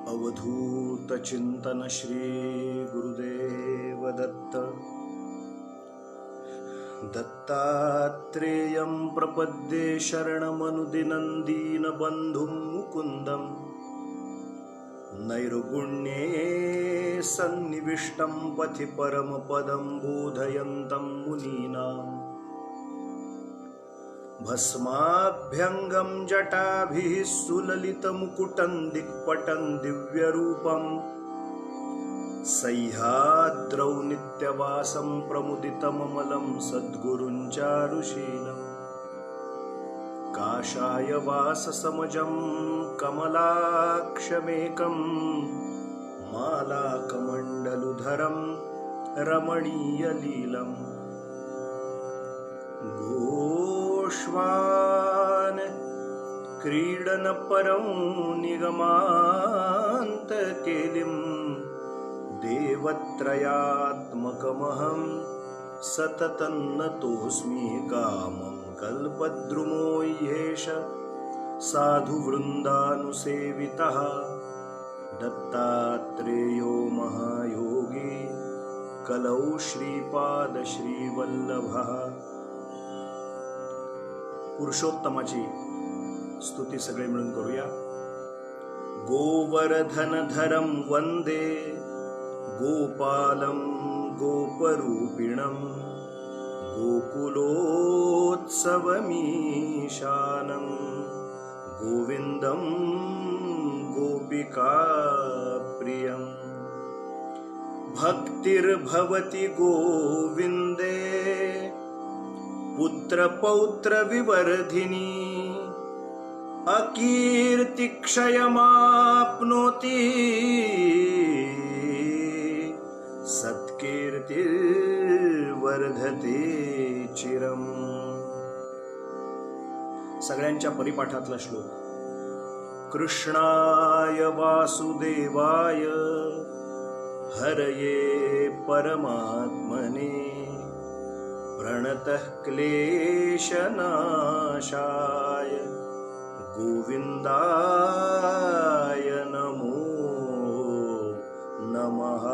अवधूत चिंतन श्री गुरुदेव दत्त। दत्तात्रेयं प्रपद्ये शरणमनुदिनं दीनबन्धुं मुकुन्दं। नैर्गुण्ये सन्निविष्टं पथि परमपदं बोधयन्तं मुनीनाम्। भस्माभ्यङ्गं जटाभिः सुललितमुकुटं दिक्पटं दिव्यरूपं। सह्याद्रौ नित्यवासं प्रमुदितममलं सद्गुरुं चारुशीलं। काषायवाससमजं कमलाक्षमेकं मालाकमण्डलुधरं रमणीयलीलम्। गोष्वान् क्रीडनपरं निगमान्तकेलिं। देवत्रयात्मकमहं सततं नतोऽस्मि। कामं कल्पद्रुमो ह्येष साधुवृन्दानुसेवितः। दत्तात्रेयो महायोगी कलौ श्रीपादश्रीवल्लभः। पुरुषोत्तमाची स्तुती सगळे मिळून करूया। गोवर्धनधरं वंदे गोपालं गोपरूपिणं। गोकुलोत्सवमीशानं गोविन्दं गोपिकाप्रियम्। भक्तिर्भवति गोविन्दे पुत्रपौत्रविवर्धिनी। अकीर्तिक्षयमाप्नोति सत्कीर्तिर्वर्धते चिरम्। सगळ्यांच्या परिपाठातला श्लोक। कृष्णाय वासुदेवाय हरये परमात्मने प्रणतः क्लेशनाशाय गोविन्दाय नमो नमः।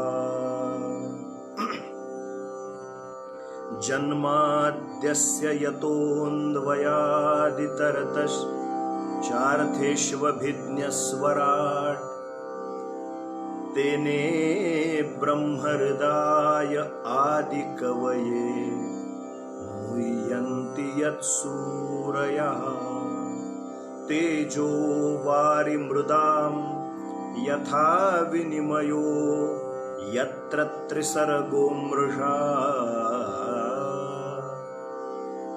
जन्माद्यस्य यतोऽन्वयादितरतश्चार्थेष्वभिज्ञस्वराट्। तेने ब्रह्महृदाय आदिकवये मुह्यन्ति यत्सूरयः। तेजो वारिमृदां यथा विनिमयो यत्र त्रिसर्गो मृषा।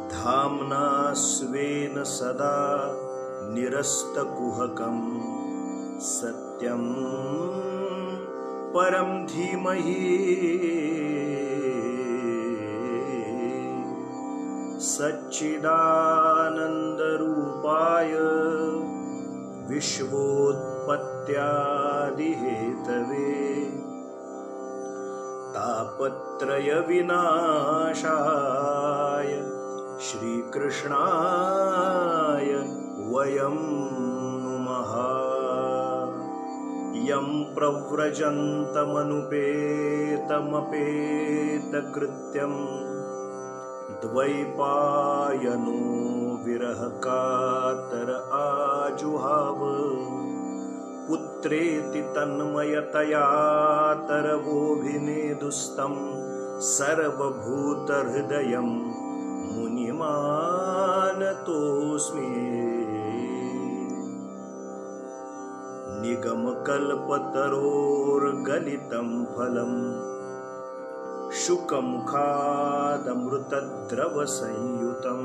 धाम्ना स्वेन सदा निरस्तकुहकं सत्यं परं धीमहि। सच्चिदानन्दरूपाय विश्वोत्पत्त्यादिहेतवे तापत्रयविनाशाय श्रीकृष्णाय वयं नुमः। यं प्रव्रजन्तमनुपेतमपेतकृत्यं द्वैपायनो विरहकातर आजुहाव। पुत्रेति तन्मयतया तरवोऽभिनेदुस्तं सर्वभूतहृदयं मुनिमानतोऽस्मि। निगमकल्पतरोर्गलितं फलम् शुकमुखादमृतद्रवसंयुतं।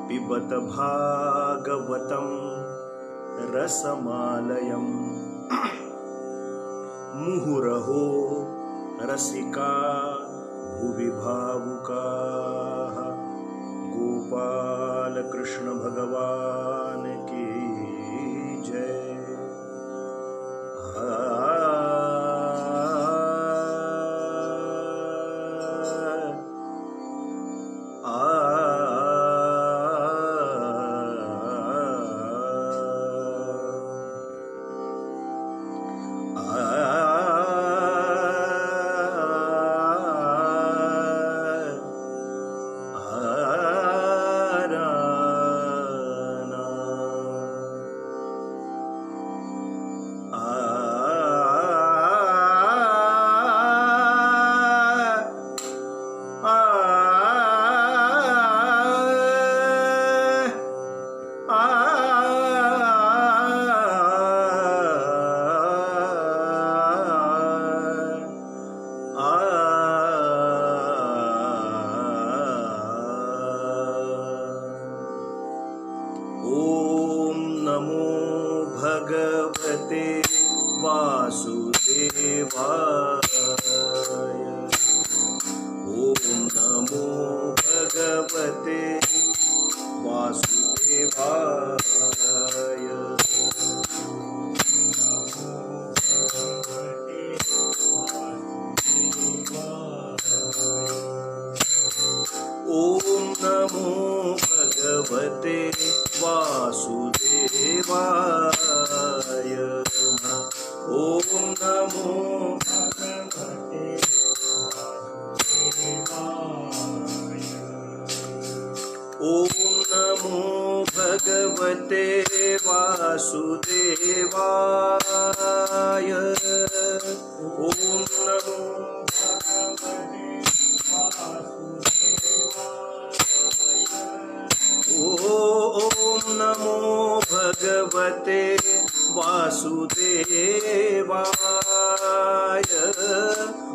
पिबत भागवतं रसमालयम्। मुहुरहो रसिका भुवि भावुकाः। गोपाल कृष्ण भगवान की जय। भगवते वासुदेवाय। ओम नमो भगवते वासुदेवाय। ओम नमो भगवते वासुदेवाय। ओम नमो भगवते वासुदेवाय। ओम नमो ओम नमो भगवते वासुदेवाय।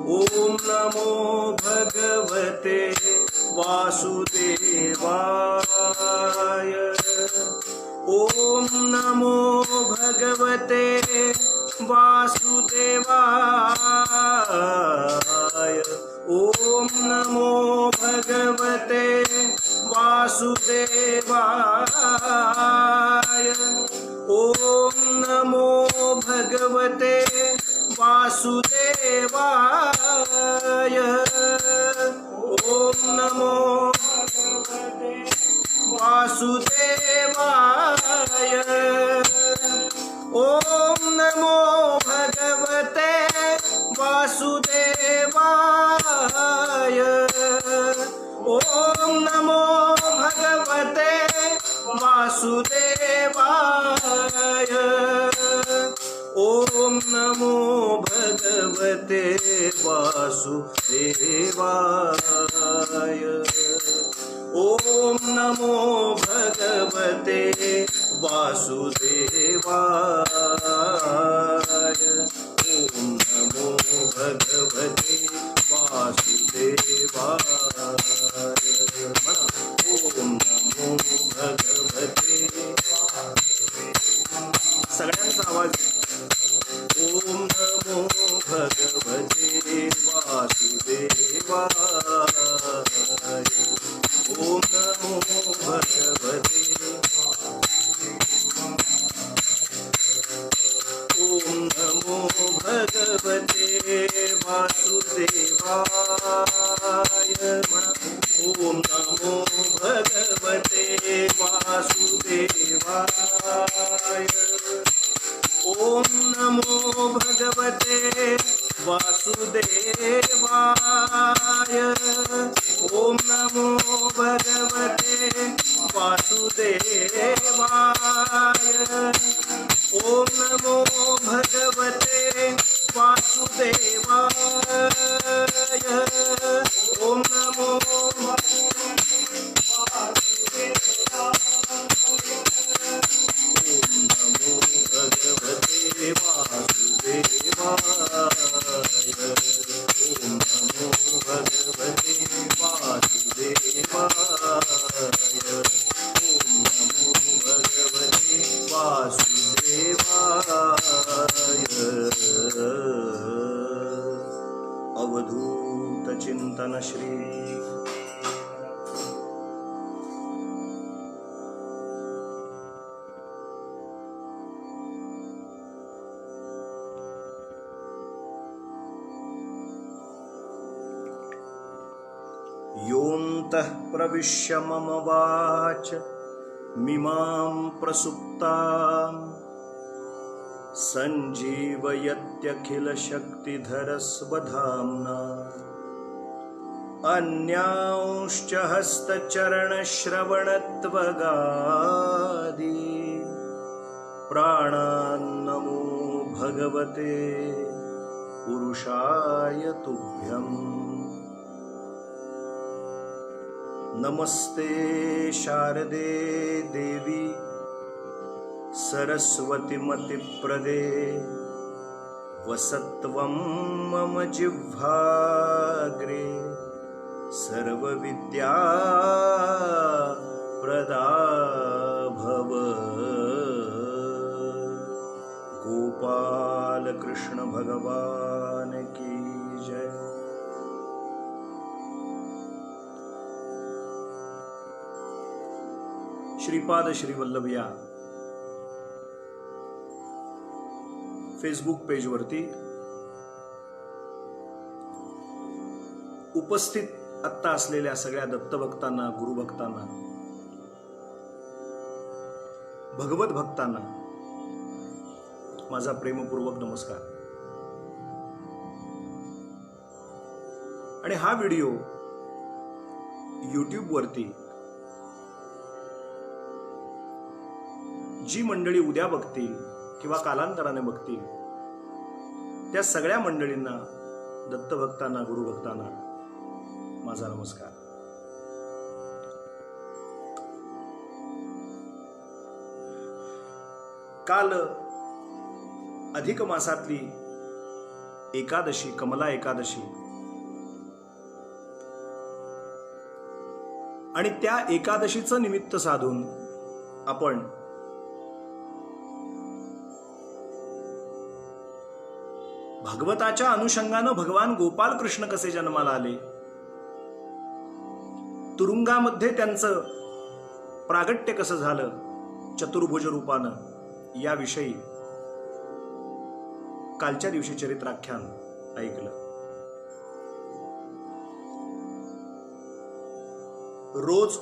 ओम नमो भगवते वासुदेवाय। ओम नमो भगवते वासुदेवाय। ओम नमो भगवते वासुदेवाय। ओम नमो भगवते वासुदेवाय। ओम नमो भगवते वासुदेवाय। ओम नमो भगवते वासुदेवाय। ओम नमो भगवते वासुदेवाय। ओम नमो भगवते वासुदेवाय। ओम नमो भगवते वासुदेवाय। ओम नमो भगवते वासुदेवाय। ओम नमो भगवते सगळ्यांचा आवाज। ओम नमो भगवते वासुदेवाय। ओम नमो भगवते ओम नमो भगवते वासुदेवाय। ओम नमो भगवते वासुदेवाय। ओम नमो भगवते वासुदेवाय। ओम नमो भगवते वासुदेवाय। ओम नमो भगवते वासुदेवाय। ओम नमो भगवते वासुदेवाय। ओम नमो भगवते वासुदेवाय। ओम नमो भगवते वासुदेवाय। अवधूत चिंतन श्री योऽन्तः प्रविश्य मम वाच मिमां प्रसुप्तां सञ्जीवयत्यखिलशक्तिधरस्वधाम्ना अन्यांश्च हस्तचरणश्रवणत्वगादि प्राणान्नमो भगवते पुरुषाय तुभ्यम्। नमस्ते शारदे देवी सरस्वती मतिप्रदे वसत्वं मम जिह्वाग्रे सर्वविद्या प्रदा भव। गोपाल कृष्ण भगवान की जय। श्रीपाद श्रीवल्लभ या फेसबुक पेजवरती उपस्थित आत्ता असलेल्या सगळ्या दत्तभक्तांना, गुरुभक्तांना, भगवत भक्तांना माझा प्रेमपूर्वक नमस्कार. आणि हा व्हिडिओ यूट्यूबवरती जी मंडळी उद्या बघतील किंवा कालांतराने बघतील त्या सगळ्या मंडळींना, दत्तभक्तांना, गुरुभक्तांना माझा नमस्कार. काल अधिक मासातली एकादशी, कमला एकादशी, आणि त्या एकादशीचं निमित्त साधून आपण भागवताच्या अनुषंगानं भगवान गोपाल कृष्ण कसे जन्माला आले, तुरुंगामध्ये त्यांचं प्रागट्य कसं झालं चतुर्भुज रूपानं, याविषयी कालच्या दिवशी चरित्राख्यान ऐकलं. रोज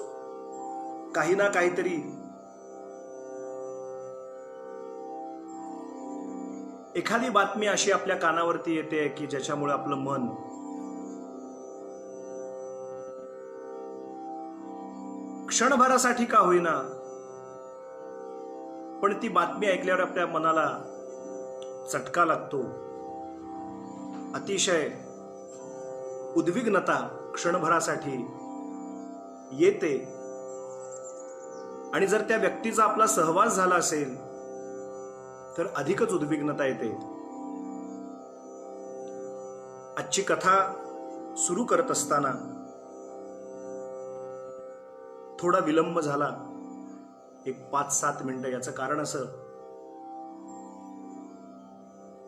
काही ना काहीतरी एखादी बातमी अशी आपल्या कानावरती येते की ज्याच्यामुळे आपलं मन क्षणभरासाठी का होईना, पण ती बातमी ऐकल्यावर आपल्या मनाला चटका लागतो. अतिशय उद्विग्नता क्षणभरासाठी येते. आणि जर त्या व्यक्तीचा आपला सहवास झाला असेल तर अधिकच उद्विग्नता येते. आजची कथा सुरू करत असताना थोडा विलंब झाला, एक 5-7 मिनिटं. याचं कारण असं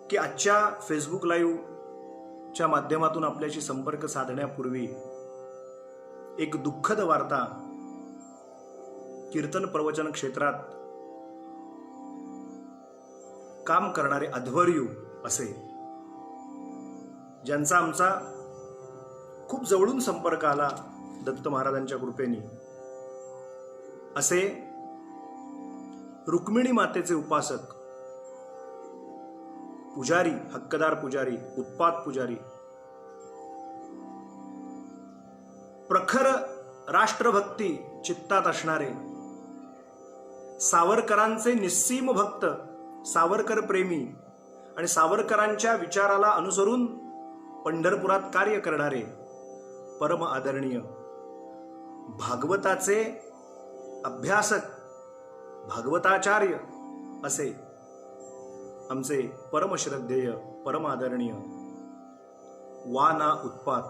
की आजच्या फेसबुक लाईव्हच्या माध्यमातून आपल्याशी संपर्क साधण्यापूर्वी एक दुःखद वार्ता कीर्तन प्रवचन क्षेत्रात काम करणारे अध्वर्यू असे, ज्यांचा आमचा खूप जवळून संपर्क आला दत्त महाराजांच्या कृपेने, असे रुक्मिणी मातेचे उपासक, पुजारी, हक्कदार पुजारी, उत्पात पुजारी, प्रखर राष्ट्रभक्ती चित्तात असणारे, सावरकरांचे निस्सीम भक्त, सावरकर प्रेमी आणि सावरकरांच्या विचाराला अनुसरून पंढरपुरात कार्य करणारे परम आदरणीय भागवताचे अभ्यासक, भागवताचार्य असे आमचे परमश्रद्धेय, परम आदरणीय वा ना उत्पात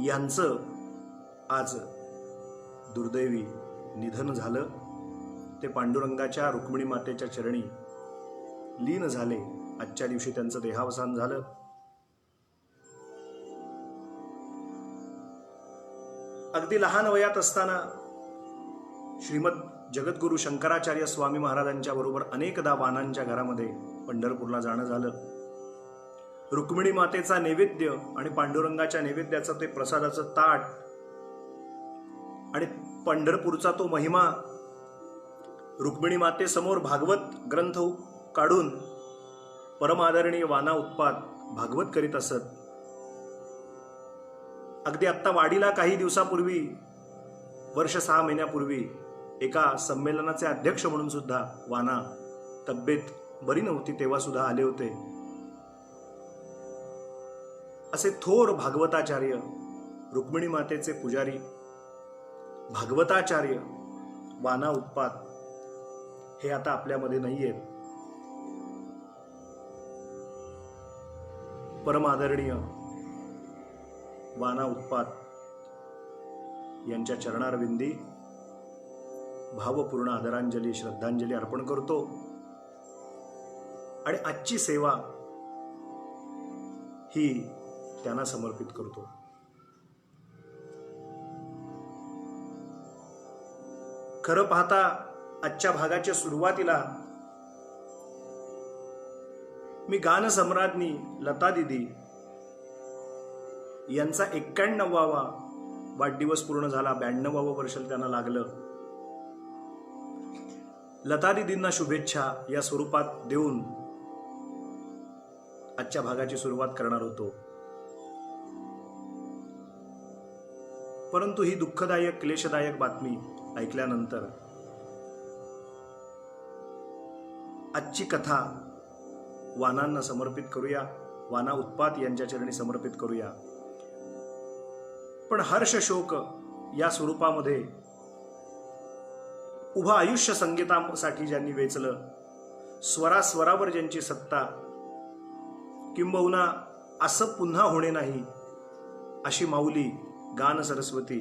यांचं आज दुर्दैवी निधन झालं. ते पांडुरंगाच्या, रुक्मिणी मातेच्या चरणी लीन झाले. आजच्या दिवशी त्यांचं देहावसान झालं. अगदी लहान वयात असताना श्रीमद जगद्गुरु शंकराचार्य स्वामी महाराजांच्या बरोबर अनेकदा वानांच्या घरामध्ये पंढरपूरला जाणं झालं. रुक्मिणी मातेचा नैवेद्य आणि पांडुरंगाच्या नैवेद्याचं ते प्रसादाचं ताट आणि पंढरपूरचा तो महिमा, रुक्मिणी मातेसमोर भागवत ग्रंथ काढून परमादरणीय वाना उत्पात भागवत करीत असत. अगदी आत्ता वाडीला काही दिवसापूर्वी, वर्ष 6 महिन्यापूर्वी, एका संमेलनाचे अध्यक्ष म्हणून सुद्धा वाना, तब्येत बरी नव्हती तेव्हा सुद्धा आले होते. असे थोर भागवताचार्य, रुक्मिणी मातेचे पुजारी, भागवताचार्य वाना उत्पात हे आता आपल्यामध्ये नाहीयेत. परम आदरणीय वाना उत्पात यांच्या चरणारविंदी भावपूर्ण आदरांजली, श्रद्धांजली अर्पण करतो. आणि आजची सेवा ही त्यांना समर्पित करतो. खरं पाहता आजच्या भागाच्या सुरुवातीला मी गानसम्राज्ञी लता दीदी यांचा 91वा वाढदिवस पूर्ण झाला. 92वं वर्ष त्यांना लागलं. लता दीदींना शुभेच्छा या स्वरूपात देऊन आजच्या भागाची सुरुवात करणार होतो. परंतु ही दुःखदायक क्लेशदायक बातमी ऐकल्यानंतर आजची कथा वानांना समर्पित करूया, वाना उत्पात यांच्या चरणी समर्पित करूया. पण हर्ष शोक या स्वरूपामध्ये उभं आयुष्य संगीतासाठी ज्यांनी वेचलं, स्वरावर ज्यांची सत्ता, किंबहुना असं पुन्हा होणे नाही अशी माऊली गान सरस्वती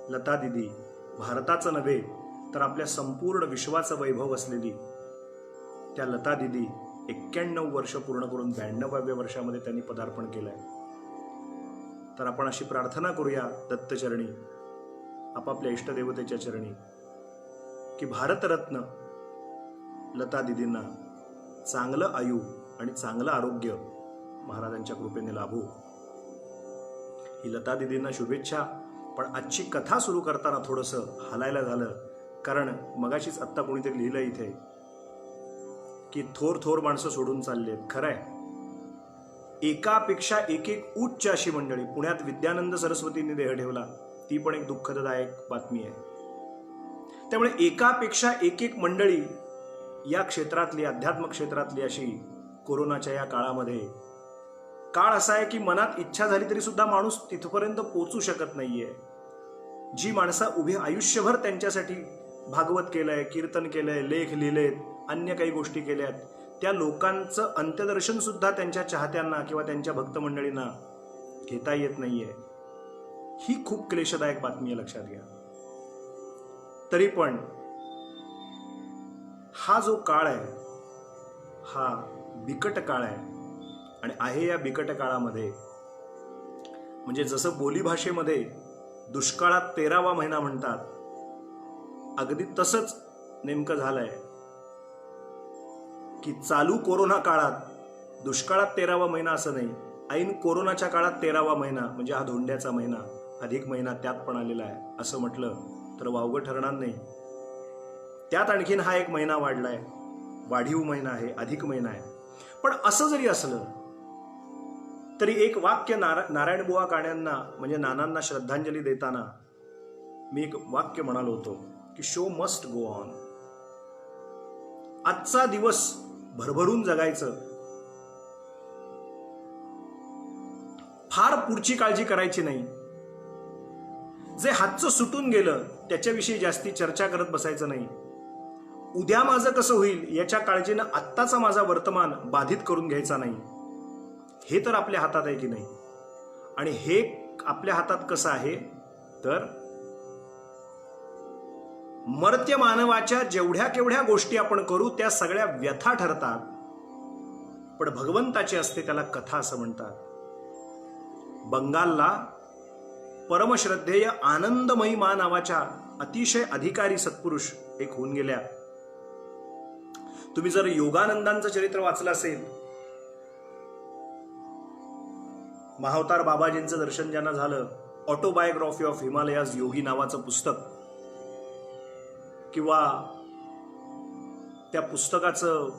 लता दीदी, भारताचं नव्हे तर आपल्या संपूर्ण विश्वाचं वैभव असलेली त्या लता दीदी 91 वर्ष पूर्ण करून 92व्या वर्षामध्ये त्यांनी पदार्पण केलंय. तर आपण अशी प्रार्थना करूया दत्तचरणी, आपापल्या इष्टदेवतेच्या चरणी, की भारतरत्न लता दीदींना चांगलं आयु आणि चांगलं आरोग्य महाराजांच्या कृपेने लाभो. ही लता दीदींना शुभेच्छा. पण आजची कथा सुरू करताना थोडंसं हलायला झालं, कारण मगाशीच आत्ता कोणीतरी लिहिलं इथे की थोर माणसं सोडून चाललेत. खरंय, एकापेक्षा एक उच्च अशी मंडळी. पुण्यात विद्यानंद सरस्वतींनी देह ठेवला, ती पण एक दुःखदायक बातमी आहे. त्यामुळे एकापेक्षा एक मंडळी या क्षेत्रातली, अध्यात्म क्षेत्रातली अशी कोरोनाच्या या काळामध्ये. काळ असा आहे की मनात इच्छा झाली तरी सुद्धा माणूस तिथपर्यंत पोहोचू शकत नाहीये. जी माणसं उभी आयुष्यभर त्यांच्यासाठी भागवत केलंय, कीर्तन केलंय, लेख लिहिलेत, अन्य काही गोष्टी केल्यात, त्या लोकांचं अंत्यदर्शन सुद्धा त्यांच्या चाहत्यांना किंवा त्यांच्या भक्त मंडळींना घेता येत नाहीये. ही खूप क्लेशदायक बातमी आहे, लक्षात घ्या. तरी पण हा जो काळ आहे हा बिकट काळ आहे, आणि आहे या बिकट काळामध्ये म्हणजे जसं बोलीभाषेमध्ये दुष्काळात 13वा महिना म्हणतात, अगदी तसंच नेमकं झालंय की चालू कोरोना काळात दुष्काळात 13वा महिना असं नाही, ऐन कोरोनाच्या काळात 13वा महिना म्हणजे हा धोंड्याचा महिना, अधिक महिना त्यात पण आलेला आहे असं म्हटलं तर वावगं ठरणार नाही. त्यात आणखीन हा एक महिना वाढलाय, वाढीव महिना आहे, अधिक महिना आहे. पण असं जरी असलं तरी एक वाक्य नारायणबुवा काण्यांना म्हणजे नानांना श्रद्धांजली देताना मी एक वाक्य म्हणालो होतो की शो मस्ट गो ऑन. आजचा दिवस भरभरून जगायचं, फार पुढची काळजी करायची नाही. जे हातचं सुटून गेलं त्याच्याविषयी जास्ती चर्चा करत बसायचं नाही. उद्या माझं कसं होईल याच्या काळजीनं आत्ताचा माझा वर्तमान बाधित करून घ्यायचा नाही. हे तर आपल्या हातात आहे की नाही. आणि हे आपल्या हातात कसं आहे तर मर्त्य मानवाच्या जेवढ्या केवढ्या गोष्टी आपण करू त्या सगळ्या व्यथा ठरतात, पण भगवंताची असते त्याला कथा असं म्हणतात. बंगालला परमश्रद्धेय आनंदमयी मा नावाच्या अतिशय अधिकारी सत्पुरुष एक होऊन गेल्या. तुम्ही जर योगानंदांचं चरित्र वाचलं असेल, महावतार बाबाजींचं दर्शन ज्यांना झालं, ऑटोबायोग्राफी ऑफ हिमालयाज योगी नावाचं पुस्तक, किंवा त्या पुस्तकाचं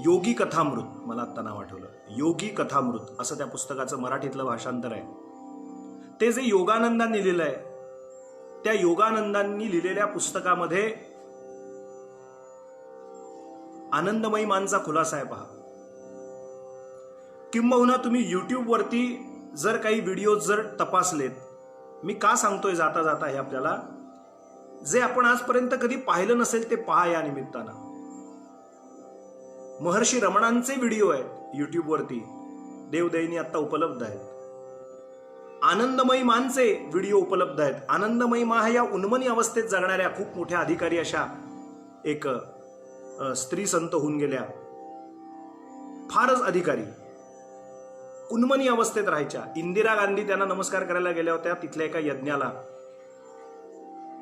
योगी कथामृत, मला आत्ता नाव आठवलं, योगी कथामृत असं त्या पुस्तकाचं मराठीतलं भाषांतर आहे. ते जे योगानंदांनी लिहिलंय, त्या योगानंदांनी लिहिलेल्या पुस्तकामध्ये आनंदमयी मांचा खुलासा आहे पहा. किंबहुना तुम्ही युट्यूबवरती जर काही व्हिडिओ जर तपासलेत, मी का सांगतोय जाता जाता हे आपल्याला, जे आपण आजपर्यंत कधी पाहिलं नसेल ते पहा या निमित्तानं. महर्षी रमणांचे व्हिडिओ आहेत युट्यूबवरती, देवदयनी आता उपलब्ध आहेत. आनंदमयी मांचे व्हिडिओ उपलब्ध आहेत. आनंदमयी मा या उन्मनी अवस्थेत जगणाऱ्या खूप मोठ्या अधिकारी अशा एक स्त्री संत होऊन गेल्या, फारच अधिकारी, उन्मनी अवस्थेत राहायच्या. इंदिरा गांधी त्यांना नमस्कार करायला गेल्या होत्या तिथल्या एका यज्ञाला.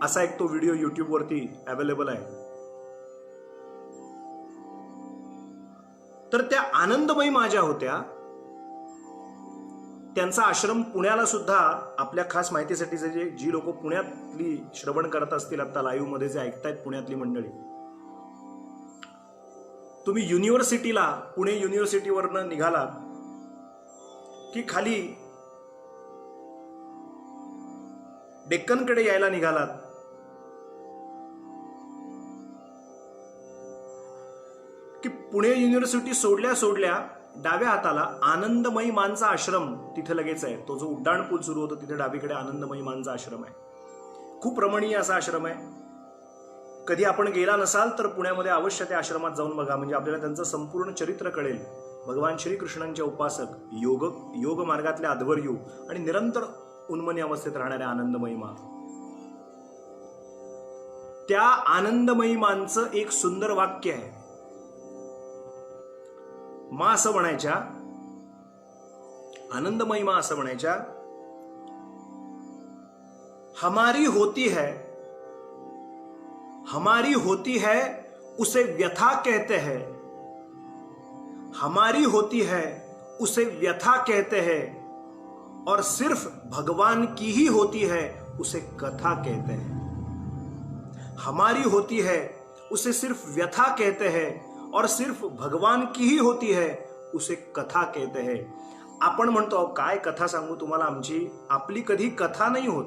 असा एक तो व्हिडिओ युट्यूबवरती अवेलेबल आहे. तर त्या आनंदमयी माझ्या होत्या. त्यांचा आश्रम पुण्याला सुद्धा, आपल्या खास माहितीसाठी जी लोक पुण्यातली श्रवण करत असतील आता लाईव्ह मध्ये जे ऐकतायत पुण्यातली मंडळी, तुम्ही युनिव्हर्सिटीला, पुणे युनिव्हर्सिटीवरनं निघालात की खाली डेक्कनकडे यायला निघालात की पुणे युनिव्हर्सिटी सोडल्या सोडल्या डाव्या हाताला आनंदमयी मांचा आश्रम तिथे लगेच आहे. तो जो उड्डाण पूल सुरू होतो तिथे डावीकडे आनंदमयी मांचा आश्रम आहे. खूप रमणीय असा आश्रम आहे. कधी आपण गेला नसाल तर पुण्यामध्ये अवश्य त्या आश्रमात जाऊन बघा, म्हणजे आपल्याला त्यांचं संपूर्ण चरित्र कळेल. भगवान श्रीकृष्णांचे उपासक, योग मार्गातले अध्वर्यू आणि निरंतर उन्मनी अवस्थेत राहणाऱ्या आनंदमयी मां. त्या आनंदमयी मांचं एक सुंदर वाक्य आहे. मां असं म्हणायच्या, आनंदमयी मां असं म्हणायच्या, हमारी होती है उसे व्यथा कहते हैं, हमारी होती है उसे व्यथा कहते हैं, और सिर्फ भगवान की ही होती है उसे कथा कहते हैं. हमारी होती है उसे सिर्फ व्यथा कहते हैं और सिर्फ भगवान की ही होती है उसे कथा कहते हैं. आपण म्हणतो काय कथा सांगू तुम्हाला आमची, आपली कधी कथा नाही होत.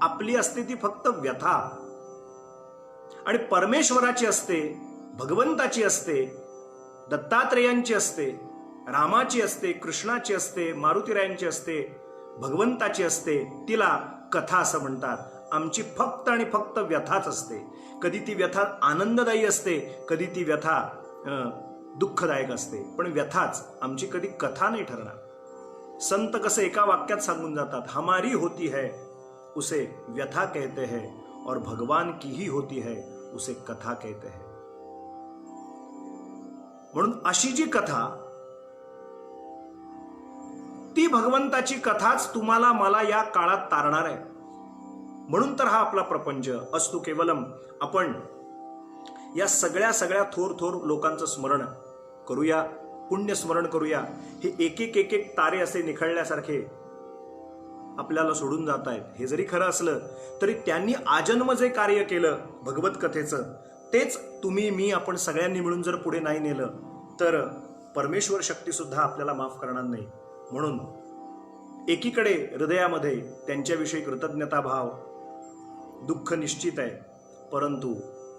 आपली असते ती फक्त व्यथा. आणि परमेश्वराची असते, भगवंताची असते, दत्तात्रेयांची असते, रामाची असते, कृष्णाची असते, मारुतीरायांची असते, भगवंताची असते. तिला कथा असं म्हणतात. आमची फक्त आणि फक्त व्यथाच असते. कधी ती व्यथा आनंददायी असते, कधी ती व्यथा दुःखदायक असते, पण व्यथाच. आमची कधी कथा नाही ठरणार. संत कसं एका वाक्यात सांगून जातात, हमारी होती है उसे व्यथा कहते हैं और भगवान की ही होती है उसे कथा कहते हैं. म्हणून अशी जी कथा, ती भगवंताची कथाच तुम्हाला मला या काळात तारणार आहे. म्हणून तर हा आपला प्रपंच अस्तु केवलम. आपण या सगळ्या थोर लोकांचं स्मरण करूया, पुण्य स्मरण करूया. हे एक एक तारे असे निखळल्यासारखे आपल्याला सोडून जात आहेत. हे जरी खरं असलं तरी त्यांनी आजन्म जे कार्य केलं भगवत कथेचं, तेच तुम्ही मी आपण सगळ्यांनी मिळून जर पुढे नाही नेलं तर परमेश्वर शक्ती सुद्धा आपल्याला माफ करणार नाही. म्हणून एकीकडे हृदयामध्ये त्यांच्याविषयी कृतज्ञता भाव, दुःख निश्चित आहे, परंतु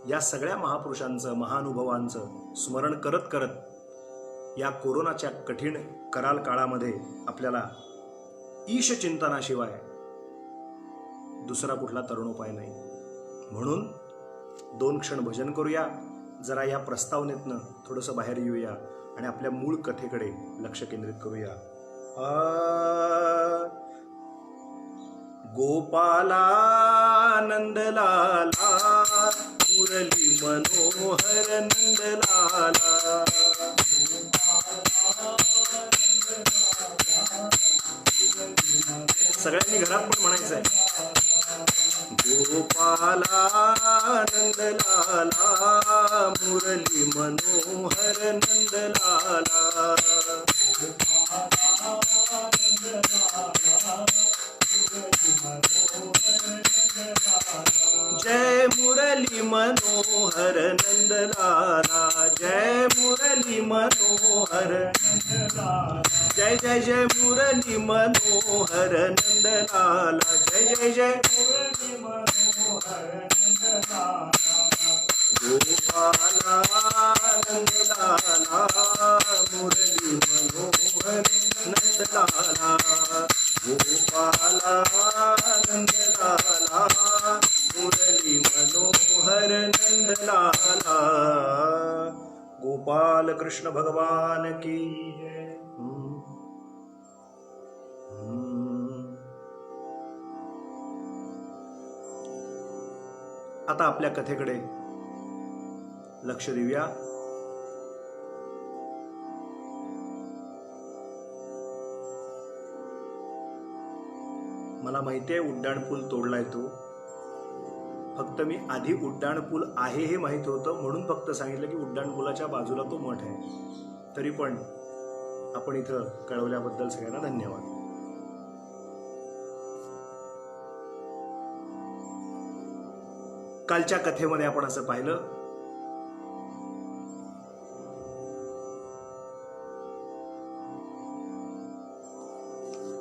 या सगळ्या महापुरुषांचं, महानुभवांचं स्मरण करत करत या कोरोनाच्या कठीण कराल काळामध्ये आपल्याला ईश चिंतनाशिवाय दुसरा कुठला तरुणोपाय नाही. म्हणून 2 क्षण भजन करूया, जरा या प्रस्तावनेतनं थोडंसं बाहेर येऊया आणि आपल्या मूळ कथेकडे लक्ष केंद्रित करूया. गोपाला नंदलाला, मुरली मनोहर नंदलाला, सगळ्यांनी घरात पण म्हणायचं आहे. गोपाला नंदलाला, मुरली मनोहर नंदलाला, जय मुरली मनोहर नंदलाला, जय मुरली मनोहर नंदलाला, जय जय जय मुरली मनोहर नंदलाला, जय जय जय मुरली मनोहर नंदलाला. गोपाला नंदलाला, मुरली मनोहर नंदलाला, गोपाला नंदलाला, मुरली मनोहर नंदलाला. गोपाल कृष्ण भगवान की जय. आता आपल्या कथेकडे लक्ष देऊया. मला माहिती आहे उड्डाणपूल तोडलाय तो, फक्त मी आधी उड्डाणपूल आहे हे माहित होतं म्हणून फक्त सांगितलं की उड्डाणपुलाच्या बाजूला तो मठ आहे. तरी पण आपण इथं कळवल्याबद्दल सगळ्यांना धन्यवाद. कालच्या कथेमध्ये आपण असं पाहिलं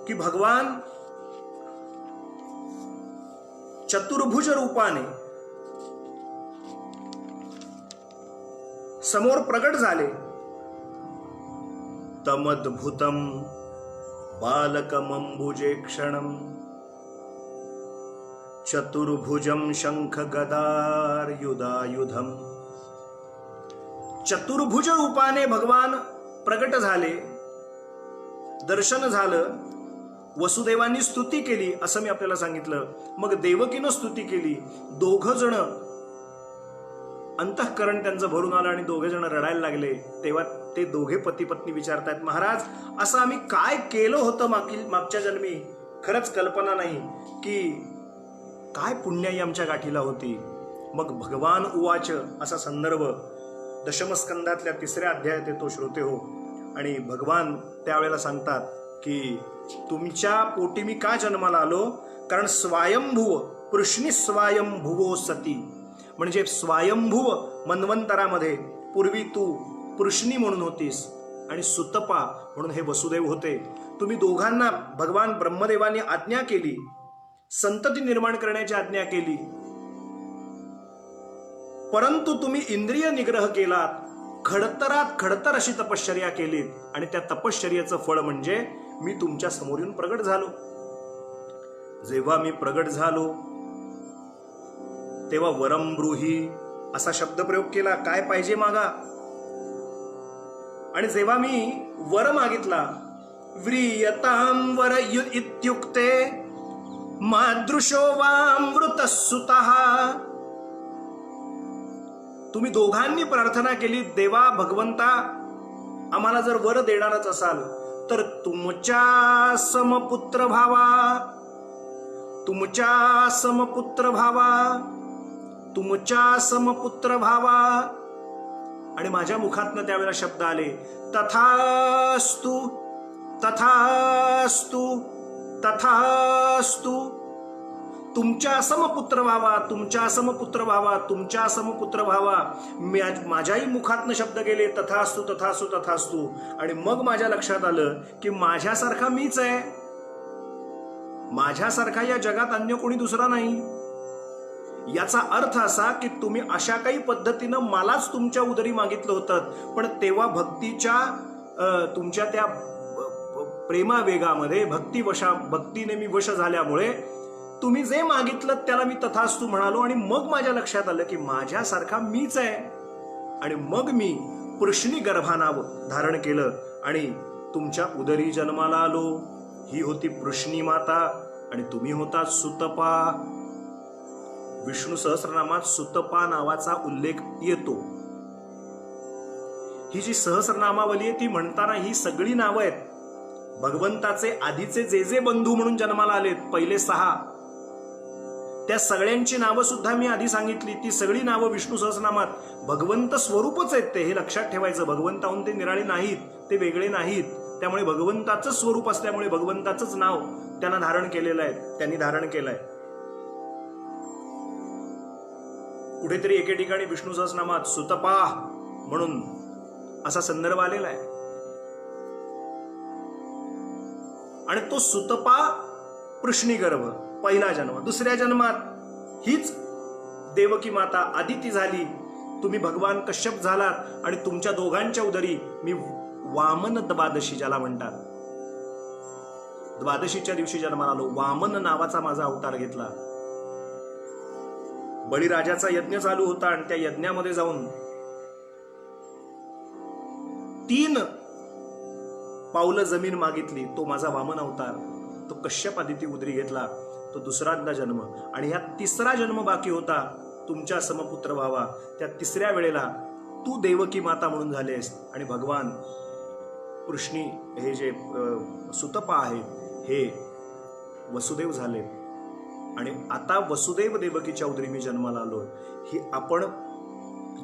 की भगवान चतुर्भुज रूपाने समोर प्रगट झाले. तमद्भुतम बालकमंबुजे क्षणम चतुर्भुजम शंख गदार युधायुधम. चतुर्भुज रूपाने भगवान प्रगट झाले, दर्शन झालं. वसुदेवांनी स्तुती केली असं मी आपल्याला सांगितलं. मग देवकीनं स्तुती केली. दोघ जण अंतःकरण त्यांचं भरून आलं आणि दोघे जण रडायला लागले. तेव्हा ते दोघे पती पत्नी विचारतायत, महाराज असं आम्ही काय केलं होतं मागच्या जन्मी, खरंच कल्पना नाही की काय पुण्याई आमच्या गाठीला होती. मग भगवान उवाच असा संदर्भ दशमस्कंदातल्या 3ऱ्या अध्यायात येतो श्रोते हो. आणि भगवान त्यावेळेला सांगतात की तुमच्या पोटी मी का जन्माला आलो, कारण स्वयंभुव पृष्णी स्वयंभुवो सती, म्हणजे स्वयंभुव मन्वंतरामध्ये पूर्वी तू पृष्णी म्हणून होतीस आणि सुतपा म्हणून हे वसुदेव होते. तुम्ही दोघांना भगवान ब्रह्मदेवाने आज्ञा केली, संतती निर्माण करण्याची आज्ञा केली, परंतु तुम्ही इंद्रिय निग्रह केलात, खडतरात खडतर अशी तपश्चर्या केलीत आणि त्या तपश्चर्याचं फळ म्हणजे मी तुमच्या समोर येऊन प्रगट झालो. जेव्हा मी प्रगट झालो तेव्हा वरम ब्रूही असा शब्दप्रयोग केला, काय पाहिजे मागा. आणि जेव्हा मी वर मागितला, व्रियतां वर इत्युक्ते मादृशो वामृतः सुतः. तुम्ही दोघांनी प्रार्थना केली, देवा भगवंता आम्हाला जर वर देणारच असाल तर तुमच्या समपुत्र भावा, तुमच्या समपुत्र भावा, तुमच्या समपुत्र भावा. आणि माझ्या मुखातनं त्यावेळेला शब्द आले, तथास्तु तथास्तु तथास्तु. तुमच्या समपुत्र व्हावा, तुमच्या समपुत्र व्हावा, तुमच्या समपुत्र व्हावा. माझ्याही मुखातनं शब्द गेले, तथास्तु तथास्तु तथास्तु. आणि मग माझ्या लक्षात आलं की माझ्यासारखा मीच आहे, माझ्यासारखा या जगात अन्य कोणी दुसरा नाही. याचा अर्थ असा की तुम्ही अशा काही पद्धतीनं मलाच तुमच्या उदरी मागितलं होतं, पण तेव्हा तुमच्या त्या प्रेमावेगामध्ये भक्तीने मी वश झाल्यामुळे तुम्ही जे मागितलं त्याला मी तथास्तु म्हणालो. आणि मग माझ्या लक्षात आलं की माझ्यासारखा मीच आहे. आणि मग मी पृष्णी गर्भानाव धारण केलं आणि तुमच्या उदरी जन्माला आलो. ही होती पृष्णी माता आणि तुम्ही होता सुतपा. विष्णू सहस्रनामात सुतपा नावाचा उल्लेख येतो. ही जी सहस्रनामावली आहे ती म्हणताना ही सगळी नावं आहेत भगवंताचे आधीचे जे जे बंधू म्हणून जन्माला आलेत, पहिले 6, त्या सगळ्यांची नावं सुद्धा मी आधी सांगितली. ती सगळी नावं विष्णू सहस्रनामात भगवंत स्वरूपच आहेत. ते हे लक्षात ठेवायचं. भगवंताहून ते निराळे नाहीत, ते वेगळे नाहीत. त्यामुळे भगवंताचं स्वरूप असल्यामुळे भगवंताचंच नाव त्यांना धारण केलेलं आहे, त्यांनी धारण केलंय. कुठेतरी एके ठिकाणी विष्णू सहस्रनामात सुतपा म्हणून असा संदर्भ आलेला आहे. आणि तो सुतपा पृष्णी गर्भ पहिला जन्म. दुसऱ्या जन्मात हीच देवकी माता आदिती झाली, तुम्ही भगवान कश्यप झालात आणि तुमच्या दोघांच्या उदरी मी वामन द्वादशी ज्याला म्हणतात, द्वादशीच्या दिवशी जन्माला आलो. वामन नावाचा माझा अवतार घेतला. बळीराजाचा यज्ञ चालू होता आणि त्या यज्ञामध्ये जाऊन 3 पावलं जमीन मागितली. तो माझा वामन अवतार, तो कश्यप आदिती उदरी घेतला. तो दुसऱ्यांदा जन्म आणि ह्या 3रा जन्म बाकी होता, तुमच्या समपुत्र व्हावा. त्या 3ऱ्या वेळेला तू देवकी माता म्हणून झालेस आणि भगवान कृष्णी हे जे सुतपा आहे हे वसुदेव झाले. आणि आता वसुदेव देवकी चौधरी मी जन्माला आलोय, ही आपण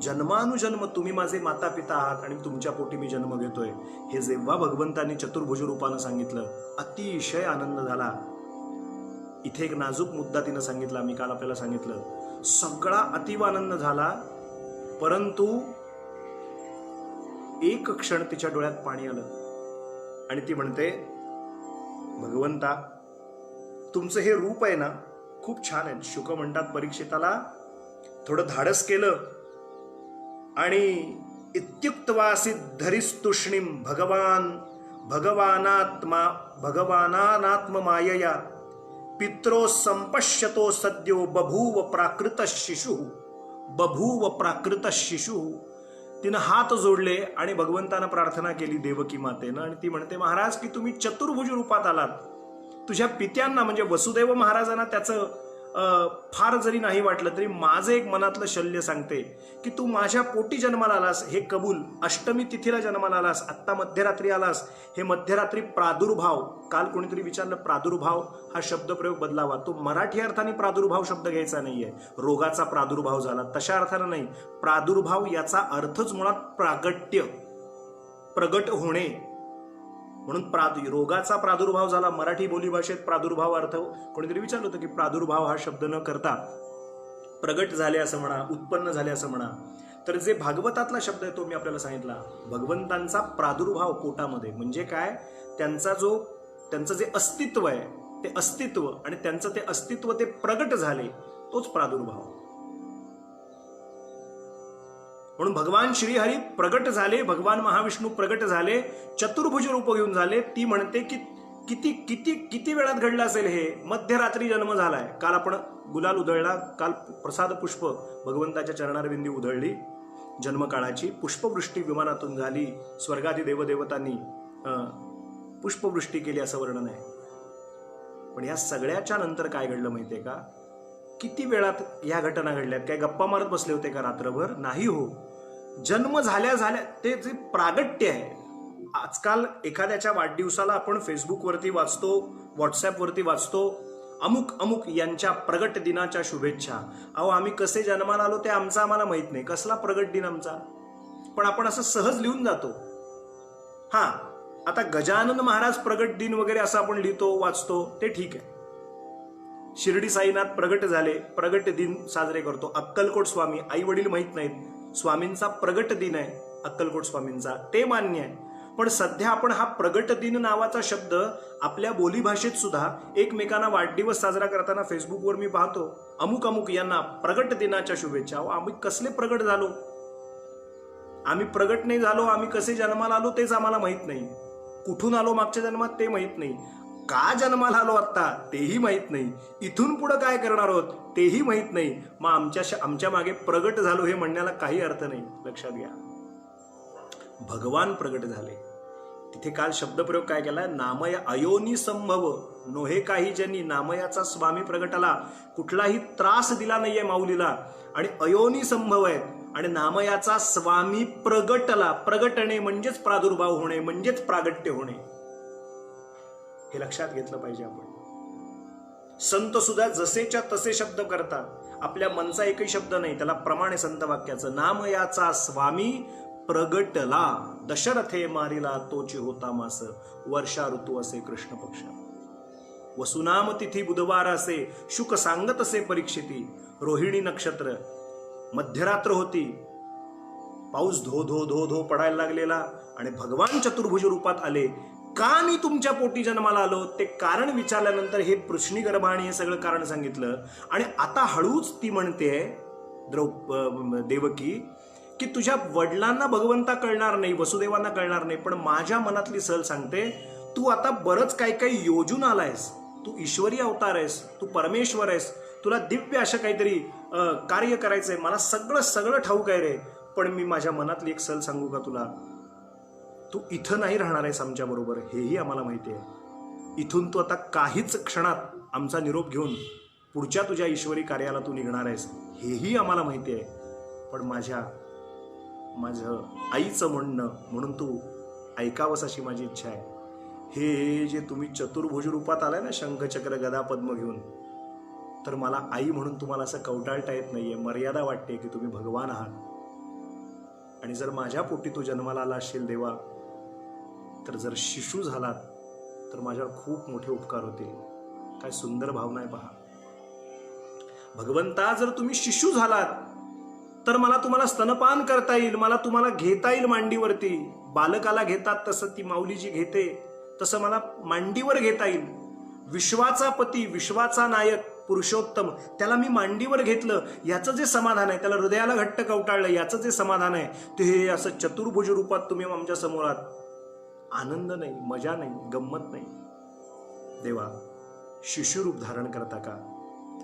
जन्मानुजन्म तुम्ही माझे माता पिता आहात आणि तुमच्या पोटी मी जन्म घेतोय, हे जेव्हा भगवंतांनी चतुर्भुज रूपानं सांगितलं, अतिशय आनंद झाला. इथे एक नाजूक मुद्दा तिनं सांगितला, मी काल आपल्याला सांगितलं, सगळा अतीव आनंद झाला, परंतु एक क्षण तिच्या डोळ्यात पाणी आलं आणि ती म्हणते, भगवंता तुमचं हे रूप आहे ना खूप छान आहे. शुक म्हणतात परीक्षिताला, थोडं धाडस केलं आणि इत्युक्त्वा सिद्धरिस्तुष्णीम भगवानात्म मायया पित्रो संपश्यतो सद्यो बभूव प्राकृत शिशु. तिनं हात जोडले आणि भगवंतानं प्रार्थना केली देवकी मातेनं, आणि ती म्हणते, महाराज की तुम्ही चतुर्भुज रूपात आलात. तुझ्या पित्यांना म्हणजे वसुदेव महाराजांना त्याचं फार जरी नाही वाटलं तरी माझं एक मनातलं शल्य सांगते की तू माझ्या पोटी जन्माला आलास हे कबूल. अष्टमी तिथीला जन्माला आलास, आत्ता मध्यरात्री आलास. हे मध्यरात्री प्रादुर्भाव, काल कोणीतरी विचारलं प्रादुर्भाव हा शब्दप्रयोग बदलावा. तो मराठी अर्थाने प्रादुर्भाव शब्द घ्यायचा नाहीये, रोगाचा प्रादुर्भाव झाला तशा अर्थानं नाही. प्रादुर्भाव याचा अर्थच मुळात प्रागट्य, प्रगट होणे. म्हणून रोगाचा प्रादुर्भाव झाला. मराठी बोलीभाषेत प्रादुर्भाव अर्थ कोणीतरी विचारलं होतं की प्रादुर्भाव हा शब्द न करता प्रगट झाले असं म्हणा, उत्पन्न झाले असं म्हणा. तर जे भागवतातला शब्द आहे तो मी आपल्याला सांगितला. भगवंतांचा प्रादुर्भाव पोटामध्ये म्हणजे काय, त्यांचं जे अस्तित्व आहे ते अस्तित्व आणि त्यांचं ते अस्तित्व ते प्रगट झाले, तोच प्रादुर्भाव. म्हणून भगवान श्रीहरी प्रगट झाले, भगवान महाविष्णू प्रगट झाले, चतुर्भुज रूप घेऊन झाले. ती म्हणते की किती किती किती वेळात घडलं असेल हे, मध्यरात्री जन्म झालाय. काल आपण गुलाल उधळला, काल प्रसाद पुष्प भगवंताच्या चरणारविंदी उधळली, जन्मकाळाची पुष्पवृष्टी विमानातून झाली, स्वर्गादी देवदेवतांनी पुष्पवृष्टी केली असं वर्णन आहे. पण या सगळ्याच्या नंतर काय घडलं माहितीये का, किती वेळात ह्या घटना घडल्यात? काय गप्पा मारत बसले होते का रात्रभर? नाही हो. जन्म झाल्या झाल्या ते जे प्रागट्य आहे. आजकाल एखाद्याच्या वाढदिवसाला आपण फेसबुकवरती वाचतो, व्हॉट्सअपवरती वाचतो, अमुक अमुक यांच्या प्रगट दिनाच्या शुभेच्छा. अहो आम्ही कसे जन्माला आलो ते आमचं आम्हाला माहित नाही, कसला प्रगट दिन आमचा. पण आपण असं सहज लिहून जातो. हा, आता गजानन महाराज प्रगट दिन वगैरे असं आपण लिहितो, वाचतो, ते ठीक आहे. शिर्डी साईनाथ प्रगट झाले, प्रगट दिन साजरे करतो. अक्कलकोट स्वामी, आई वडील माहित नाहीत, स्वामींचा प्रगट दिन आहे अक्कलकोट स्वामींचा, ते मान्य आहे. पण सध्या आपण हा प्रगट दिन नावाचा शब्द आपल्या बोलीभाषेत सुद्धा एकमेकांना वाढदिवस साजरा करताना फेसबुकवर मी पाहतो, अमुक अमुक यांना प्रगट दिनाच्या शुभेच्छा. आम्ही कसले प्रगट झालो? आम्ही प्रगट नाही झालो. आम्ही कसे जन्माला आलो तेच आम्हाला माहित नाही. कुठून आलो मागच्या जन्मात ते माहित नाही. का जन्माला आलो आत्ता तेही माहित नाही. इथून पुढे काय करणार आहोत तेही माहित नाही. मग आमच्या मागे प्रगट झालो हे म्हणण्याला काही अर्थ नाही. लक्षात घ्या, भगवान प्रगट झाले. तिथे काल शब्दप्रयोग काय केलाय, नामय अयोनी संभव नोहे काही जनी. नामयाचा स्वामी प्रगटाला, कुठलाही त्रास दिला नाहीये माऊलीला, आणि अयोनी संभव आहे. आणि नामयाचा स्वामी प्रगटला, प्रगटणे म्हणजेच प्रादुर्भाव होणे, म्हणजेच प्रागट्य होणे. हे लक्षात घेतलं पाहिजे आपण. संत सुद्धा जसेच्या तसे शब्द करतात. आपल्या मनचा एकही शब्द नाही, त्याला प्रमाण आहे संत वाक्याचं. नामयाचा स्वामी प्रगटला, दशरथे मारिला तोची होता मास. वर्षा ऋतू असे कृष्ण पक्ष, वसुनाम तिथी बुधवार असे, शुक सांगत असे परीक्षिती. रोहिणी नक्षत्र, मध्यरात्र होती, पाऊस धो धो धो धो पडायला लागलेला, आणि भगवान चतुर्भुज रूपात आले. का मी तुमच्या पोटी जन्माला आलो ते कारण विचारल्यानंतर हे पृश्नी गर्भाणी हे सगळं कारण सांगितलं. आणि आता हळूच ती म्हणते देवकी की तुझ्या वडिलांना भगवंता कळणार नाही, वसुदेवांना कळणार नाही, पण माझ्या मनातली सहल सांगते, तू आता बरंच काही काही योजून आलायस. तू ईश्वरी अवतार आहेस, तू परमेश्वर आहेस, तुला दिव्य असं काहीतरी कार्य करायचंय. मला सगळं सगळं ठाऊक आहे रे, पण मी माझ्या मनातली एक सहल सांगू का तुला? तू इथं नाही राहणार आहेस आमच्या बरोबर, हेही आम्हाला माहिती आहे. इथून तू आता काहीच क्षणात आमचा निरोप घेऊन पुढच्या तुझ्या ईश्वरी कार्याला तू निघणार आहेस, हेही आम्हाला माहिती आहे. पण माझं आईचं म्हणणं म्हणून तू ऐकावंस अशी माझी इच्छा आहे. हे जे तुम्ही चतुर्भुज रूपात आलाय ना, शंख चक्र गदा पद्म घेऊन, तर मला आई म्हणून तुम्हाला असं कवटाळता येत नाहीये, मर्यादा वाटते की तुम्ही भगवान आहात. आणि जर माझ्या पोटी तू जन्माला आला असशील देवा, तर जर शिशु झालात तर माझ्यावर खूप मोठे उपकार होतील. काय सुंदर भावना आहे पहा. भगवंता, जर तुम्ही शिशु झालात तर मला तुम्हाला स्तनपान करता येईल, मला तुम्हाला घेता येईल मांडीवरती. बालकाला घेतात तसं ती माऊली जी घेते तसं मला मांडीवर घेता येईल. विश्वाचा पती, विश्वाचा नायक, पुरुषोत्तम, त्याला मी मांडीवर घेतलं, याचं जे समाधान आहे, त्याला हृदयाला घट्ट कवटाळलं, याचं जे समाधान आहे, ते हे असं चतुर्भुज रूपात तुम्ही आमच्या समोर आहात. आनंद नाही, मजा नाही, गंमत नाही. देवा, शिशुरूप धारण करता का?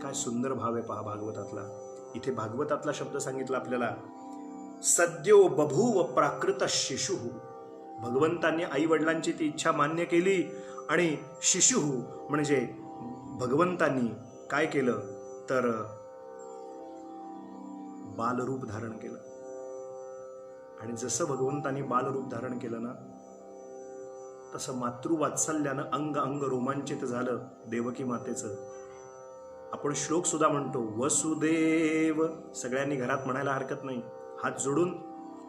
काय सुंदर भाव आहे पहा भागवतातला. इथे भागवतातला शब्द सांगितला आपल्याला, सद्यो बभूव प्राकृत शिशु. भगवंतांनी आई वडिलांची ती इच्छा मान्य केली आणि शिशु म्हणजे भगवंतांनी काय केलं तर बालरूप धारण केलं. आणि जसं भगवंतांनी बालरूप धारण केलं ना, तसं मातृवात्सल्यानं अंग अंग रोमांचित झालं देवकी मातेचं. आपण श्लोक सुद्धा म्हणतो, वसुदेव. सगळ्यांनी घरात म्हणायला हरकत नाही. हात जोडून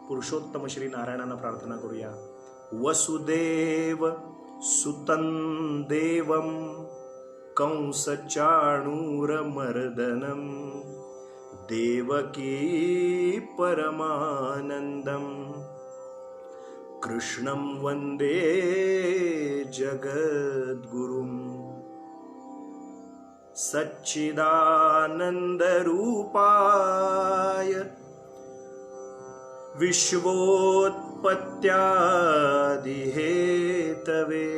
पुरुषोत्तम श्री नारायणांना प्रार्थना करूया. वसुदेव सुतं देवं कंसचाणूरमर्दनं देवकी परमानंदं कृष्णं वंदे जगद्गुरुं सच्चिदानन्दरूपाय विश्वोत्पत्त्यादिहेतवे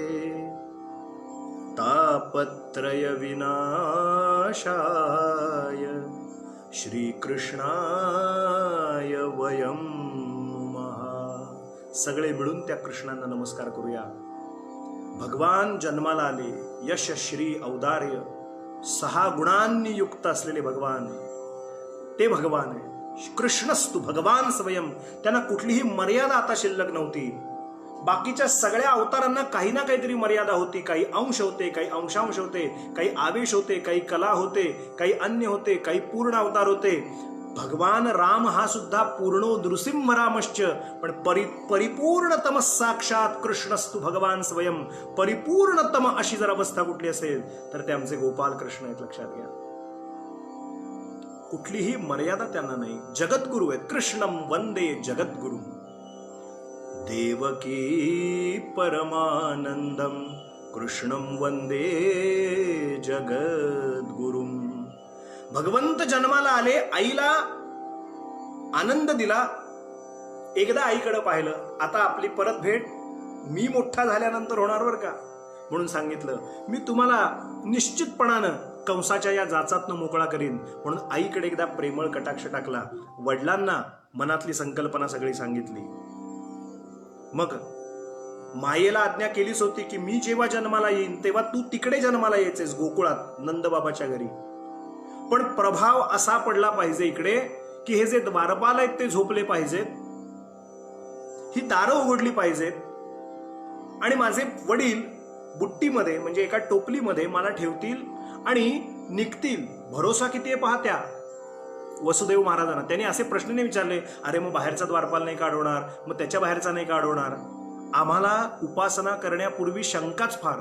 तापत्रय विनाशाय श्रीकृष्णाय वयं नमः. सगळे मिळून त्या कृष्णांना नमस्कार करूया. भगवान जन्माला आले, यश श्री औदार्य 6 गुणांनी युक्त असलेले भगवान, ते भगवान आहे. कृष्णस्तु भगवान स्वयं. त्यांना कुठलीही मर्यादा आता शिल्लक नव्हती. बाकीच्या सगळ्या अवतारांना काही ना काहीतरी मर्यादा होती. काही अंश होते, काही अंशांश होते, काही आवेश होते, काही कला होते, काही अन्य होते, काही पूर्ण अवतार होते. भगवान राम हा सुद्धा पूर्णो नृसिंह रामश्च, पण परिपूर्णतम साक्षात कृष्णस्तु भगवान स्वयं. परिपूर्णतम अशी जर अवस्था कुठली असेल तर ते आमचे गोपाल कृष्ण आहेत, लक्षात घ्या. कुठलीही मर्यादा त्यांना नाही. जगद्गुरु आहेत. कृष्णं वंदे जगद्गुरु देवकी परमानंदं कृष्णं वंदे जगद्गुरुं. भगवंत जन्माला आले, आईला आनंद दिला. एकदा आईकडे पाहिलं, आता आपली परत भेट मी मोठा झाल्यानंतर होणार बरं का. म्हणून सांगितलं, मी तुम्हाला निश्चितपणानं कंसाच्या या जाचातनं मोकळा करीन. म्हणून आईकडे एकदा प्रेमळ कटाक्ष टाकला. वडिलांना मनातली संकल्पना सगळी सांगितली. मग मायेला आज्ञा केलीच होती की मी जेव्हा जन्माला येईन तेव्हा तू तिकडे जन्माला यायचेस, गोकुळात नंदबाबाच्या घरी. पण प्रभाव असा पडला पाहिजे इकडे की हे जे द्वारपाल आहेत ते झोपले पाहिजेत, ही दारं उघडली पाहिजेत, आणि माझे वडील बुट्टीमध्ये म्हणजे एका टोपलीमध्ये मला ठेवतील आणि निघतील. भरोसा किती आहे पहा त्या वसुदेव महाराजांना. त्यांनी असे प्रश्न नाही विचारले, अरे मग बाहेरचा द्वारपाल नाही काढवणार, मग त्याच्या बाहेरचा नाही काढवणार. आम्हाला उपासना करण्यापूर्वी शंकाच फार.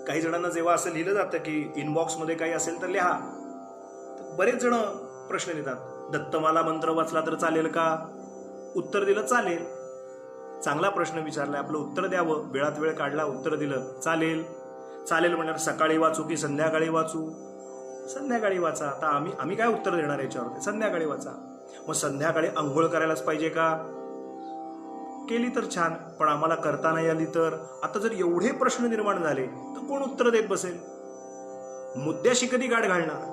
काही जणांना जेव्हा असं लिहिलं जातं की इनबॉक्समध्ये काही असेल तर लिहा, बरेच जण प्रश्न लिहितात, दत्तमाला मंत्र वाचला तर चालेल का? उत्तर दिलं चालेल. चांगला प्रश्न विचारलाय, आपलं उत्तर द्यावं. वेळात वेळ काढला, उत्तर दिलं चालेल. चालेल म्हणणार सकाळी वाचू की संध्याकाळी वाचू? संध्याकाळी वाचा. आता आम्ही काय उत्तर देणार याच्यावर? संध्याकाळी वाचा. मग संध्याकाळी आंघोळ करायलाच पाहिजे का? केली तर छान, पण आम्हाला करता नाही आली तर? आता जर एवढे प्रश्न निर्माण झाले तर कोण उत्तर देत बसेल? मुद्द्याशी कधी गाठ घालणार?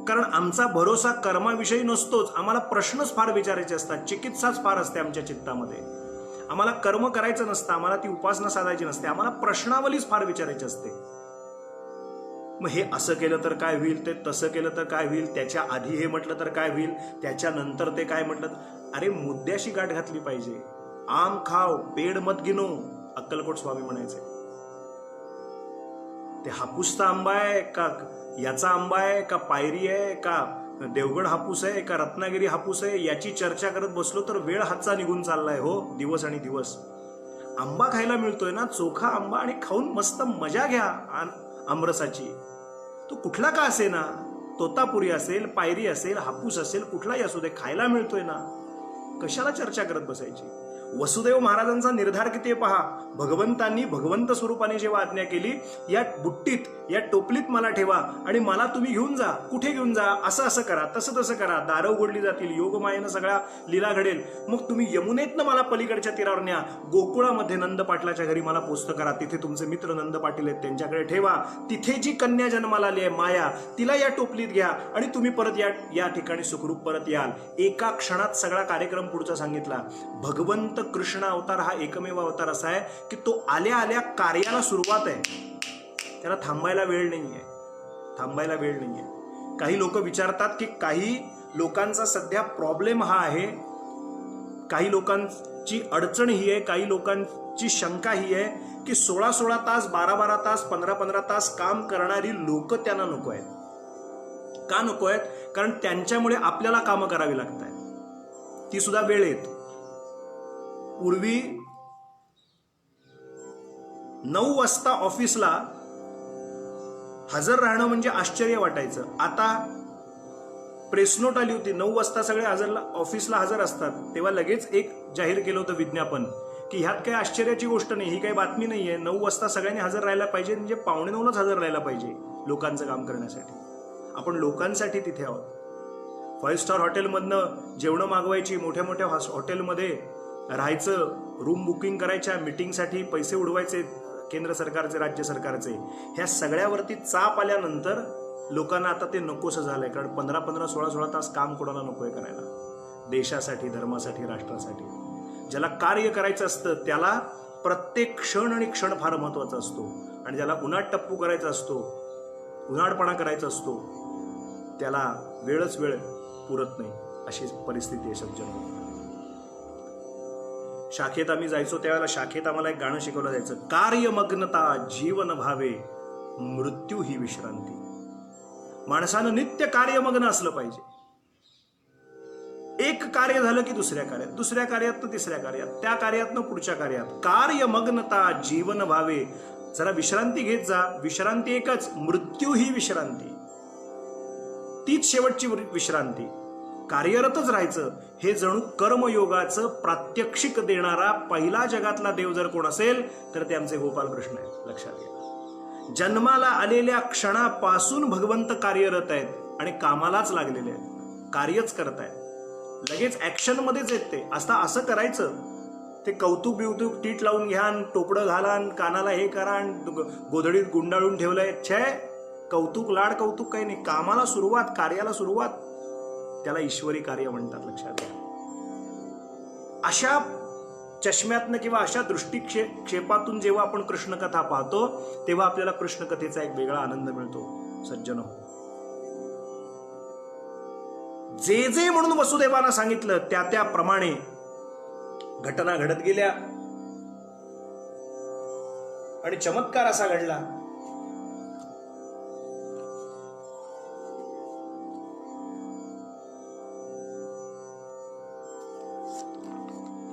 कारण आमचा भरोसा कर्माविषयी नसतोच. आम्हाला प्रश्नच फार विचारायचे असतात, चिकित्साच फार असते आमच्या चित्तामध्ये. आम्हाला कर्म करायचं नसतं, आम्हाला ती उपासना साधायची नसते, आम्हाला प्रश्नावलीच फार विचारायची असते. मग हे असं केलं तर काय होईल, ते तसं केलं तर काय होईल, त्याच्या आधी हे म्हटलं तर काय होईल, त्याच्यानंतर ते काय म्हटलं. अरे मुद्द्याशी गाठ घातली पाहिजे. आम खाव पेड मत गिनो, अक्कलकोट स्वामी म्हणायचे. ते हापूसचा आंबा आहे का याचा आंबा आहे का पायरी आहे का देवगड हापूस आहे का रत्नागिरी हापूस आहे याची चर्चा करत बसलो तर वेळ हातचा निघून चाललाय हो, दिवस आणि दिवस. आंबा खायला मिळतोय ना, चोखा आंबा, आणि खाऊन मस्त मजा घ्या आमरसाची. तो कुठला का असे ना, तोतापुरी असेल, पायरी असेल, हापूस असेल, कुठलाही असू दे, खायला मिळतोय ना, कशाला चर्चा करत बसायची. वसुदेव महाराजांचा निर्धार किती पहा. भगवंतांनी भगवंत स्वरूपाने जेव्हा आज्ञा केली, या बुट्टीत या टोपलीत मला ठेवा आणि मला तुम्ही घेऊन जा. कुठे घेऊन जा, असं असं करा, तसं तसं करा, दारं उघडली जातील, योगमायेनं सगळ्या लीला घडेल, मग तुम्ही यमुनेतनं मला पलीकडच्या तीरावर न्या, गोकुळामध्ये नंद पाटलाच्या घरी मला पोस्ट करा, तिथे तुमचे मित्र नंद पाटील आहेत त्यांच्याकडे ठेवा, तिथे जी कन्या जन्माला आली आहे माया, तिला या टोपलीत घ्या आणि तुम्ही परत या ठिकाणी सुखरूप परत याल. एका क्षणात सगळा कार्यक्रम पुढचा सांगितला. भगवंत कृष्ण अवतार हा एकमेव अवतार असा आहे की तो आल्या आल्या कार्याला सुरुवात आहे, त्याला थांबायला वेळ नाहीये, थांबायला वेळ नाहीये. काही लोक विचारतात की काही लोकांचा सध्या प्रॉब्लेम हा आहे, काही लोकांची अडचण ही आहे, काही लोकांची शंका ही आहे की 16-16 तास, 12-12 तास, 15-15 तास काम करणारी लोक त्यांना नको आहेत. का नको आहेत? कारण त्यांच्यामुळे आपल्याला कामं करावी लागत आहेत, ती सुद्धा वेळ येत. पूर्वी 9 वाजता ऑफिसला हजर राहणं म्हणजे आश्चर्य वाटायचं. आता प्रेस नोट आली होती, 9 वाजता सगळे ऑफिसला हजर असतात, तेव्हा लगेच एक जाहीर केलं होतं विज्ञापन की ह्यात काही आश्चर्याची गोष्ट नाही, ही काही बातमी नाहीये. 9 वाजता सगळ्यांनी हजर राहायला पाहिजे, म्हणजे 8:45लाच हजर राहायला पाहिजे लोकांचं काम करण्यासाठी. आपण लोकांसाठी तिथे आहोत. 5 स्टार हॉटेलमधनं जेवणं मागवायची, मोठ्या मोठ्या हॉटेलमध्ये राहायचं, रूम बुकिंग करायच्या, मीटिंगसाठी पैसे उडवायचे केंद्र सरकारचे, राज्य सरकारचे. ह्या सगळ्यावरती चाप आल्यानंतर लोकांना आता ते नकोसं झालंय. कारण 15-15, 16-16 तास काम कोणाला नकोय करायला, देशासाठी, धर्मासाठी, राष्ट्रासाठी. ज्याला कार्य करायचं असतं त्याला प्रत्येक क्षण आणि क्षण फार महत्वाचा असतो, आणि ज्याला उन्हाट टप्पू करायचा असतो, उन्हाळपणा करायचा असतो, त्याला वेळच वेळ पुरत नाही. अशी परिस्थिती आहे सज्जन. शाखेत आम्ही जायचो त्यावेळेला शाखेत आम्हाला एक गाणं शिकवलं जायचं. कार्यमग्नता जीवन भावे, मृत्यू ही विश्रांती. माणसानं नित्य कार्यमग्न असलं पाहिजे. एक कार्य झालं की दुसऱ्या कार्यात, दुसऱ्या कार्यात तिसऱ्या कार्यात, त्या कार्यातनं पुढच्या कार्यात. कार्यमग्नता जीवन भावे. जरा विश्रांती घेत जा. विश्रांती एकच, मृत्यू ही विश्रांती, तीच शेवटची विश्रांती. कार्यरतच राहायचं. हे जणू कर्मयोगाचं प्रात्यक्षिक देणारा पहिला जगातला देव जर कोण असेल तर ते आमचे गोपालकृष्ण आहेत, लक्षात घ्या. जन्माला आलेल्या क्षणापासून भगवंत कार्यरत आहेत आणि कामालाच लागलेले आहेत, कार्यच करतायत. लगेच ऍक्शन मध्येच येत ते. आता असं करायचं, ते कौतुक बिवतुक टीट लावून घ्या, टोपडं घाला, कानाला हे करा, गोधडीत गुंडाळून ठेवलंय, छे कौतुक लाड कौतुक काही नाही. कामाला सुरुवात, कार्याला सुरुवात, त्याला ईश्वरी कार्य म्हणतात, लक्षात घ्या. अशा चष्म्यातनं किंवा अशा दृष्टिक्षेपातून जेव्हा आपण कृष्णकथा पाहतो तेव्हा आपल्याला कृष्णकथेचा एक वेगळा आनंद मिळतो. सज्जनो, जे जे म्हणून वसुदेवानं सांगितलं त्या त्याप्रमाणे घटना घडत गेल्या आणि चमत्कार असा घडला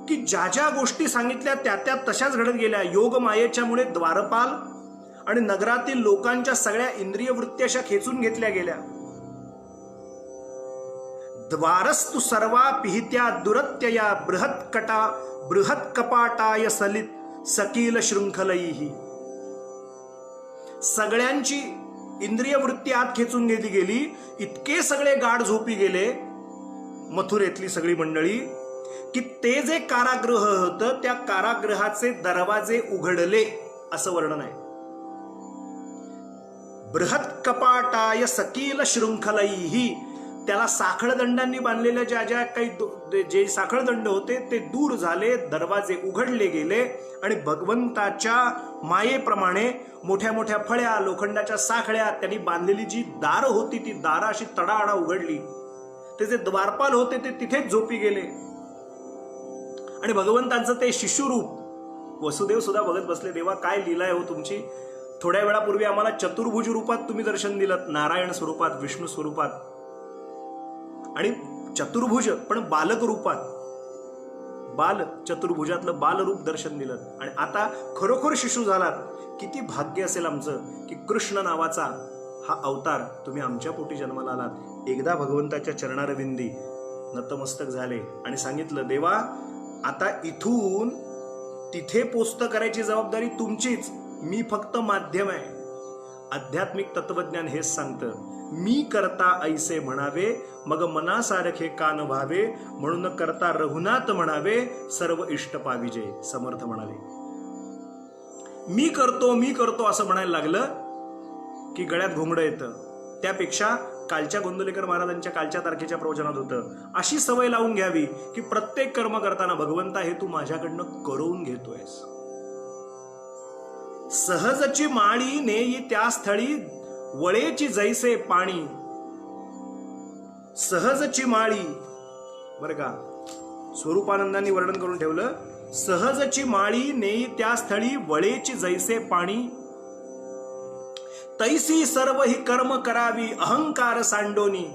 की ज्या ज्या गोष्टी सांगितल्या त्या त्या तशाच घडत गेल्या. योग मायेच्यामुळे द्वारपाल आणि नगरातील लोकांच्या सगळ्या इंद्रिय वृत्ती अशा खेचून घेतल्या गेल्या. द्वारस्तु सर्वा पिहित्या दुरत्यया बृहत कपाटाय सलित सकील शृंखलैहि. सगळ्यांची इंद्रिय वृत्ती आत खेचून घेतली गेली. इतके सगळे गाढ झोपी गेले मथुरेतली सगळी मंडळी की ते जे कारागृह होतं त्या कारागृहाचे दरवाजे उघडले असं वर्णन आहे. बृहत कपाटाय सकील शृंखलैहि. त्याला साखळदंडांनी बांधलेल्या ज्या ज्या काही जे साखळदंड होते ते दूर झाले, दरवाजे उघडले गेले आणि भगवंताच्या मायेप्रमाणे मोठ्या मोठ्या फळ्या, लोखंडाच्या साखळ्या, त्यांनी बांधलेली जी दारं होती ती दारं अशी तडाआडा उघडली. ते जे द्वारपाल होते ते तिथेच झोपी गेले आणि भगवंतांचं ते शिशुरूप वसुदेव सुद्धा बघत बसले. देवा काय लीला आहे हो तुमची. थोड्या वेळापूर्वी आम्हाला चतुर्भुज रूपात तुम्ही दर्शन दिलं, नारायण स्वरूपात, विष्णू स्वरूपात, आणि चतुर्भुज पण बालक रूपात, बाल चतुर्भुजातलं बालरूप दर्शन दिलं. आणि आता खरोखर शिशु झालात. किती भाग्य असेल आमचं की कृष्ण नावाचा हा अवतार तुम्ही आमच्या पोटी जन्माला आलात. एकदा भगवंताच्या चरणारविंदी नतमस्तक झाले आणि सांगितलं, देवा आता इथून तिथे पोचतं करायची जबाबदारी तुमचीच, मी फक्त माध्यम आहे. आध्यात्मिक तत्वज्ञान हेच सांगतं, मी करता ऐसे म्हणावे, मग मनासारखे कान व्हावे, म्हणून करता रघुनाथ म्हणावे, सर्व इष्ट पाविजे. समर्थ म्हणाले, मी करतो असं म्हणायला लागलं की गळ्यात घोंगडं येतं. त्यापेक्षा कालच्या गोंदवलेकर महाराजांच्या कालच्या तारखेच्या प्रवचनात होतं, अशी सवय लावून घ्यावी की प्रत्येक कर्म करताना भगवंता हे तू माझ्याकडनं करून घेतोयस. सहजची माळी नेई त्या स्थळी, वळेची जैसे पाणी. सहजची माळी, बरं का, स्वरूपानंदांनी वर्णन करून ठेवलं, सहजची माळी नेई त्या स्थळी, वळेची जैसे पाणी. तैसी सर्व ही कर्म करावी, अहंकार सांडोनी.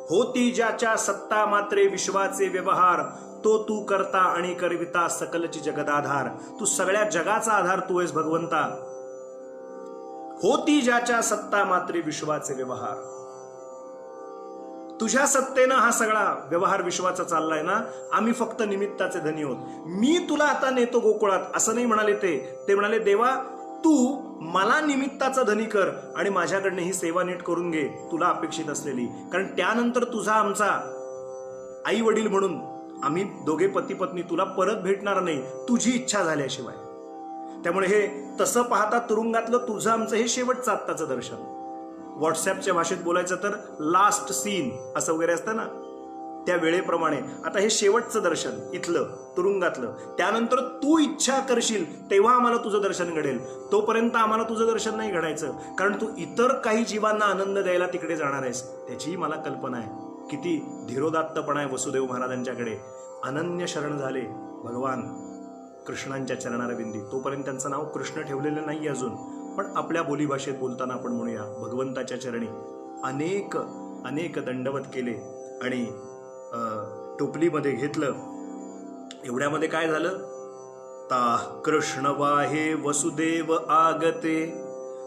होती ज्याच्या सत्ता मात्रे विश्वाचे व्यवहार, तो तू करता आणि करविता सकलची जगदाधार. तू सगळ्या जगाचा आधार तू आहेस भगवंता. होती ज्याच्या सत्ता मात्रे विश्वाचे व्यवहार. तुझ्या सत्तेनं हा सगळा व्यवहार विश्वाचा चाललाय ना, आम्ही फक्त निमित्ताचे धनी आहोत. मी तुला आता नेतो गोकुळात असं नाही म्हणाले ते म्हणाले, देवा तू मला निमित्ताचा धनी कर आणि माझ्याकडनं ही सेवा नीट करून घे, तुला अपेक्षित असलेली. कारण त्यानंतर तुझा आमचा आई वडील म्हणून आम्ही दोघे पती पत्नी तुला परत भेटणार नाही, तुझी इच्छा झाल्याशिवाय. त्यामुळे हे तसं पाहता तुरुंगातलं तुझं आमचं हे शेवटचं आत्ताचं दर्शन. व्हॉट्सअपच्या भाषेत बोलायचं तर लास्ट सीन असं वगैरे असतं ना, त्या वेळेप्रमाणे आता हे शेवटचं दर्शन इथलं तुरुंगातलं. त्यानंतर तू इच्छा करशील तेव्हा आम्हाला तुझं दर्शन घडेल, तोपर्यंत आम्हाला तुझं दर्शन नाही घडायचं. कारण तू इतर काही जीवांना आनंद द्यायला तिकडे जाणार आहेस, त्याचीही मला कल्पना आहे. किती धीरोदात्तपणा आहे वसुदेव महाराजांच्याकडे. अनन्य शरण झाले भगवान कृष्णांच्या चरणारविंदी. तोपर्यंत त्यांचं नाव कृष्ण ठेवलेलं नाही अजून, पण आपल्या बोलीभाषेत बोलताना आपण म्हणूया भगवंताच्या चरणी अनेक अनेक दंडवत केले आणि टोपलीमध्ये घेतलं. एवढ्यामध्ये काय झालं, ता कृष्ण वाहे वसुदेव आगते,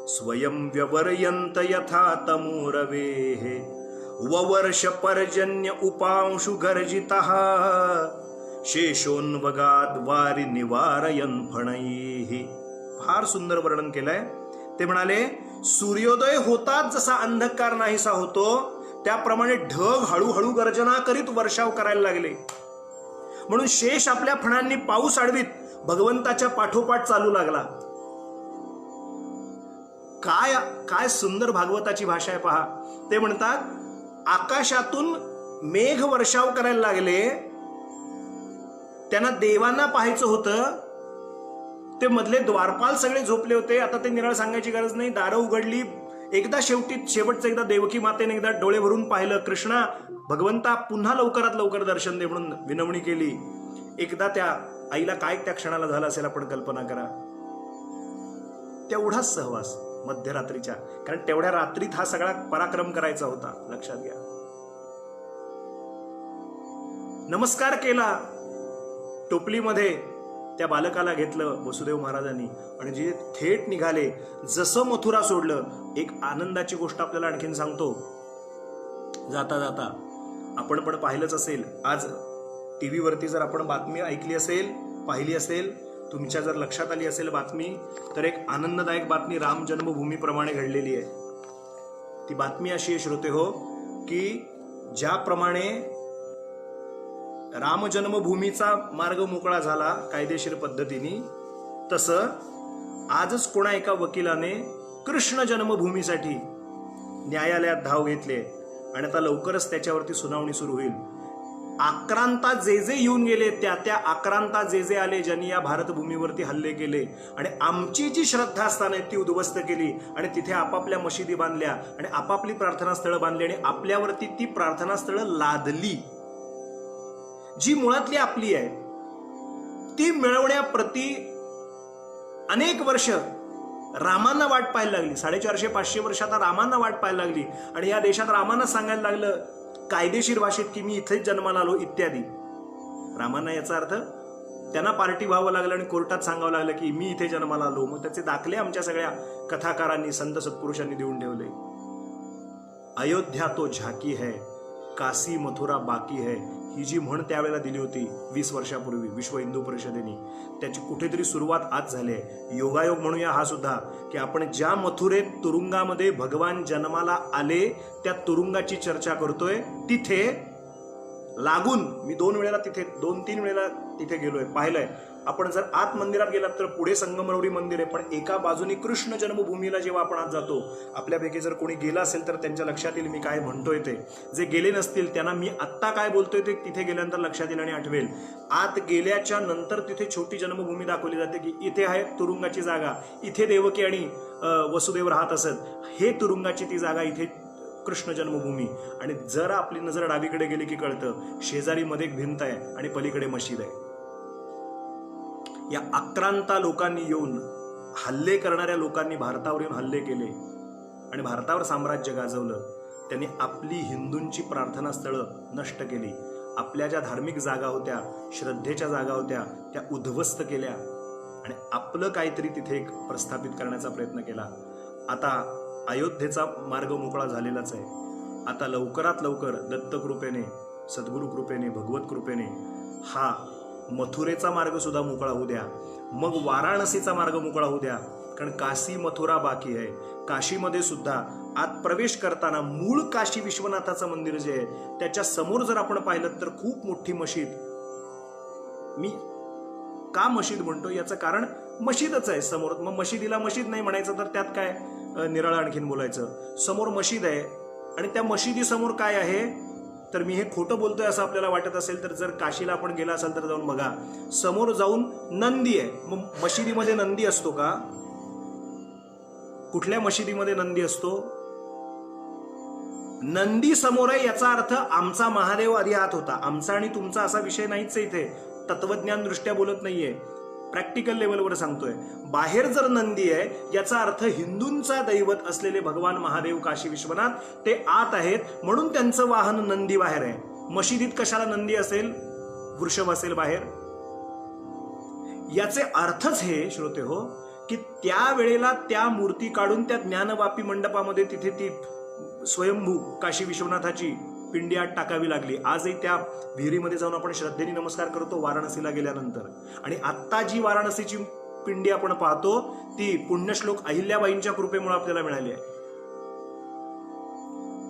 स्वयं व्यवर्यंत यथा तमूरवे, ववर्ष पर्जन्य उपांशु गर्जितः, शेषोन्वगाद वारी निवारयन फणैः. फार सुंदर वर्णन केलंय. ते म्हणाले, सूर्योदय होताच जसा अंधकार नाहीसा होतो, त्याप्रमाणे ढग हळूहळू गर्जना करीत वर्षाव करायला लागले. म्हणून शेष आपल्या फणांनी पाऊस अडवीत भगवंताच्या पाठोपाठ चालू लागला. काय काय सुंदर भागवताची भाषा आहे पहा. ते म्हणतात, आकाशातून मेघ वर्षाव करायला लागले. त्यांना देवांना पाहायचं होतं, ते मधले द्वारपाल सगळे झोपले होते. आता ते निराळ सांगायची गरज नाही, दारं उघडली. एकदा शेवटचं एकदा देवकी मातेने एकदा डोळे भरून पाहिलं, कृष्णा भगवंता पुन्हा लवकरात लवकर दर्शन दे म्हणून विनवणी केली. एकदा त्या आईला काय त्या क्षणाला झालं असेल आपण कल्पना करा. तेवढाच सहवास मध्यरात्रीच्या, कारण तेवढ्या रात्रीत हा सगळा पराक्रम करायचा होता, लक्षात घ्या. नमस्कार केला. टोपलीमध्ये त्या बालकाला घेतलं वसुदेव महाराजांनी आणि जे थेट निघाले. जसं मथुरा सोडलं. एक आनंदाची गोष्ट आपल्याला आणखीन सांगतो. जाता जाता आपण पण पाहिलंच असेल, आज टीव्हीवरती जर आपण बातमी ऐकली असेल, पाहिली असेल, तुमच्या जर लक्षात आली असेल बातमी, तर एक आनंददायक बातमी राम जन्मभूमीप्रमाणे घडलेली आहे. ती बातमी अशी आहे श्रोते हो, की ज्याप्रमाणे राम जन्मभूमीचा मार्ग मोकळा झाला कायदेशीर पद्धतीने, तसं आजच कोणा एका वकिलाने कृष्ण जन्मभूमीसाठी न्यायालयात धाव घेतली आणि आता लवकरच त्याच्यावरती सुनावणी सुरू होईल. आक्रांता जे जे येऊन गेले, त्या आक्रांता जे जे आले, ज्यांनी या भारतभूमीवरती हल्ले केले आणि आमची जी श्रद्धास्थान आहे ती उद्ध्वस्त केली आणि तिथे आपापल्या मशिदी बांधल्या आणि आपापली प्रार्थना स्थळं बांधली आणि आपल्यावरती ती प्रार्थना स्थळं लादली, जी मुळातली आपली आहे, ती मिळवण्याप्रती अनेक वर्ष रामांना वाट पाहायला लागली. 450-500 वर्ष आता रामांना वाट पाहायला लागली. आणि या देशात रामांना सांगायला लागलं कायदेशीर भाषेत की मी इथेच जन्माला आलो इत्यादी. रामांना याचा अर्थ त्यांना पार्टी व्हावं लागलं आणि कोर्टात सांगावं लागलं की मी इथे जन्माला आलो. मग त्याचे दाखले आमच्या सगळ्या कथाकारांनी संत सत्पुरुषांनी देऊन ठेवले. अयोध्या तो झाकी है, काशी मथुरा बाकी है, ही जी म्हण त्यावेळेला दिली होती 20 वर्षापूर्वी विश्व हिंदू परिषदेने, त्याची कुठेतरी सुरुवात आज झाली आहे. योगायोग म्हणूया हा सुद्धा, की आपण ज्या मथुरेत तुरुंगामध्ये भगवान जन्माला आले त्या तुरुंगाची चर्चा करतोय. तिथे लागून मी 2-3 वेळेला तिथे गेलोय, पाहिलंय. आपण जर आत मंदिरात गेलात तर पुढे संगमरवरी मंदिर आहे, पण एका बाजूने कृष्ण जन्मभूमीला जेव्हा आपण आत जातो, आपल्यापैकी जर कोणी गेला असेल तर त्यांच्या लक्षात येईल मी काय म्हणतोय ते. जे गेले नसतील त्यांना मी आत्ता काय बोलतोय ते तिथे गेल्यानंतर लक्षात येईल आणि आठवेल. आत गेल्याच्या नंतर तिथे छोटी जन्मभूमी दाखवली जाते की इथे आहे तुरुंगाची जागा, इथे देवकी आणि वसुदेव राहत असत, हे तुरुंगाची ती जागा, इथे कृष्ण जन्मभूमी. आणि जर आपली नजर डावीकडे गेली की कळतं शेजारी मध्ये एक भिंत आहे आणि पलीकडे मशीद आहे. या आक्रांता लोकांनी येऊन, हल्ले करणाऱ्या लोकांनी भारतावर येऊन हल्ले केले आणि भारतावर साम्राज्य गाजवलं. त्यांनी आपली हिंदूंची प्रार्थना स्थळं नष्ट केली. आपल्या ज्या धार्मिक जागा होत्या, श्रद्धेच्या जागा होत्या, त्या उद्ध्वस्त केल्या आणि आपलं काहीतरी तिथे एक प्रस्थापित करण्याचा प्रयत्न केला. आता अयोध्येचा मार्ग मोकळा झालेलाच आहे. आता लवकरात लवकर दत्तकृपेने, सद्गुरु कृपेने, भगवत कृपेने हा मथुरेचा मार्ग सुद्धा मोकळा होऊ द्या. मग वाराणसीचा मार्ग मोकळा होऊ द्या. कारण काशी मथुरा बाकी आहे. काशीमध्ये सुद्धा आत प्रवेश करताना मूळ काशी विश्वनाथाचं मंदिर जे आहे त्याच्या समोर जर आपण पाहिलं तर खूप मोठी मशीद. मी का मशीद म्हणतो याचं कारण मशीदच आहे समोर. मग मशिदीला मशीद नाही म्हणायचं तर त्यात काय निराळं आणखीन बोलायचं. समोर मशीद आहे आणि त्या मशिदी समोर काय आहे, तर मी हे खोटं बोलतोय असं आपल्याला वाटत असेल तर जर काशीला आपण गेला असाल तर जाऊन बघा. समोर जाऊन नंदी आहे. मग मशिदीमध्ये नंदी असतो का? कुठल्या मशिदीमध्ये नंदी असतो? नंदी समोर आहे याचा अर्थ आमचा महादेव आधी आत होता. आमचा आणि तुमचा असा विषय नाहीच आहे इथे. तत्वज्ञान दृष्ट्या बोलत नाहीये, प्रॅक्टिकल लेवलवर सांगतोय. बाहेर जर नंदी आहे याचा अर्थ हिंदूंचा दैवत असलेले भगवान महादेव काशी विश्वनाथ ते आत आहेत, म्हणून त्यांचं वाहन नंदी बाहेर आहे. मशिदीत कशाला नंदी असेल, वृषभ असेल बाहेर? याचे अर्थच हे श्रोते हो, की त्या वेळेला त्या मूर्ती काढून त्या ज्ञानवापी मंडपामध्ये तिथे ती स्वयंभू काशी विश्वनाथाची पिंडी आत टाकावी लागली. आजही त्या विहिरीमध्ये जाऊन आपण श्रद्धेने नमस्कार करतो वाराणसीला गेल्यानंतर. आणि आत्ता जी वाराणसीची पिंडी आपण पाहतो ती पुण्यश्लोक अहिल्याबाईंच्या कृपेमुळे आपल्याला मिळाली आहे.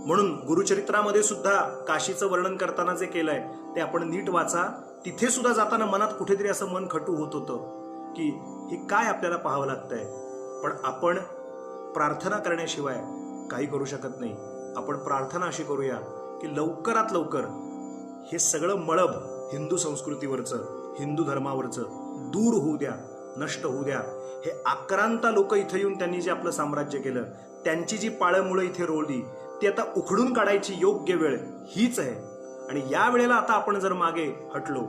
म्हणून गुरुचरित्रामध्ये सुद्धा काशीचं वर्णन करताना जे केलंय ते आपण नीट वाचा. तिथे सुद्धा जाताना मनात कुठेतरी असं मन खटू होत होतं की हे काय आपल्याला पाहावं लागतंय. पण आपण प्रार्थना करण्याशिवाय काही करू शकत नाही. आपण प्रार्थना अशी करूया की लवकरात लवकर हे सगळं मळब हिंदू संस्कृतीवरचं, हिंदू धर्मावरचं दूर होऊ द्या, नष्ट होऊ द्या. हे आक्रांता लोक इथे येऊन त्यांनी जे आपलं साम्राज्य केलं, त्यांची जी पाळंमुळं इथे रोवली ती आता उखडून काढायची योग्य वेळ हीच आहे. आणि या वेळेला आता आपण जर मागे हटलो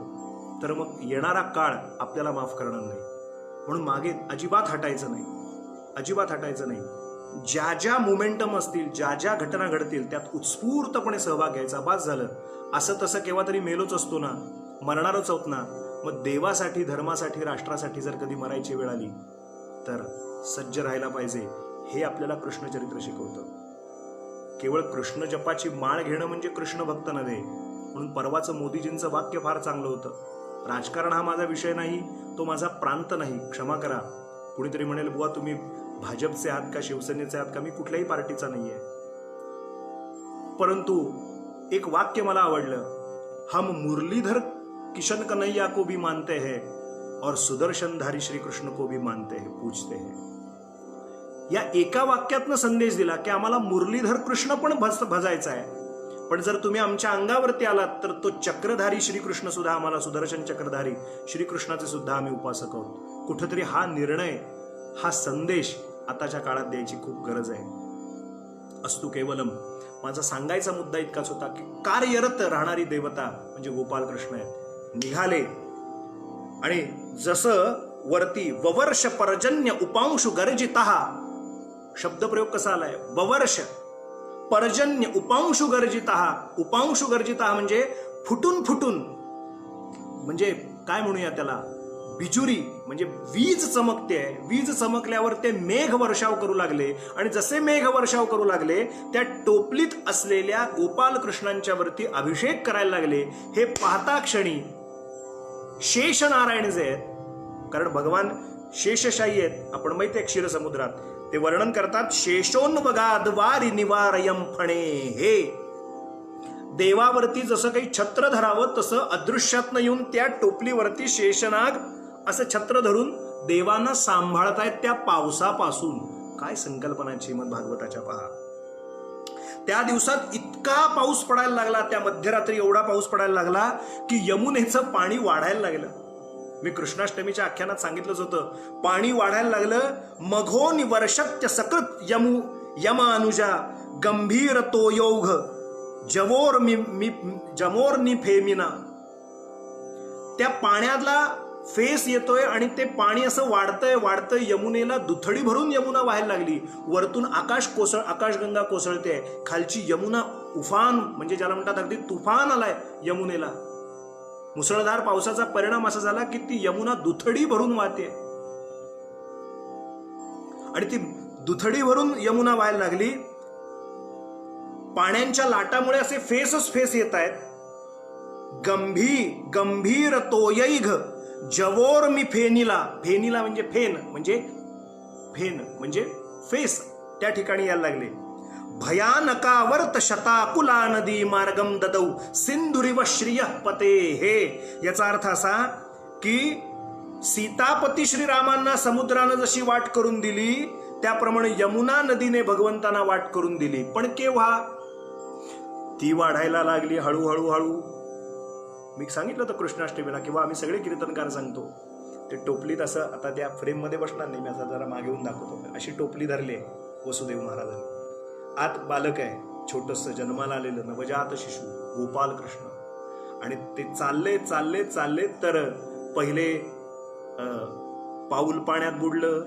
तर मग येणारा काळ आपल्याला माफ करणार नाही. म्हणून मागे अजिबात हटायचं नाही, अजिबात हटायचं नाही. ज्या ज्या मोमेंटम असतील, ज्या ज्या घटना घडतील त्यात उत्स्फूर्तपणे सहभाग घ्यायचा. बास झालं. असं तसं केव्हा तरी मेलोच असतो ना, मरणारच आहोत ना. मग देवासाठी, धर्मासाठी, राष्ट्रासाठी जर कधी मरायची वेळ आली तर सज्ज राहायला पाहिजे. हे आपल्याला कृष्णचरित्र शिकवतं. केवळ कृष्ण जपाची माळ घेणं म्हणजे कृष्ण भक्त नव्हे. म्हणून परवाचं मोदीजींचं वाक्य फार चांगलं होतं. राजकारण हा माझा विषय नाही, तो माझा प्रांत नाही. क्षमा करा, कुणीतरी म्हणेल बुवा तुम्ही भाजपचे आहात का, शिवसेनेचे आहात का? मी कुठल्याही पार्टीचा नाहीये. परंतु एक वाक्य मला आवडलं, हम मुरलीधर किशन कन्हैया को भी मानते हैं और सुदर्शनधारी श्री कृष्ण को भी मानते हैं, पूजते हैं. या एका वाक्यातनं संदेश दिला की आम्हाला मुरलीधर कृष्ण पण भजायचा आहे, पण जर तुम्ही आमच्या अंगावरती आलात तर तो चक्रधारी श्रीकृष्ण सुद्धा आम्हाला, सुदर्शन चक्रधारी श्रीकृष्णाचे सुद्धा आम्ही उपासक आहोत. कुठेतरी हा निर्णय, हा संदेश आताच्या काळात द्यायची खूप गरज आहे. अस्तु केवलम. माझा सांगायचा मुद्दा इतकाच होता की कार्यरत राहणारी देवता म्हणजे गोपाल कृष्ण आहेत. निघाले आणि जसं वरती ववर्ष पर्जन्य उपांशु गर्जितः, शब्दप्रयोग कसा आलाय, ववर्ष पर्जन्य उपांशु गर्जितः. उपांशु गर्जितः म्हणजे फुटून फुटून, म्हणजे काय म्हणूया त्याला, बिजुरी, म्हणजे वीज चमकते. वीज चमकल्यावर ते मेघ वर्षाव करू लागले, आणि जसे मेघ वर्षाव करू लागले त्या टोपलीत असलेल्या गोपाल कृष्णांच्या वरती अभिषेक करायला लागले. हे पाहता क्षणी शेषनारायण जे आहेत, कारण भगवान शेषशाही आहेत, आपण माहिती आहे क्षीरसमुद्रात, ते वर्णन करतात, शेषोन्वगाद वारी निवारयम फणे. हे देवावरती जसं काही छत्र धरावं तसं अदृश्यातनं येऊन त्या टोपलीवरती शेषनाग असं छत्र धरून देवांना सांभाळतायत त्या पावसापासून. काय संकल्पना आहे श्रीमद भागवताच्या पहा. त्या दिवसात इतका पाऊस पडायला लागला, त्या मध्यरात्री एवढा पाऊस पडायला लागला की यमुनेचं पाणी वाढायला लागलं. मी कृष्णाष्टमीच्या आख्यानात सांगितलंच होतं, पाणी वाढायला लागलं. मघो निवर्षत्य सकृत यमानुजा गंभीर तो योघ जमोर नि फेमिना. त्या पाण्याला फेस येतोय आणि ते पाणी असं वाढतंय. यमुनेला दुथडी भरून यमुना व्हायला लागली. वरतून आकाशगंगा कोसळते, खालची यमुना उफान, म्हणजे ज्याला म्हणतात अगदी तुफान आलाय यमुनेला. मुसळधार पावसाचा परिणाम असा झाला की ती यमुना दुथडी भरून वाहते, आणि ती दुथडी भरून यमुना व्हायला लागली. पाण्याच्या लाटामुळे असे फेस येत आहेत. गंभीर तोयैघ जवोर मी फेनिला. फेनिला म्हणजे फेन म्हणजे फेस, त्या ठिकाणी यायला लागले. भयानकावर्त शताकुला नदी मार्गम ददौ सिंधुरिव श्रिय पते. हे याचा अर्थ असा की सीतापती श्रीरामांना समुद्रानं जशी वाट करून दिली त्याप्रमाणे यमुना नदीने भगवंतांना वाट करून दिली. पण केव्हा ती वाढायला लागली हळूहळू. मी सांगितलं होतं कृष्णाष्टमीला, किंवा आम्ही सगळे कीर्तनकार सांगतो, ते टोपलीत असं, आता त्या फ्रेम मध्ये बसणार नाही मी, आता जरा मागे येऊन दाखवतो. अशी टोपली धरली वसुदेव महाराजांनी. आत बालक आहे, छोटस जन्माला आलेलं नवजात शिशु गोपाल कृष्ण, आणि ते चालले तर पहिले पाऊल पाण्यात बुडलं,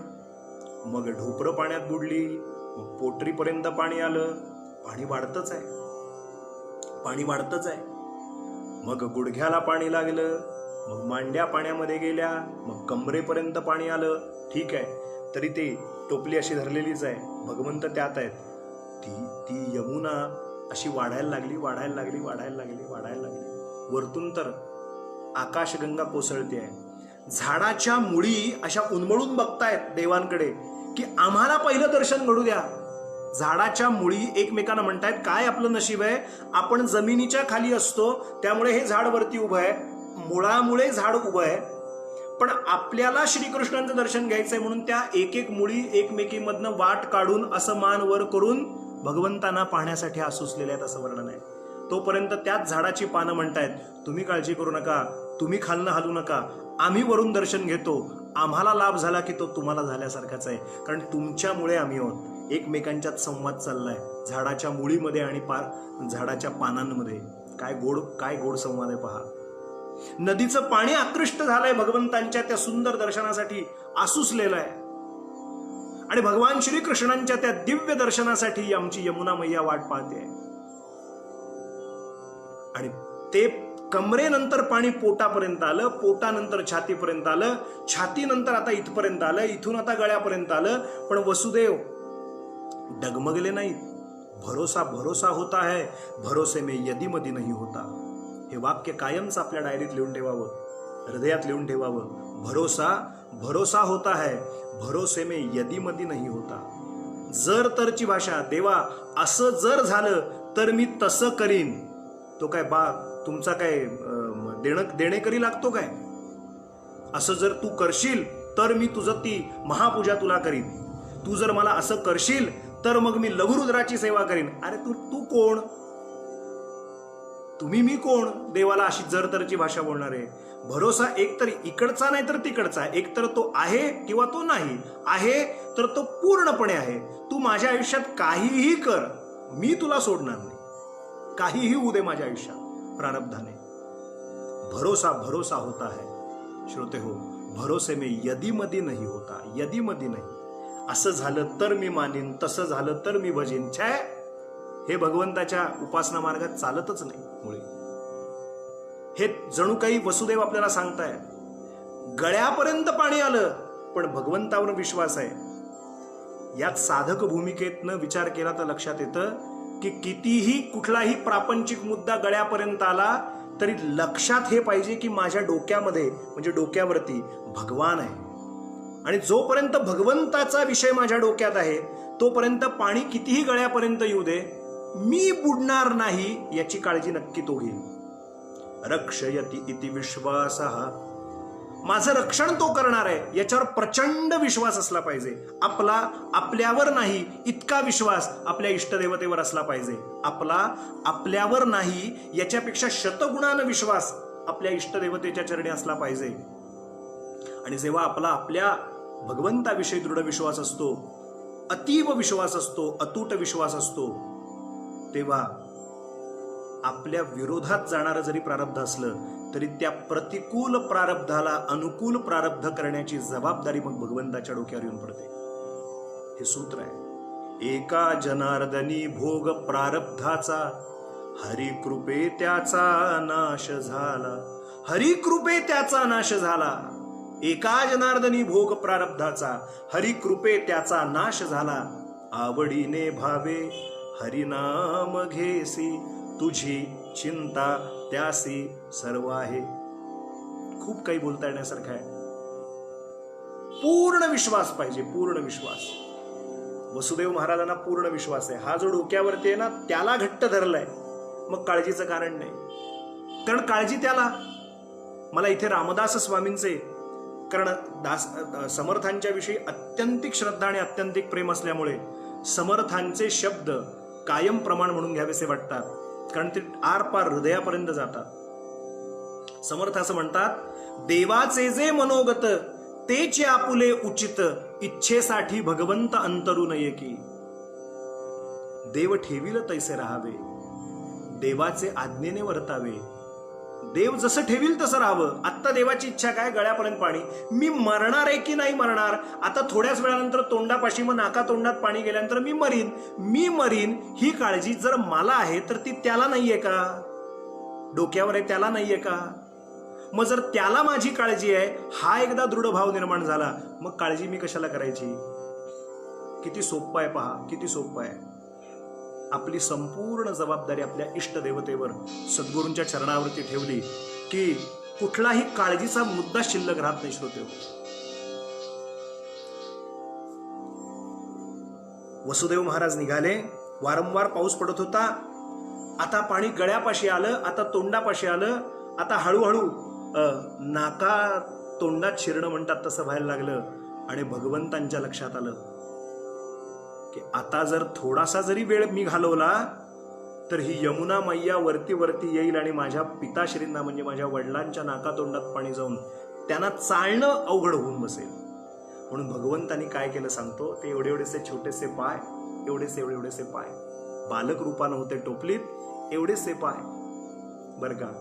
मग ढोपरं पाण्यात बुडली, मग पोटरीपर्यंत पाणी आलं. पाणी वाढतच आहे. मग गुडघ्याला पाणी लागलं, मग मांड्या पाण्यामध्ये गेल्या, मग कमरेपर्यंत पाणी आलं. ठीक आहे, तरी ते टोपली अशी धरलेलीच आहे, भगवंत त्यात आहेत. ती यमुना अशी वाढायला लागली. वरतून तर आकाशगंगा कोसळते आहे. झाडाच्या मुळी अशा उन्मळून बघतायत देवांकडे की आम्हाला पहिलं दर्शन घडू द्या. झाडाच्या मुळी एकमेकांना म्हणतायत, काय आपलं नशीब आहे, आपण जमिनीच्या खाली असतो त्यामुळे हे झाड वरती उभं आहे, मुळामुळे झाड उभं आहे, पण आपल्याला श्रीकृष्णांचं दर्शन घ्यायचंय म्हणून त्या एक मुळी एकमेकीमधनं वाट काढून असं मान वर करून भगवंतांना पाहण्यासाठी आसुसलेले आहेत असं वर्णन आहे. तोपर्यंत त्याच झाडाची पानं म्हणतायत, तुम्ही काळजी करू नका, तुम्ही खालनं हलू नका, आम्ही वरून दर्शन घेतो, आम्हाला लाभ झाला की तो तुम्हाला झाल्यासारखाच आहे, कारण तुमच्यामुळे आम्ही आहोत. एकमेकांच्यात संवाद चाललाय झाडाच्या मुळीमध्ये आणि झाडाच्या पानांमध्ये. काय गोड संवाद आहे पहा. नदीचं पाणी आकृष्ट झालंय भगवंतांच्या त्या सुंदर दर्शनासाठी आसुसलेलं आहे, आणि भगवान श्रीकृष्णांच्या त्या दिव्य दर्शनासाठी आमची यमुना मैया वाट पाहते. आणि ते कमरेनंतर पाणी पोटापर्यंत आलं, पोटानंतर छातीपर्यंत आलं, छातीनंतर आता इथपर्यंत आलं, इथून आता गळ्यापर्यंत आलं. पण वसुदेव डगमगले नाहीत. भरोसा होता है, भरोसे में यदि मदी नहीं होता. हे वाक्य कायमच आपल्या डायरीत लिहून ठेवावं, हृदयात लिहून ठेवावं. भरोसा होता है, भरोसे में यदि मदी नहीं होता. जर तरची भाषा, देवा असं जर झालं तर मी तसं करीन. तो काय तुमचा काय देणेकरी लागतो काय? असं जर तू करशील तर मी तुझं ती महापूजा तुला करीन. तू जर मला असं करशील तर मग मी लघुरुद्राची सेवा करीन. अरे तू कोण? तुम्ही मी कोण देवाला अशी जर तरची भाषा बोलणार आहे? भरोसा एकतर इकडचा नाही तर तिकडचा आहे. एकतर तो आहे किंवा तो नाही आहे, तर तो पूर्णपणे आहे. तू माझ्या आयुष्यात काहीही कर, मी तुला सोडणार नाही. काहीही होऊ दे माझ्या आयुष्यात प्रारब्धाने. भरोसा होता है. श्रोते हो, भरोसे में यदि मदी नाही होता, यदि मदी नाही. असं झालं तर मी मानीन, तसं झालं तर मी भजीन. छे, हे भगवंताच्या उपासना मार्गात चालतच नाही मुळे. हे जणू काही वसुदेव आपल्याला सांगताय, गळ्यापर्यंत पाणी आलं पण भगवंतावर विश्वास आहे. यात साधक भूमिकेतनं विचार केला तर लक्षात येतं की कितीही कुठलाही प्रापंचिक मुद्दा गळ्यापर्यंत आला तरी लक्षात हे पाहिजे की माझ्या डोक्यामध्ये म्हणजे डोक्यावरती भगवान आहे. आणि जोपर्यंत भगवंताचा विषय माझ्या डोक्यात आहे तोपर्यंत पाणी कितीही गळ्यापर्यंत येऊ दे, मी बुडणार नाही याची काळजी नक्की तो घेईल. रक्षयति इति विश्वासः, माझं रक्षण तो करणार आहे याच्यावर प्रचंड विश्वास असला पाहिजे. आपला आपल्यावर नाही इतका विश्वास आपल्या इष्टदेवतेवर असला पाहिजे. आपला आपल्यावर नाही याच्यापेक्षा शतगुणानं विश्वास आपल्या इष्टदेवतेच्या चरणी असला पाहिजे. आणि जेव्हा आपला आपल्या भगवंताविषयी दृढ विश्वास असतो, अतीव विश्वास असतो, अतूट विश्वास असतो, तेव्हा आपल्या विरोधात जाणारं जरी प्रारब्ध असलं तरी त्या प्रतिकूल प्रारब्धाला अनुकूल प्रारब्ध करण्याची जबाबदारी मग भगवंताच्या डोक्यावर येऊन पडते. हे सूत्र आहे. एका जनार्दनी भोग प्रारब्धाचा, हरिकृपे त्याचा नाश झाला. हरिकृपे त्याचा नाश झाला. एका जनार्दनी भोग प्रारब्धाचा, हरिकृपे त्याचा नाश झाला. आवडीने भावे हरिनाम घेसी, तुझी चिंता त्यासी सर्व आहे. खूप काही बोलता येण्यासारखं आहे. पूर्ण विश्वास पाहिजे, पूर्ण विश्वास. वसुदेव महाराजांना पूर्ण विश्वास आहे. हा जो डोक्यावरती आहे ना त्याला घट्ट धरलाय, मग काळजीचं कारण नाही. कारण काळजी त्याला. मला इथे रामदास स्वामींचे, कारण समर्थांच्या विषयी अत्यंतिक श्रद्धा आणि अत्यंतिक प्रेम असल्यामुळे समर्थांचे शब्द कायम प्रमाण म्हणून घ्यावेसे वाटतात, कारण ते आरपार हृदयापर्यंत जातात. समर्थ असं म्हणतात, देवाचे जे मनोगत तेचे आपुले उचित, इच्छेसाठी भगवंत अंतरू नये की. देव ठेवील तैसे राहावे, देवाचे आज्ञेने वर्तावे. देव जसं ठेवील तसं राहावं. आत्ता देवाची इच्छा काय, गळ्यापर्यंत पाणी. मी मरणार आहे की नाही मरणार, आता थोड्याच वेळानंतर तोंडापाशी मग नाका तोंडात पाणी गेल्यानंतर मी मरीन ही काळजी जर मला आहे तर ती त्याला नाहीये का? डोक्यावर आहे त्याला नाहीये का? मग जर त्याला माझी काळजी आहे, हा एकदा दृढ भाव निर्माण झाला, मग काळजी मी कशाला करायची? किती सोपं आहे पहा, किती सोपं आहे. आपली संपूर्ण जबाबदारी आपल्या इष्टदेवतेवर सद्गुरूंच्या चरणावरती ठेवली की कुठलाही काळजीचा मुद्दा शिल्लक राहत नाही. श्रोते, वसुदेव महाराज निघाले. वारंवार पाऊस पडत होता. आता पाणी गळ्यापाशी आलं, आता तोंडापाशी आलं. आता हळूहळू नाका तोंडात शिरणं म्हणतात तसं व्हायला लागलं. आणि भगवंतांच्या लक्षात आलं की आता जर थोडासा जरी वेळ मी घालवला तर ही यमुना मैया वरती वरती येईल आणि माझ्या पिताश्रींना म्हणजे माझ्या वडिलांच्या नाकातोंडात पाणी जाऊन त्यांना चालणं अवघड होऊन बसेल. म्हणून भगवंतांनी काय केलं सांगतो. ते एवढे एवढेसे छोटेसे पाय, एवढेसे पाय, बालक रूपानं होते टोपलीत, एवढेसे पाय बर का.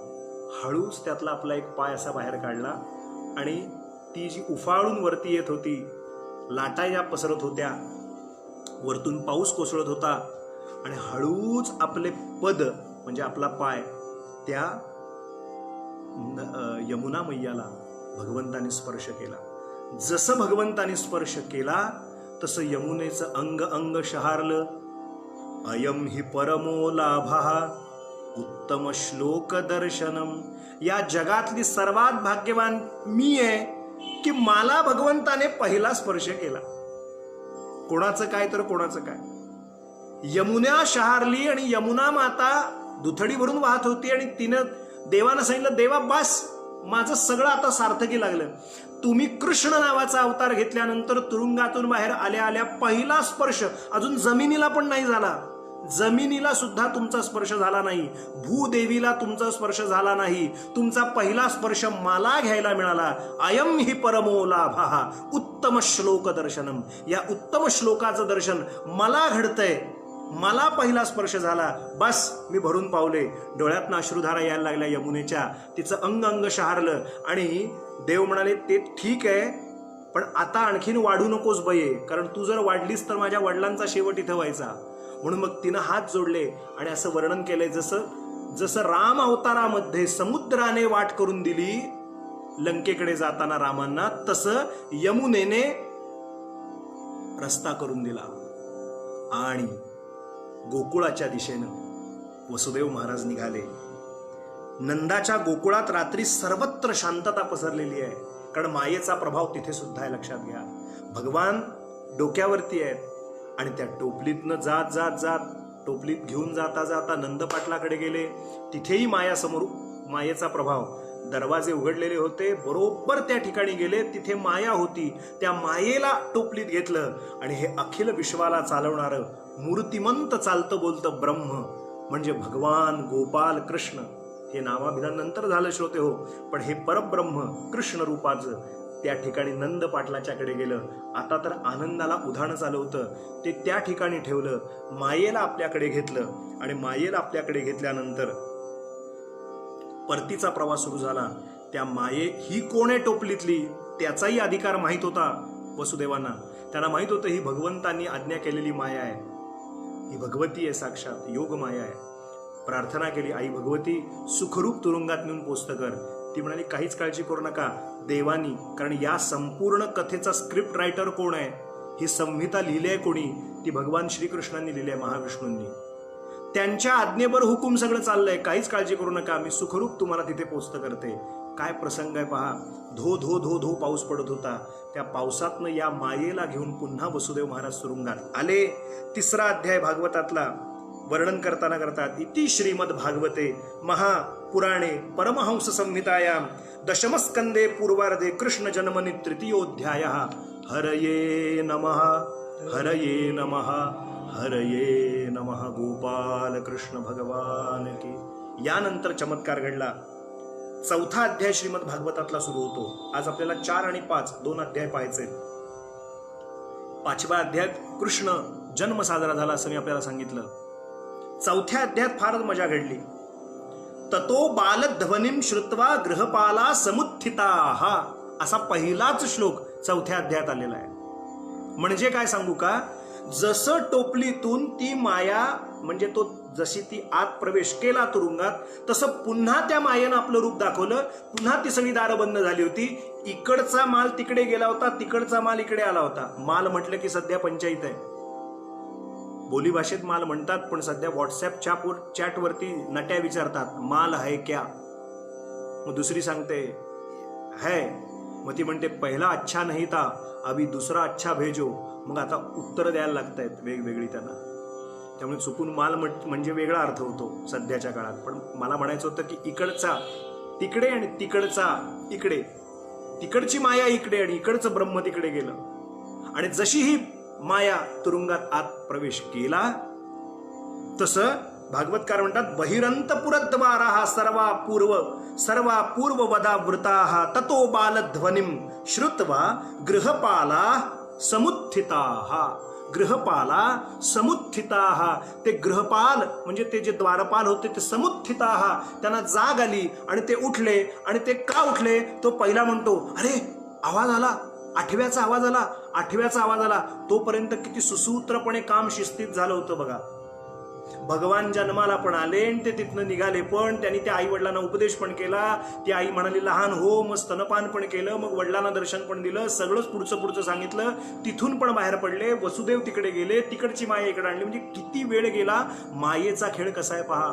हळूच त्यातला आपला एक पाय असा बाहेर काढला आणि ती जी उफाळून वरती येत होती, लाटा या पसरत होत्या, वरतून पाऊस कोसळत होता आणि हळूच आपले पद म्हणजे आपला पाय त्या यमुना मैयाला भगवंताने स्पर्श केला. जसं भगवंताने स्पर्श केला तसं यमुनेचं अंग अंग शहारलं. अयम हि परमो लाभः उत्तम श्लोक दर्शनम. या जगातली सर्वात भाग्यवान मी आहे की मला भगवंताने पहिला स्पर्श केला. कोणाचं काय तर कोणाचं काय. यमुना शहारली आणि यमुना माता दुथडी भरून वाहत होती आणि तिनं देवानं सांगितलं, देवा बस, माझं सगळं आता सार्थकी लागलं. तुम्ही कृष्ण नावाचा अवतार घेतल्यानंतर तुरुंगातून बाहेर आल्या आल्या पहिला स्पर्श अजून जमिनीला पण नाही झाला. जमिनीला सुद्धा तुमचा स्पर्श झाला नाही, भूदेवीला तुमचा स्पर्श झाला नाही. तुमचा पहिला स्पर्श मला घ्यायला मिळाला. अयम हि परमो लाभः उत्तम श्लोक दर्शनम. या उत्तम श्लोकाचं दर्शन मला घडतंय मला पहिला स्पर्श झाला, बस मी भरून पावले. डोळ्यातनं अश्रुधारा यायला लागल्या यमुनेच्या. तिचं अंग अंग शहारलं आणि देव म्हणाले, ते ठीक आहे, पण आता आणखीन वाढू नकोस बये, कारण तू जर वाढलीस तर माझ्या वडिलांचा शेवट इथं व्हायचा. म्हणून मग तिनं हात जोडले आणि असं वर्णन केलंय, जसं राम अवतारामध्ये समुद्राने वाट करून दिली लंकेकडे जाताना रामांना, तसं यमुनेने रस्ता करून दिला. आणि गोकुळाच्या दिशेनं वसुदेव महाराज निघाले. नंदाच्या गोकुळात रात्री सर्वत्र शांतता पसरलेली आहे, कारण मायेचा प्रभाव तिथे सुद्धा आहे, लक्षात घ्या. भगवान डोक्यावरती आहेत आणि त्या टोपलीतनं जात जात जात टोपलीत घेऊन जाता जाता नंद पाटलाकडे गेले. तिथेही मायासमोर मायेचा प्रभाव, दरवाजे उघडलेले होते, बरोबर त्या ठिकाणी गेले, तिथे माया होती. त्या मायेला टोपलीत घेतलं आणि हे अखिल विश्वाला चालवणारं मूर्तिमंत चालतं बोलतं ब्रह्म म्हणजे भगवान गोपाल कृष्ण, हे नावाभिधान नंतर झालं श्रोते हो, पण हे परब्रह्म कृष्ण रूपाचं त्या ठिकाणी नंद पाटलाच्याकडे गेलं. आता तर आनंदाला उधाण चालू होतं, ते त्या ठिकाणी ठेवलं, मायेला आपल्याकडे घेतलं आणि मायेला आपल्याकडे घेतल्यानंतर परतीचा प्रवास सुरू झाला. त्या माये ही कोण आहे टोपलीतली, त्याचाही अधिकार माहीत होता वसुदेवांना. त्यांना माहीत होतं ही भगवंतांनी आज्ञा केलेली माया आहे, ही भगवती आहे, साक्षात योग माया आहे. प्रार्थना केली, आई भगवती सुखरूप तुरुंगात नेऊन पोस्ट कर. ती म्हणाली, काहीच काळजी करू नका देवानी, कारण या संपूर्ण कथेचा स्क्रिप्ट रायटर कोण आहे, ही संहिता लिहिली आहे कोणी, ती भगवान श्रीकृष्णांनी लिहिली आहे, महाविष्णूंनी. त्यांच्या आज्ञेवर हुकूम सगळं चाललंय, काहीच काळजी करू नका, मी सुखरूप तुम्हाला तिथे पोस्ट करते. काय प्रसंग आहे पहा. धो धो धो धो पाऊस पडत होता. त्या पावसातनं या मायेला घेऊन पुन्हा वसुदेव महाराज तुरुंगात आले. 3रा अध्याय भागवतातला वर्णन करताना करतात, इति श्रीमद भागवते महापुराणे परमहंस संहितायां दशमस्कंदे पूर्वार्धे कृष्ण जन्मनि 3योऽध्यायः. हरये नमः, हरये नमः, हरये नमः. गोपाल कृष्ण भगवान की. यानंतर चमत्कार घडला. 4था अध्याय श्रीमद भागवतातला सुरू होतो. आज आपल्याला 4 आणि 5 2 अध्याय पाहायचे. 5व्या अध्यायात कृष्ण जन्म साजरा झाला असं मी आपल्याला सांगितलं. 4थ्या अध्यायात फारच मजा घडली. ततो बालध्वनिं श्रुत्वा गृहपाला समुत्थिताः, असा पहिलाच श्लोक 4थ्या अध्यायात आलेला आहे. म्हणजे काय सांगू का, जसं टोपलीतून ती माया म्हणजे तो जशी ती आत प्रवेश केला तुरुंगात, तसं पुन्हा त्या मायेनं आपलं रूप दाखवलं. पुन्हा ती सगळी दारं बंद झाली होती. इकडचा माल तिकडे गेला होता, तिकडचा माल इकडे आला होता. माल म्हटलं की सध्या पंचायत आहे, बोली भाषेत माल म्हणतात, पण सध्या व्हॉट्सअप चॅटवरती नट्या विचारतात, माल है क्या. मग दुसरी सांगते है, मग ती म्हणते पहिला अच्छा नहीं था, अभी दूसरा अच्छा भेजो. मग आता उत्तर द्यायला लागतायत वेगवेगळी त्यांना. त्यामुळे चुकून माल म्हणजे वेगळा अर्थ होतो सध्याच्या काळात. पण मला म्हणायचं होतं की इकडचा तिकडे आणि तिकडचा इकडे, तिकडची माया इकडे आणि इकडचं ब्रह्म तिकडे गेलं. आणि जशी ही माया तुरुंगात आत प्रवेश केला, तसं भागवतकार म्हणतात, बहिरंतपुरद्वारा सर्वा पूर्व वदावृता ततो बालध्वनिं श्रुत्वा गृहपाला समुत्थिताः. गृहपाला समुत्थिताः, ते गृहपाल म्हणजे ते जे द्वारपाल होते ते समुत्थिताः, त्यांना जाग आली आणि ते उठले. आणि ते का उठले, तो पहिला म्हणतो, अरे आवाज आला, 8व्याचा आवाज आला, 8व्याचा आवाज आला. तोपर्यंत किती सुसूत्रपणे काम शिस्तीत झालं होतं बघा. भगवान जन्माला पण आले आणि ते तिथनं निघाले, पण त्यांनी त्या आई वडिलांना उपदेश पण केला. ती आई म्हणाली लहान हो, मग स्तनपान पण केलं, मग वडिलांना दर्शन पण दिलं, सगळंच पुढचं सांगितलं. तिथून पण बाहेर पडले, वसुदेव तिकडे गेले, तिकडची माया इकडे आणली. म्हणजे किती वेळ गेला. मायेचा खेळ कसा आहे पहा,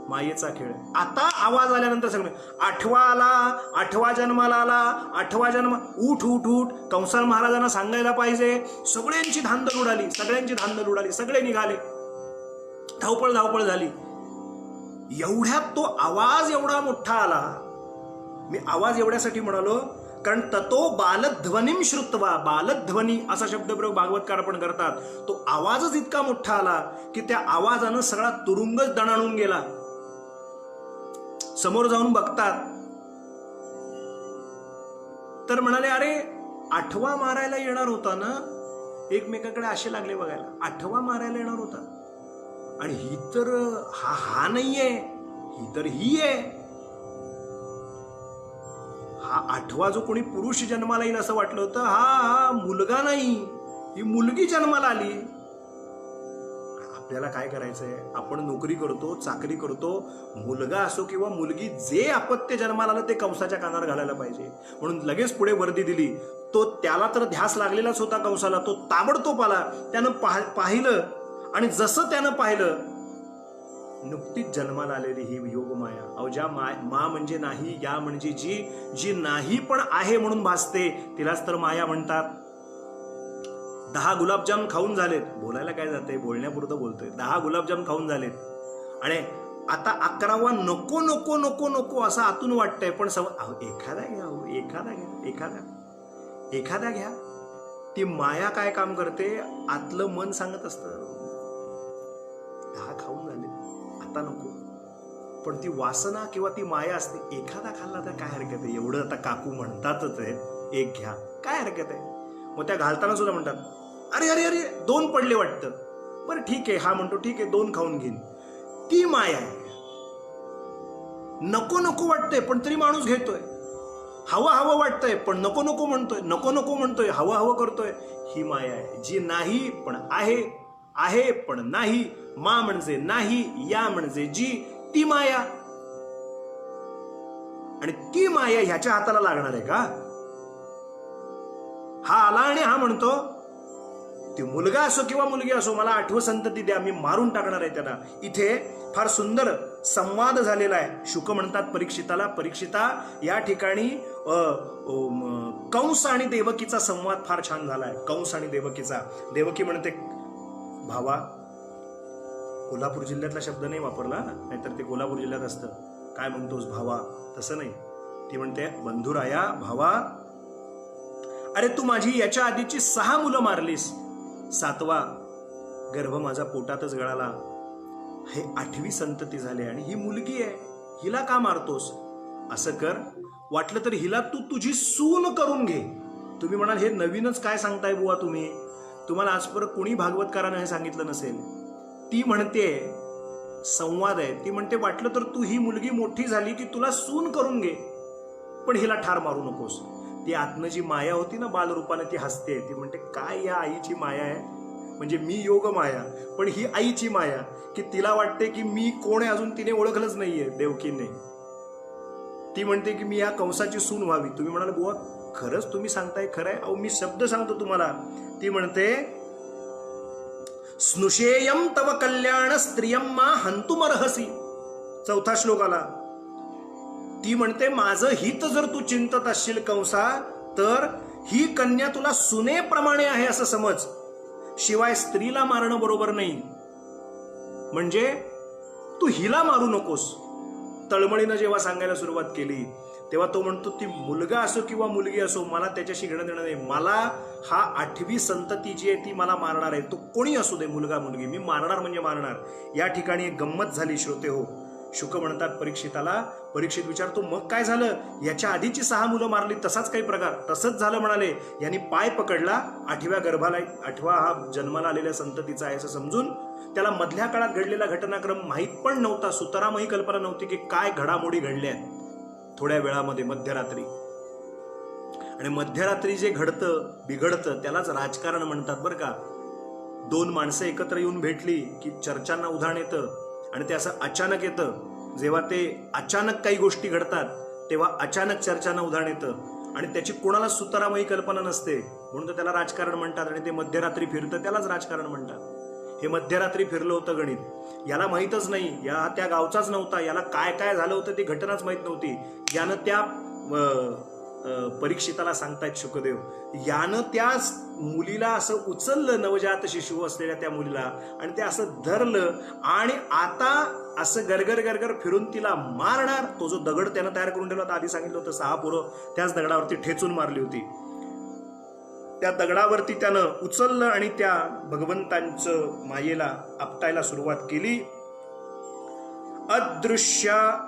मायेचा खेळ. आता आवाज आल्यानंतर सगळं 8वा आला, 8वा जन्माला आला, 8वा जन्म, उठ उठ उठ, कंसाल महाराजांना सांगायला पाहिजे. सगळ्यांची धांदल उडाली, सगळे निघाले, धावपळ झाली. एवढ्यात तो आवाज एवढा मोठा आला. मी आवाज एवढ्यासाठी म्हणालो कारण ततो बालध्वनिं श्रुत्वा, बालध्वनी असा शब्दप्रयोग भागवतकार पण करतात. तो आवाजच इतका मोठा आला की त्या आवाजानं सगळा तुरुंगच दणाणून गेला. समोर जाऊन बघतात तर म्हणाले, अरे 8वा मारायला येणार होता ना, एकमेकाकडे असे लागले बघायला. 8वा मारायला येणार होता आणि ही तर हा नाहीये, ही तर ही आहे. हा 8वा जो कोणी पुरुष जन्माला येईल असं वाटलं होतं, हा मुलगा नाही, ही मुलगी जन्माला आली. आपल्याला काय करायचंय? आपण नोकरी करतो, चाकरी करतो, मुलगा असो किंवा मुलगी, जे अपत्य जन्माला आलं ते कंसाच्या कानावर घालायला पाहिजे. म्हणून लगेच पुढे वर्दी दिली. तो त्याला तर ध्यास लागलेलाच होता कंसाला. तो ताबडतोब आला. त्यानं पाहिलं आणि जसं त्यानं पाहिलं, नुकतीच जन्माला आलेली ही योगमाया. अहो, ज्या मा म्हणजे नाही, या म्हणजे जी नाही पण आहे म्हणून भासते, तिलाच तर माया म्हणतात. 10 गुलाबजाम खाऊन झालेत. बोलायला काय जाते, बोलण्यापुरतं बोलतोय. 10 गुलाबजाम खाऊन झालेत आणि आता 11वा नको नको नको नको असं आतून वाटतंय. पण एखादा घ्या, एखादा घ्या. ती माया काय काम करते? आतलं मन सांगत असतं 10 खाऊन झाले, आता नको. पण ती वासना किंवा ती माया असते, एखादा खाल्ला तर काय हरकत आहे, एवढं आता काकू म्हणतातच आहे, एक घ्या, काय हरकत आहे. मग त्या घालताना सुद्धा म्हणतात, अरे अरे अरे 2 पडले वाटतं, बरं ठीक आहे. हा म्हणतो ठीक आहे 2 खाऊन घेईन. ती माया आहे. नको नको वाटतंय पण तरी माणूस घेतोय. हवं हवं वाटतंय पण नको नको म्हणतोय, नको नको म्हणतोय, हवं हवं करतोय. ही माया आहे, जी नाही पण आहे, आहे पण नाही. मा म्हणजे नाही, या म्हणजे जी, ती माया. आणि ती माया ह्याच्या हाताला लागणार आहे का? हा आला आणि हा म्हणतो, ती मुलगा असो किंवा मुलगी असो, मला 8वं संतती द्या, मी मारून टाकणार आहे त्यांना. इथे फार सुंदर संवाद झालेला आहे. शुक म्हणतात परीक्षिताला, परीक्षिता या ठिकाणी कंस आणि देवकीचा संवाद फार छान झालाय. कंस आणि देवकीचा. देवकी म्हणते, भावा, कोल्हापूर जिल्ह्यातला शब्द नाही वापरला, नाहीतर ते कोल्हापूर जिल्ह्यात असतं. काय म्हणतोस भावा? तसं नाही. ती म्हणते, बंधुराया, भावा, अरे तू माझी याच्या आधीची 6 मुलं मारलीस, 7वा गर्भ माझा पोटातच गळाला, हे 8वी संतती झाली आणि ही मुलगी आहे, हिला का मारतोस? असं कर, वाटलं तर हिला तू तुझी सून करून घे. तुम्ही म्हणाल, हे नवीनच काय सांगताय बुवा तुम्ही, तुम्हाला आजपर्यंत कोणी भागवतकारानं हे सांगितलं नसेल. ती म्हणते, संवाद आहे, ती म्हणते, वाटलं तर तू ही मुलगी मोठी झाली की तुला सून करून घे, पण हिला ठार मारू नकोस. ती आत्म जी माया होती ना बालरूपाने, ती हसते. ती म्हणते, काय या आईची माया आहे, म्हणजे मी योग माया, पण ही आईची माया, की तिला वाटते की मी कोण आहे अजून तिने ओळखलंच नाहीये देवकीने. ती म्हणते की मी या कंसाची सून व्हावी. तुम्ही म्हणाल, बुवा खरंच तुम्ही सांगताय, खरंय? अहो, मी शब्द सांगतो तुम्हाला. ती म्हणते, स्नुषेयम तव कल्याण स्त्रियम मा हंतुमर्हसी. 4था श्लोक आला. ती म्हणते, माझं हित जर तू चिंतत असशील कंसा, तर ही कन्या तुला सुनेप्रमाणे आहे असं समज. शिवाय स्त्रीला मारणं बरोबर नाही, म्हणजे तू हिला मारू नकोस. तळमळीनं जेव्हा सांगायला सुरुवात केली तेव्हा तो म्हणतो, ती मुलगा असो किंवा मुलगी असो, मला त्याच्याशी घेणं देणं नाही. मला हा 8वी संतती जी आहे ती मला मारणार आहे. तो कोणी असू दे, मुलगा मुलगी, मी मारणार म्हणजे मारणार. या ठिकाणी एक गंमत झाली श्रोते हो. शुक म्हणतात परीक्षिताला, परीक्षित विचारतो, मग काय झालं? याच्या आधीची 6 मुलं मारली, तसाच काही प्रकार? तसंच झालं म्हणाले. यांनी पाय पकडला, 8व्या गर्भाला, 8वा हा जन्माला आलेल्या संततीचा आहे असं समजून. त्याला मधल्या काळात घडलेला घटनाक्रम माहीत पण नव्हता, सुतरामही कल्पना नव्हती की काय घडामोडी घडल्या थोड्या वेळामध्ये, मध्यरात्री. आणि मध्यरात्री जे घडतं, बिघडतं, त्यालाच राजकारण म्हणतात बरं का. 2 माणसं एकत्र येऊन भेटली की चर्चांना उधाण येतं, आणि ते असं अचानक येतं. जेव्हा ते अचानक काही गोष्टी घडतात तेव्हा अचानक चर्चांना उधाण येतं, आणि त्याची कोणाला सुतरामही कल्पना नसते, म्हणून तर त्याला राजकारण म्हणतात. आणि ते मध्यरात्री फिरतं, त्यालाच राजकारण म्हणतात. हे मध्यरात्री फिरलं होतं गणित, याला माहीतच नाही, या त्या गावचाच नव्हता, याला काय काय झालं होतं ती घटनाच माहीत नव्हती. यानं त्या परीक्षिताला सांगतायत शुकदेव, यानं त्या मुलीला असं उचललं, नवजात शिशु असलेल्या त्या मुलीला, आणि ते असं धरलं, आणि आता असं गरगर गरगर फिरून तिला मारणार. तो जो दगड त्यानं तयार करून ठेवला होता, आधी सांगितलं होतं 6 पोरं त्याच दगडावरती ठेचून मारली होती. त्या दगडावरती त्यानं उचललं आणि त्या भगवंतांचं मायेला आपटायला सुरुवात केली.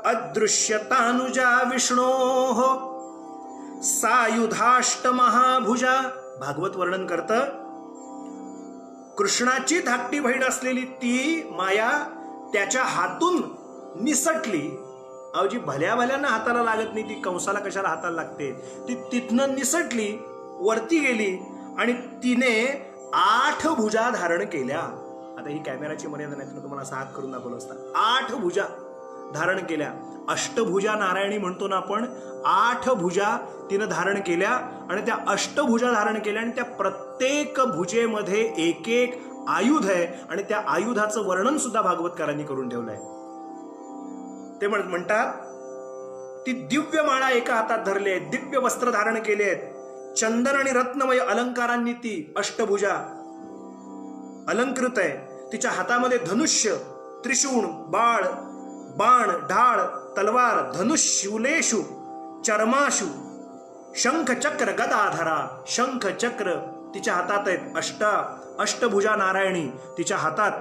अदृश्यतानुजा विष्णोः सायुधाष्ट महाभुजा. भागवत वर्णन करतं, कृष्णाची धाकटी बहीण असलेली ती माया त्याच्या हातून निसटली. अवजी भल्या भल्यांना हाताला लागत नाही, ती कंसाला कशाला हाताला लागते. ती तिथनं निसटली, वरती गेली आणि तिने 8 भुजा धारण केल्या. आता ही कॅमेराची मर्यादा नाही, तुम्हाला असा हात करून दाखवलं असता. 8 भुजा धारण केल्या. अष्टभुजा नारायणी म्हणतो ना आपण, 8 भुजा तिनं धारण केल्या आणि त्या अष्टभुजा धारण केल्या आणि त्या प्रत्येक भुजेमध्ये एक एक आयुध आहे आणि त्या आयुधाचं वर्णन सुद्धा भागवतकारांनी करून ठेवलंय. ते म्हणतात ती दिव्य माळा एका हातात धरले आहेत, दिव्य वस्त्र धारण केले आहेत, चंदन आणि रत्नमय अलंकारांनी ती अष्टभुजा अलंकृत आहे. तिच्या हातामध्ये धनुष्य, त्रिशूळ, बाण, ढाळ, तलवार, धनुष, शिवलेशु, चर्माशु, शंख, चक्र, गदाधरा. शंख चक्र तिच्या हातात आहेत. अष्टभुजा नारायणी तिच्या हातात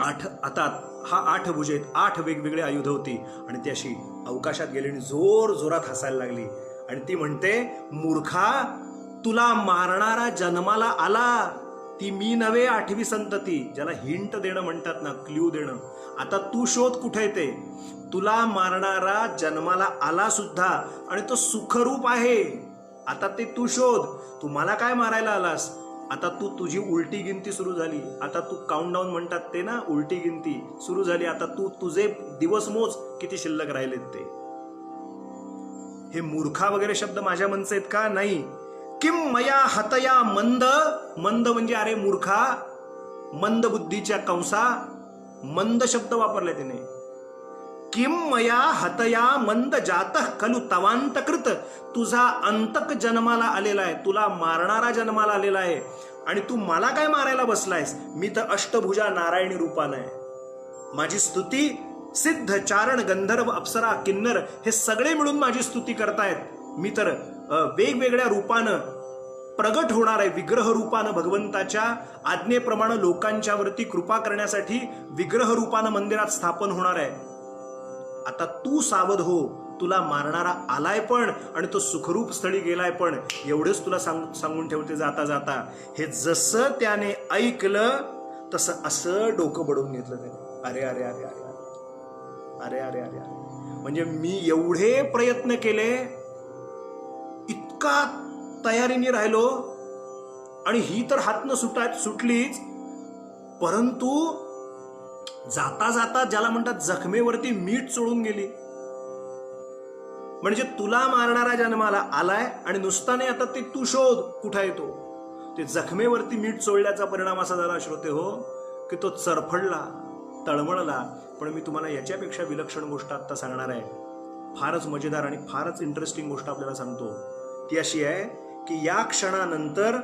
8 हातात. हा 8 भुजे आहेत, 8 वेगवेगळे आयुध होती आणि ती अशी अवकाशात गेली आणि जोर जोरात हसायला लागली आणि ती म्हणते, मूर्खा, तुला मारणारा जन्माला आला. ती मी नव्हे, 8वी संतती, ज्याला हिंट देणं म्हणतात ना, क्ल्यू देणं. आता तू शोध कुठे ते. तुला मारणारा जन्माला आला सुद्धा आणि तो सुखरूप आहे. आता ते तू शोध. तू मला काय मारायला आलास. आता तुझी उलटी गिनती सुरू झाली. आता तू काउंटडाऊन म्हणतात ते ना, उलटी गिनती सुरू झाली. आता तुझे दिवस मोज, किती शिल्लक राहिलेत ते. हे मूर्खा वगैरे शब्द माझ्या मनचे आहेत का? नाही. किम मया हतया मंद. मंद म्हणजे अरे मूर्खा, मंद बुद्धीच्या कंसा, मंद शब्द वापरले तिने. किम मया हतया मंद जातः खलु तवांतकृत. तुझा अंतक जन्माला आलेला आहे, तुला मारणारा जन्माला आलेला आहे आणि तू मला काय मारायला बसलायस. मी तर अष्टभुजा नारायणी रूपानं आहे. माझी स्तुती सिद्ध, चारण, गंधर्व, अप्सरा, किन्नर हे सगळे मिळून माझी स्तुती करतायत. मी तर वेगवेगळ्या रूपानं प्रगट होणार आहे, विग्रह रूपानं भगवंताच्या आज्ञेप्रमाणे लोकांच्या वरती कृपा करण्यासाठी विग्रह रूपानं मंदिरात स्थापन होणार आहे. आता तू सावध हो, तुला मारणारा आलाय पण आणि तो सुखरूप स्थळी गेलाय पण. एवढंच तुला सांगून ठेवते जाता जाता. हे जसं त्याने ऐकलं तसं असं डोकं बडवून घेतलं त्याने. अरे अरे अरे अरे अरे अरे अरे अरे, म्हणजे मी एवढे प्रयत्न केले, इतका तयारीने राहिलो आणि ही तर हातनं सुटलीच, परंतु जाता जाता ज्याला म्हणतात जखमेवरती मीठ चोळून गेली. म्हणजे तुला मारणारा जन्माला आलाय आणि नुसता नाही, आता ते तू शोध कुठे येतो. ते जखमेवरती मीठ चोळल्याचा परिणाम असा झाला श्रोते हो, की तो चरफडला, तळमळला. पण मी तुम्हाला याच्यापेक्षा विलक्षण गोष्ट आता सांगणार आहे. फारच मजेदार आणि फारच इंटरेस्टिंग गोष्ट आपल्याला सांगतो. ती अशी आहे की या क्षणानंतर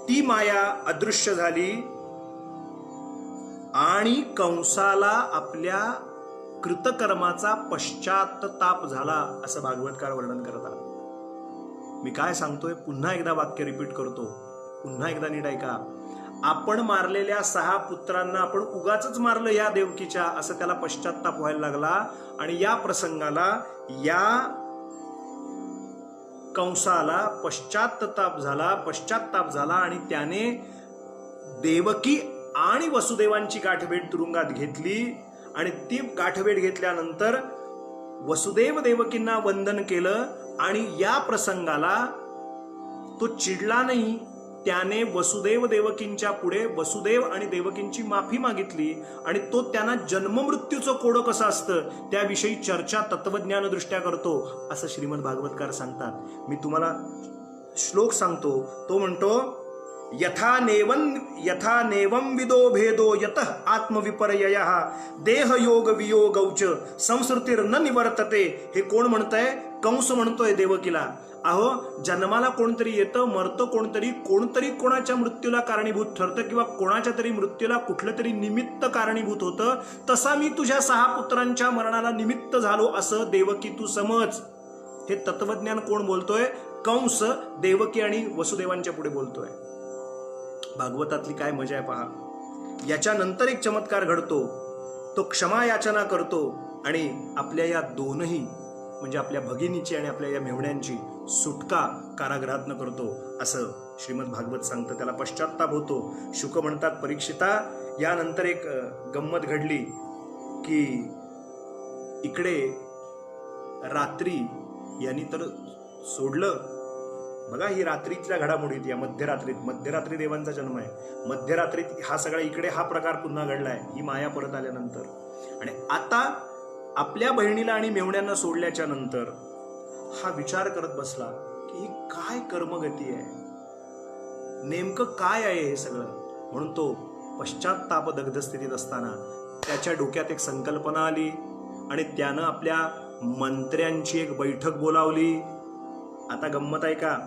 ती माया अदृश्य झाली आणि कंसाला आपल्या कृतकर्माचा पश्चात्ताप झाला, असं भागवतकार वर्णन करतात. मी काय सांगतोय, पुन्हा एकदा वाक्य रिपीट करतो, पुन्हा एकदा नीट ऐका. आपण मारलेल्या 6 पुत्रांना आपण उगाचच मारलं या देवकीच्या, असं त्याला पश्चात्ताप व्हायला लागला आणि या प्रसंगाला, या कंसाला पश्चात्ताप झाला आणि त्याने देवकी आणि वसुदेवांची गाठभेट तुरुंगात घेतली आणि ती गाठभेट घेतल्यानंतर वसुदेव देवकींना वंदन केलं आणि या प्रसंगाला तो चिडला नाही. त्याने वसुदेव देवकींच्या पुढे वसुदेव आणि देवकींची माफी मागितली आणि तो त्यांना जन्ममृत्यूचं कोडं कसं असतं त्याविषयी चर्चा तत्वज्ञान दृष्ट्या करतो, असं श्रीमद भागवतकार सांगतात. मी तुम्हाला श्लोक सांगतो. तो म्हणतो, यथा नेवं विदो भेदो यतः आत्मविपर्ययः देह योग वियोगौच संसृतिर्न निवर्तते. हे कोण म्हणतंय? कंस म्हणतोय देवकीला. अहो, जन्माला कोणतरी येतं, मरतं कोणतरी कोणाच्या मृत्यूला कारणीभूत ठरतं किंवा कोणाच्या तरी मृत्यूला कुठलं तरी निमित्त कारणीभूत होतं. तसा मी तुझ्या 6 पुत्रांच्या मरणाला निमित्त झालो, असं देवकी तू समज. हे तत्वज्ञान कोण बोलतोय? कंस देवकी आणि वसुदेवांच्या पुढे बोलतोय. भागवतातली काय मजा आहे पहा. याच्यानंतर एक चमत्कार घडतो. तो क्षमा याचना करतो आणि आपल्या या दोनही, म्हणजे आपल्या भगिनीची आणि आपल्या या मेहुण्यांची सुटका कारागृहातनं करतो असं श्रीमद भागवत सांगतं. त्याला पश्चात्ताप होतो. शुक म्हणतात, परीक्षिता, यानंतर एक गंमत घडली की इकडे रात्री यांनी तर सोडलं. बघा ही रात्रीच्या घडामोडीत, या मध्यरात्री देवांचा जन्म आहे. मध्यरात्रीत हा सगळा इकडे हा प्रकार पुन्हा घडलाय, ही माया परत आल्यानंतर. आणि आता आपल्या बहिणीला आणि मेवण्यांना सोडल्याच्या नंतर हा विचार करत बसला की ही काय कर्मगती आहे, नेमकं काय आहे हे सगळं. म्हणून तो पश्चात्ताप दग्ध स्थितीत असताना त्याच्या डोक्यात एक संकल्पना आली आणि त्यानं आपल्या मंत्र्यांची एक बैठक बोलावली. आता गंमत आहे का,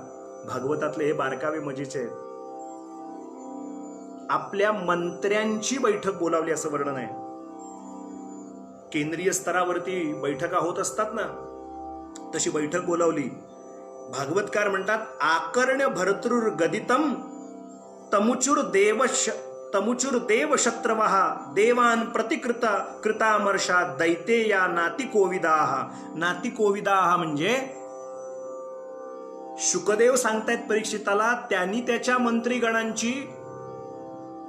भागवतातले हे बारकावे मजेचे आहेत. आपल्या मंत्र्यांची बैठक बोलावली असं वर्णन आहे. केंद्रीय स्तरावरती बैठका होत असतात ना, तशी बैठक बोलावली. भागवतकार म्हणतात, आकर्ण्य भर्तृर गदितम तमुचुर देव शत्रवहा देवान प्रतिकृता कृतामर्षा दैतेया नातिकोविदाहा. नातिकोविदाहा म्हणजे शुकदेव सांगतायत परीक्षिताला, त्यांनी त्याच्या मंत्रीगणांची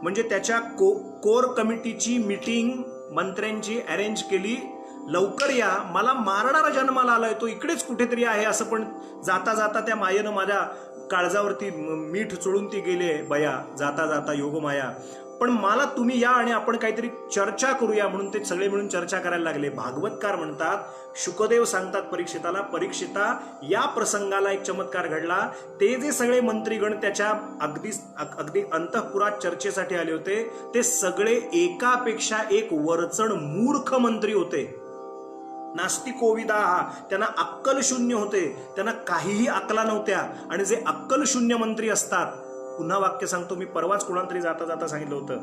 म्हणजे त्याच्या कोर कमिटीची मीटिंग मंत्र्यांची अरेंज केली. लवकर या, मला मारणारा जन्माला आलाय, तो इकडेच कुठेतरी आहे असं. पण जाता जाता त्या मायेनं माझ्या काळजावरती मीठ चोळून ती गेले बया, जाता जाता योगमाया. पण मला तुम्ही या आणि आपण काहीतरी चर्चा करूया. म्हणून ते सगळे मिळून चर्चा करायला लागले. भागवतकार म्हणतात, शुकदेव सांगतात परीक्षिताला, परीक्षिता, या प्रसंगाला एक चमत्कार घडला. ते जे सगळे मंत्रीगण त्याच्या अगदी अंतःपुरात चर्चेसाठी आले होते, ते सगळे एकापेक्षा एक वरचढ मूर्ख मंत्री होते. नास्तिकोविदाहा, त्यांना अक्कल शून्य होते, त्यांना काहीही अक्कला नव्हत्या. आणि जे अक्कल शून्य मंत्री असतात, पुन्हा वाक्य सांगतो, मी परवाच कोणाला तरी जाता जाता सांगितलं होतं,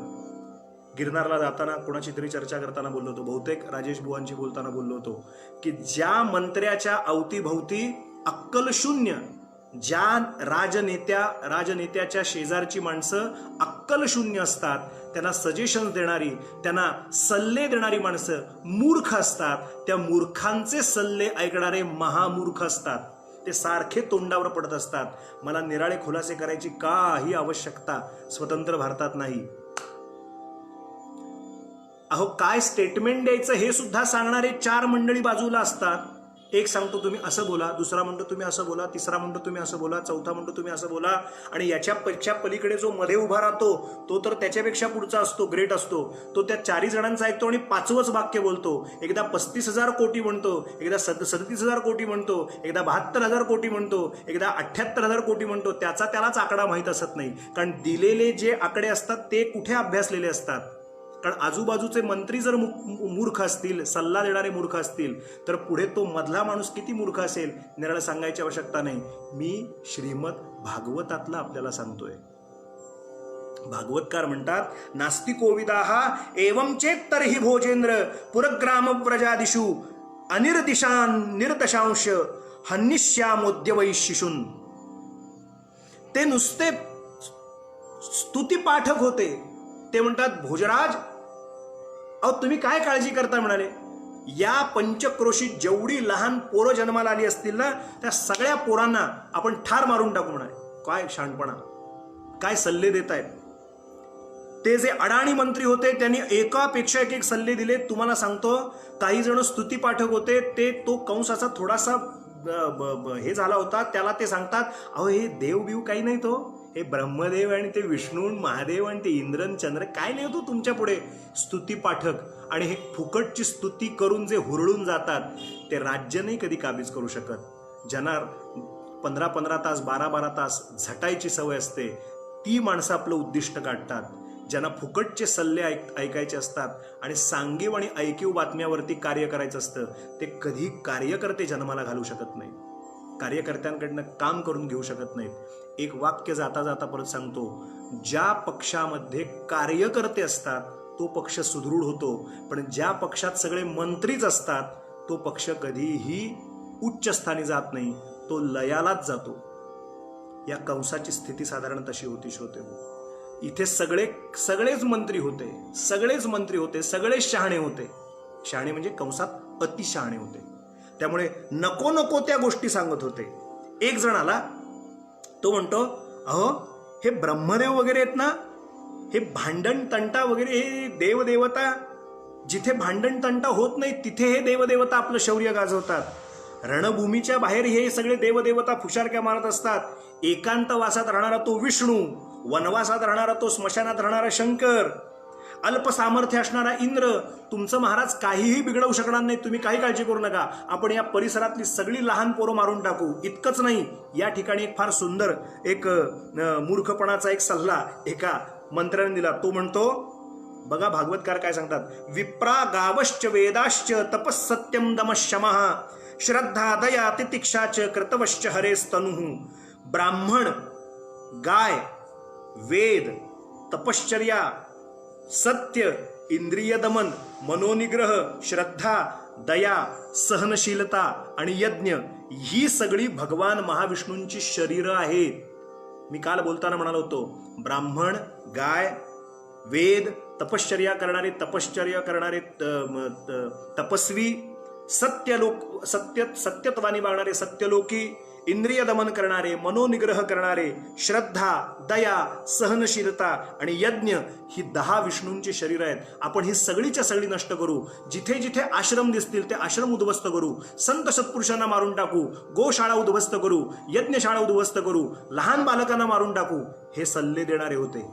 गिरनारला जाताना कोणाची तरी चर्चा करताना बोललो होतो, बहुतेक राजेश बुवांची बोलताना बोललो होतो, की ज्या मंत्र्याच्या अवतीभवती अक्कल शून्य, ज्या राजनेत्याच्या शेजारची माणसं अक्कल शून्य असतात, त्यांना सजेशन देणारी, त्यांना सल्ले देणारी माणसं मूर्ख असतात. त्या मूर्खांचे सल्ले ऐकणारे महामूर्ख असतात. ते सारखे तोंडावर पडत असतात. मला निराळे खुलासे करायची काही आवश्यकता स्वतंत्र भारतात नाही. अहो, काय स्टेटमेंट द्यायचं हे सुद्धा सांगणारे 4 मंडळी बाजूला असतात. एक सांगतो तुम्ही असं बोला, दुसरा म्हणतो तुम्ही असं बोला, तिसरा म्हणतो तुम्ही असं बोला, चौथा म्हणतो तुम्ही असं बोला. आणि याच्यापेक्षा पलीकडे जो मध्ये उभा राहतो तो तर त्याच्यापेक्षा पुढचा असतो, ग्रेट असतो. तो त्या 4 जणांचा ऐकतो आणि 5वंच वाक्य बोलतो. एकदा 35,000 कोटी म्हणतो, एकदा 37,000 कोटी म्हणतो, एकदा 72,000 कोटी म्हणतो, एकदा 78,000 कोटी म्हणतो. त्यालाच आकडा माहीत असत नाही. कारण दिलेले जे आकडे असतात ते कुठे अभ्यासलेले असतात. कारण आजूबाजूचे मंत्री जर मूर्ख असतील, सल्ला देणारे मूर्ख असतील, तर पुढे तो मधला माणूस किती मूर्ख असेल निराळं सांगायची आवश्यकता नाही. मी श्रीमद भागवतातला आपल्याला सांगतोय. भागवतकार म्हणतात, नास्तिकोविदाहा एवं चेत तर्हि भोजेंद्र पुरग्राम प्रजादिषु अनिर्दिशान निर्दशांश हन्निष्यामोद्यवै शिशून. ते नुसते स्तुतिपाठक होते. ते म्हणतात, भोजराज, अहो तुम्ही काय काळजी करता म्हणाले, या पंचक्रोशीत जेवढी लहान पोरं जन्माला आली असतील ना, त्या सगळ्या पोरांना आपण ठार मारून टाकू म्हणाले. काय शहाणपणा, काय सल्ले देत आहेत. ते जे अडाणी मंत्री होते त्यांनी एकापेक्षा एक सल्ले दिले. तुम्हाला सांगतो, काही जण स्तुतिपाठक होते, ते तो कंस असा थोडासा हे झाला होता, त्याला ते सांगतात, अहो हे देव बिव काही नाही, तो हे ब्रह्मदेव आणि ते विष्णू महादेव आणि ते इंद्रन चंद्र काय नाही होतो तुमच्या पुढे. स्तुतिपाठक आणि हे फुकटची स्तुती करून जे हुरळून जातात, ते राज्य नाही कधी काबीज करू शकत. ज्यांना 15-15 तास 12-12 तास झटायची सवय असते, ती माणसं आपलं उद्दिष्ट गाठतात. ज्यांना फुकटचे सल्ले ऐकायचे असतात आणि सांगीव आणि ऐकीव बातम्यावरती कार्य करायचं असतं, ते कधी कार्यकर्ते जन्माला घालू शकत नाही. कार्यकर्त्यांकडनं काम करून घेऊ शकत नाहीत. एक वाक्य जाता जाता परत सांगतो, ज्या पक्षामध्ये कार्यकर्ते असतात तो पक्ष सुदृढ होतो. पण ज्या पक्षात सगळे मंत्रीच असतात तो पक्ष कधीही उच्च स्थानी जात नाही, तो लयालाच जातो. या कंसाची स्थिती साधारण तशी होती. श्रोते हो, इथे सगळेच मंत्री होते, सगळेच शहाणे होते. शहाणे म्हणजे कंसात अतिशहाणे होते. त्यामुळे नको नको त्या गोष्टी सांगत होते. एक जण आला, तो म्हणतो, अहो हे ब्रह्मदेव वगैरे आहेत ना, हे भांडण तंटा वगैरे, हे देवदेवता, जिथे भांडण तंटा होत नाही तिथे हे देवदेवता आपलं शौर्य गाजवतात. रणभूमीच्या बाहेर हे सगळे देवदेवता फुशारक्या मारत असतात. एकांतवासात राहणारा तो विष्णू, वनवासात राहणारा तो स्मशानात राहणारा शंकर, अल्प सामर्थ्य असणारा इंद्र, तुमचं महाराज काहीही बिघडवू शकणार नाही, तुम्ही काही काळजी करू नका, आपण या परिसरातली सगळी लहान पोरं मारून टाकू. इतकंच नाही, या ठिकाणी एक फार सुंदर एक मूर्खपणाचा एक सल्ला एका मंत्र्याने दिला. तो म्हणतो, बघा भागवतकार काय सांगतात, विप्रा गावश्च वेदाश्च तपस्सत्यम दमशमः श्रद्धा दया तितिक्षाच कर्तवश्च हरेस्तनुः. ब्राह्मण, गाय, वेद, तपश्चर्या, सत्य, इंद्रिय दमन, मनोनिग्रह, श्रद्धा, दया, सहनशीलता आणि यज्ञ, ही सगळी भगवान महाविष्णूंची शरीरं आहेत. मी काल बोलताना म्हणालो होतो, ब्राह्मण, गाय, वेद, तपश्चर्या करणारे तपस्वी, सत्यत्वानी वागणारे सत्यलोकी, इंद्रिय दमन करणारे, मनोनिग्रह करणारे, श्रद्धा, दया, सहनशीलता आणि यज्ञ, ही 10 विष्णूंची शरीर आहेत. आपण ही सगळीच्या सगळी नष्ट करू. जिथे जिथे आश्रम दिसतील ते आश्रम उद्ध्वस्त करू, संत सत्पुरुषांना मारून टाकू, गोशाळा उद्ध्वस्त करू, यज्ञशाळा उद्ध्वस्त करू, लहान बालकांना मारून टाकू, हे सल्ले देणारे होते.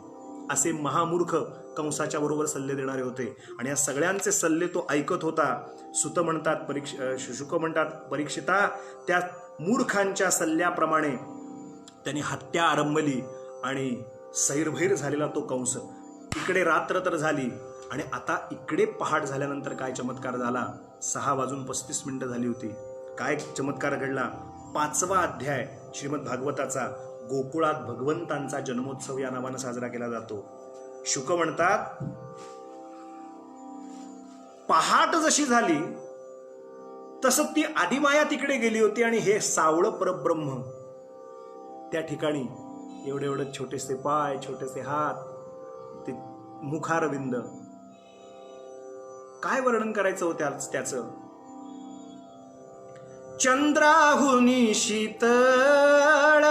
असे महामूर्ख कंसाच्या बरोबर सल्ले देणारे होते. आणि या सगळ्यांचे सल्ले तो ऐकत होता. सुत म्हणतात, शुक म्हणतात, परीक्षिता, त्या मूर्खांच्या सल्ल्याप्रमाणे त्यांनी हत्या आरंभली आणि सैरभैर झालेला तो कंस. इकडे रात्र तर झाली आणि आता इकडे पहाट झाल्यानंतर काय चमत्कार झाला. 6:35 झाली होती. काय चमत्कार घडला. 5वा अध्याय श्रीमद भागवताचा, गोकुळात भगवंतांचा जन्मोत्सव या नावानं साजरा केला जातो. शुक म्हणतात, पहाट जशी झाली तसं ती आदिमाया तिकडे गेली होती आणि हे सावळं परब्रह्म त्या ठिकाणी एवढे एवढे छोटेसे पाय, छोटेसे हात, ते मुखारविंद, काय वर्णन करायचं होतं त्याचं. चंद्राहुनी शीतळ,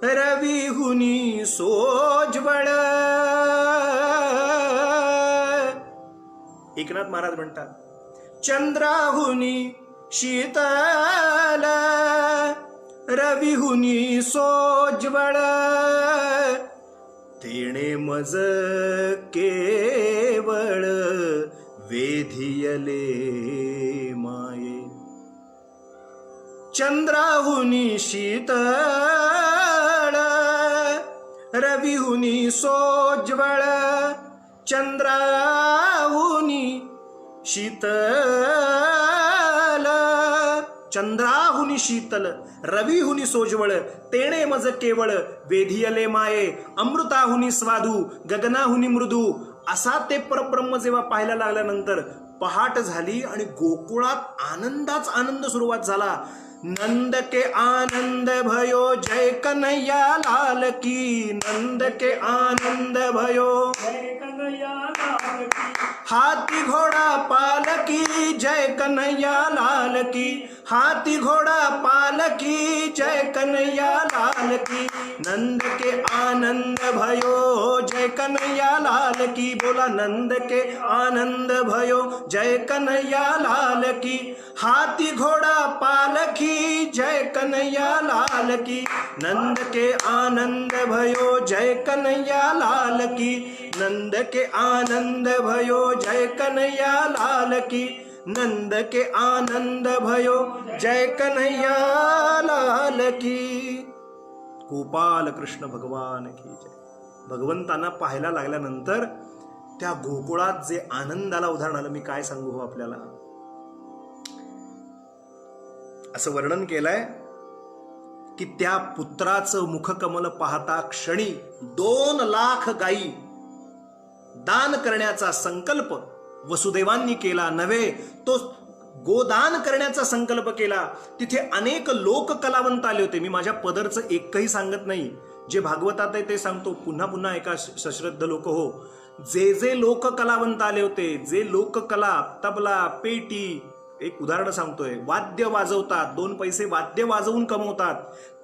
रविहुनी सोज्वळ. एकनाथ महाराज म्हणतात, चंद्राहुनी शीतल, रविहुनी सोज्वळ, तेणे मज केवळ वेधियले माये. चंद्राहुनी शीतळ, रविहुनी सोज्वळ, चंद्राहुनी शीतल, चंद्राहुनी शीतल, रविहुनी सोज्वळ, तेणे मज केवळ वेधियले माये. अमृताहुनी स्वादू, गगनाहुनी मृदू. असा ते परब्रह्म जेव्हा पाहायला लागल्यानंतर पहाट झाली आणि गोकुळात आनंदाच आनंद सुरुवात झाला. नंद के आनंद भयो जय कन्हैया लाल की, नंद के आनंद भयो जय कन्हैया लाल की, हाथी घोड़ा पालकी जय कन्हैया लाल की, हाथी घोड़ा पालकी जय कन्हैया लाल की. नंद के आनंद भयो जय कन्हैया लाल की, बोला नंद के आनंद भयो जय कन्हैया लाल की, हाथी घोड़ा पालकी जय कन्हैया लाल की. नंद के आनंद भयो जय कन्हैया लाल की, नंद के आनंद भयो जय कन्हैया लाल की, नंद के आनंद भयो जय कन्हैया लाल की. गोपाल कृष्ण भगवान की जय. भगवंतांना पाहायला लागल्यानंतर त्या गोकुळात जे आनंदाला उदाहरण आलं, मी काय सांगू हो आपल्याला. असं वर्णन केलंय की त्या पुत्राचं मुखकमल पाहता क्षणी 2 लाख गायी दान करण्याचा संकल्प वसुदेवांनी केला. नव्हे, तो गोदान करण्याचा संकल्प केला. तिथे अनेक लोक कलावंत आले होते. मी माझ्या पदरचं एकही सांगत नाही, जे भागवतात आहे ते सांगतो. पुन्हा पुन्हा एका सश्रद्ध लोक हो, जे जे लोक कलावंत आले होते, जे लोककला, तबला, पेटी, एक उदाहरण सांगतोय, वाद्य वाजवतात, 2 पैसे वाद्य वाजवून कमवतात.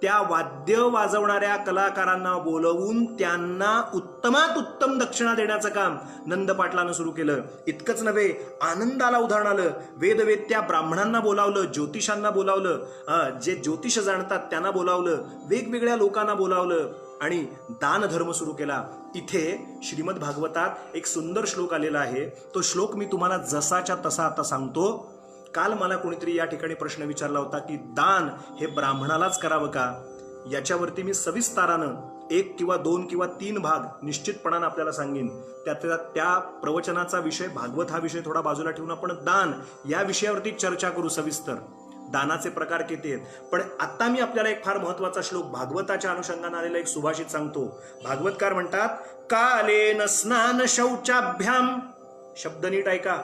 त्या वाद्य वाजवणाऱ्या कलाकारांना बोलवून त्यांना उत्तमात उत्तम दक्षिणा देण्याचं काम नंद पाटलानं सुरू केलं. इतकंच नव्हे, आनंदाला उदाहरण आलं. वेदवेत्या ब्राह्मणांना बोलावलं, ज्योतिषांना बोलावलं, जे ज्योतिष जाणतात त्यांना बोलावलं, वेगवेगळ्या लोकांना बोलावलं आणि दानधर्म सुरू केला. इथे श्रीमद भागवतात एक सुंदर श्लोक आलेला आहे. तो श्लोक मी तुम्हाला जसाच्या तसा आता सांगतो. काल मला कोणीतरी या ठिकाणी प्रश्न विचारला होता की दान हे ब्राह्मणालाच करावं का? याच्यावरती मी सविस्तारानं 1 किंवा 2 किंवा 3 भाग निश्चितपणानं आपल्याला सांगेन. त्या प्रवचनाचा विषय भागवत हा विषय थोडा बाजूला ठेवून आपण दान या विषयावरती चर्चा करू सविस्तर. दानाचे प्रकार किती आहेत. पण आता मी आपल्याला एक फार महत्वाचा श्लोक भागवताच्या अनुषंगाने आलेला एक सुभाषित सांगतो. भागवतकार म्हणतात, कालेन स्नान शौचाभ्याम, शब्द नीट ऐका,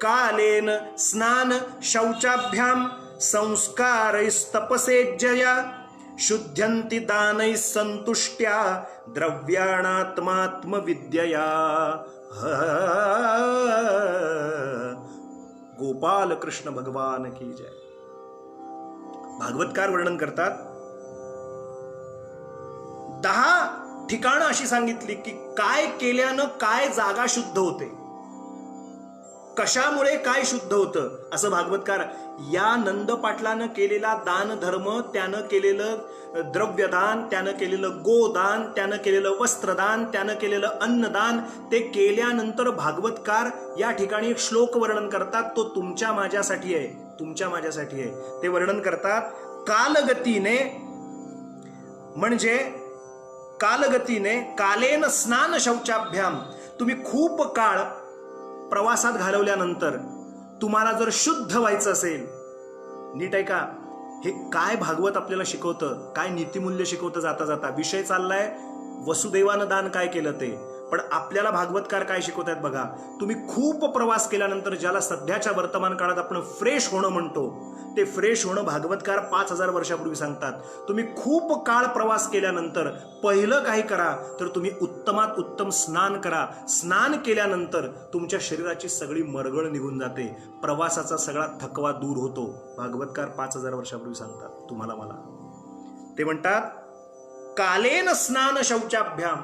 कालेन स्नान शौचाभ्याम संस्कारैस्तपसेज्जया शुद्ध्यन्ति दानैः संतुष्ट्या द्रव्याणात्मात्मविद्यया. गोपाल कृष्ण भगवान की जय. भागवतकार वर्णन करतात, 10 ठिकाणं अशी सांगितली की काय केल्यानं काय जागा शुद्ध होते, कशामुळे काय शुद्ध होतं. असं भागवतकार या नंद पाटलानं केलेला दान धर्म, त्यानं केलेलं द्रव्यदान, त्यानं केलेलं गोदान, त्यानं केलेलं वस्त्रदान, त्यानं केलेलं अन्नदान, ते केल्यानंतर भागवतकार या ठिकाणी एक श्लोक वर्णन करतात. तो तुमच्या माझ्यासाठी आहे, तुमच्या माझ्यासाठी आहे. ते वर्णन करतात, कालगतीने म्हणजे कालगतीने कालेन स्नान शौचाभ्याम, तुम्ही खूप काळ प्रवासात घालवल्यानंतर तुम्हाला जर शुद्ध व्हायचं असेल, नीट ऐका, हे काय भागवत आपल्याला शिकवतं, काय नीतिमूल्य शिकवतं. जाता जाता विषय चाललाय वसुदेवानं दान काय केलं ते, पण आपल्याला भागवतकार काय शिकवतात बघा. तुम्ही खूप प्रवास केल्यानंतर ज्याला सध्याच्या वर्तमान काळात आपण फ्रेश होणं म्हणतो, ते फ्रेश होणं भागवतकार 5000 वर्षापूर्वी सांगतात. तुम्ही खूप काळ प्रवास केल्यानंतर पहिलं काही करा तर तुम्ही उत्तमात उत्तम स्नान करा. स्नान केल्यानंतर तुमच्या शरीराची सगळी मरगळ निघून जाते, प्रवासाचा सगळा थकवा दूर होतो. भागवतकार 5000 वर्षापूर्वी सांगतात तुम्हाला मला. ते म्हणतात, कालेन स्नान शौचाभ्याम,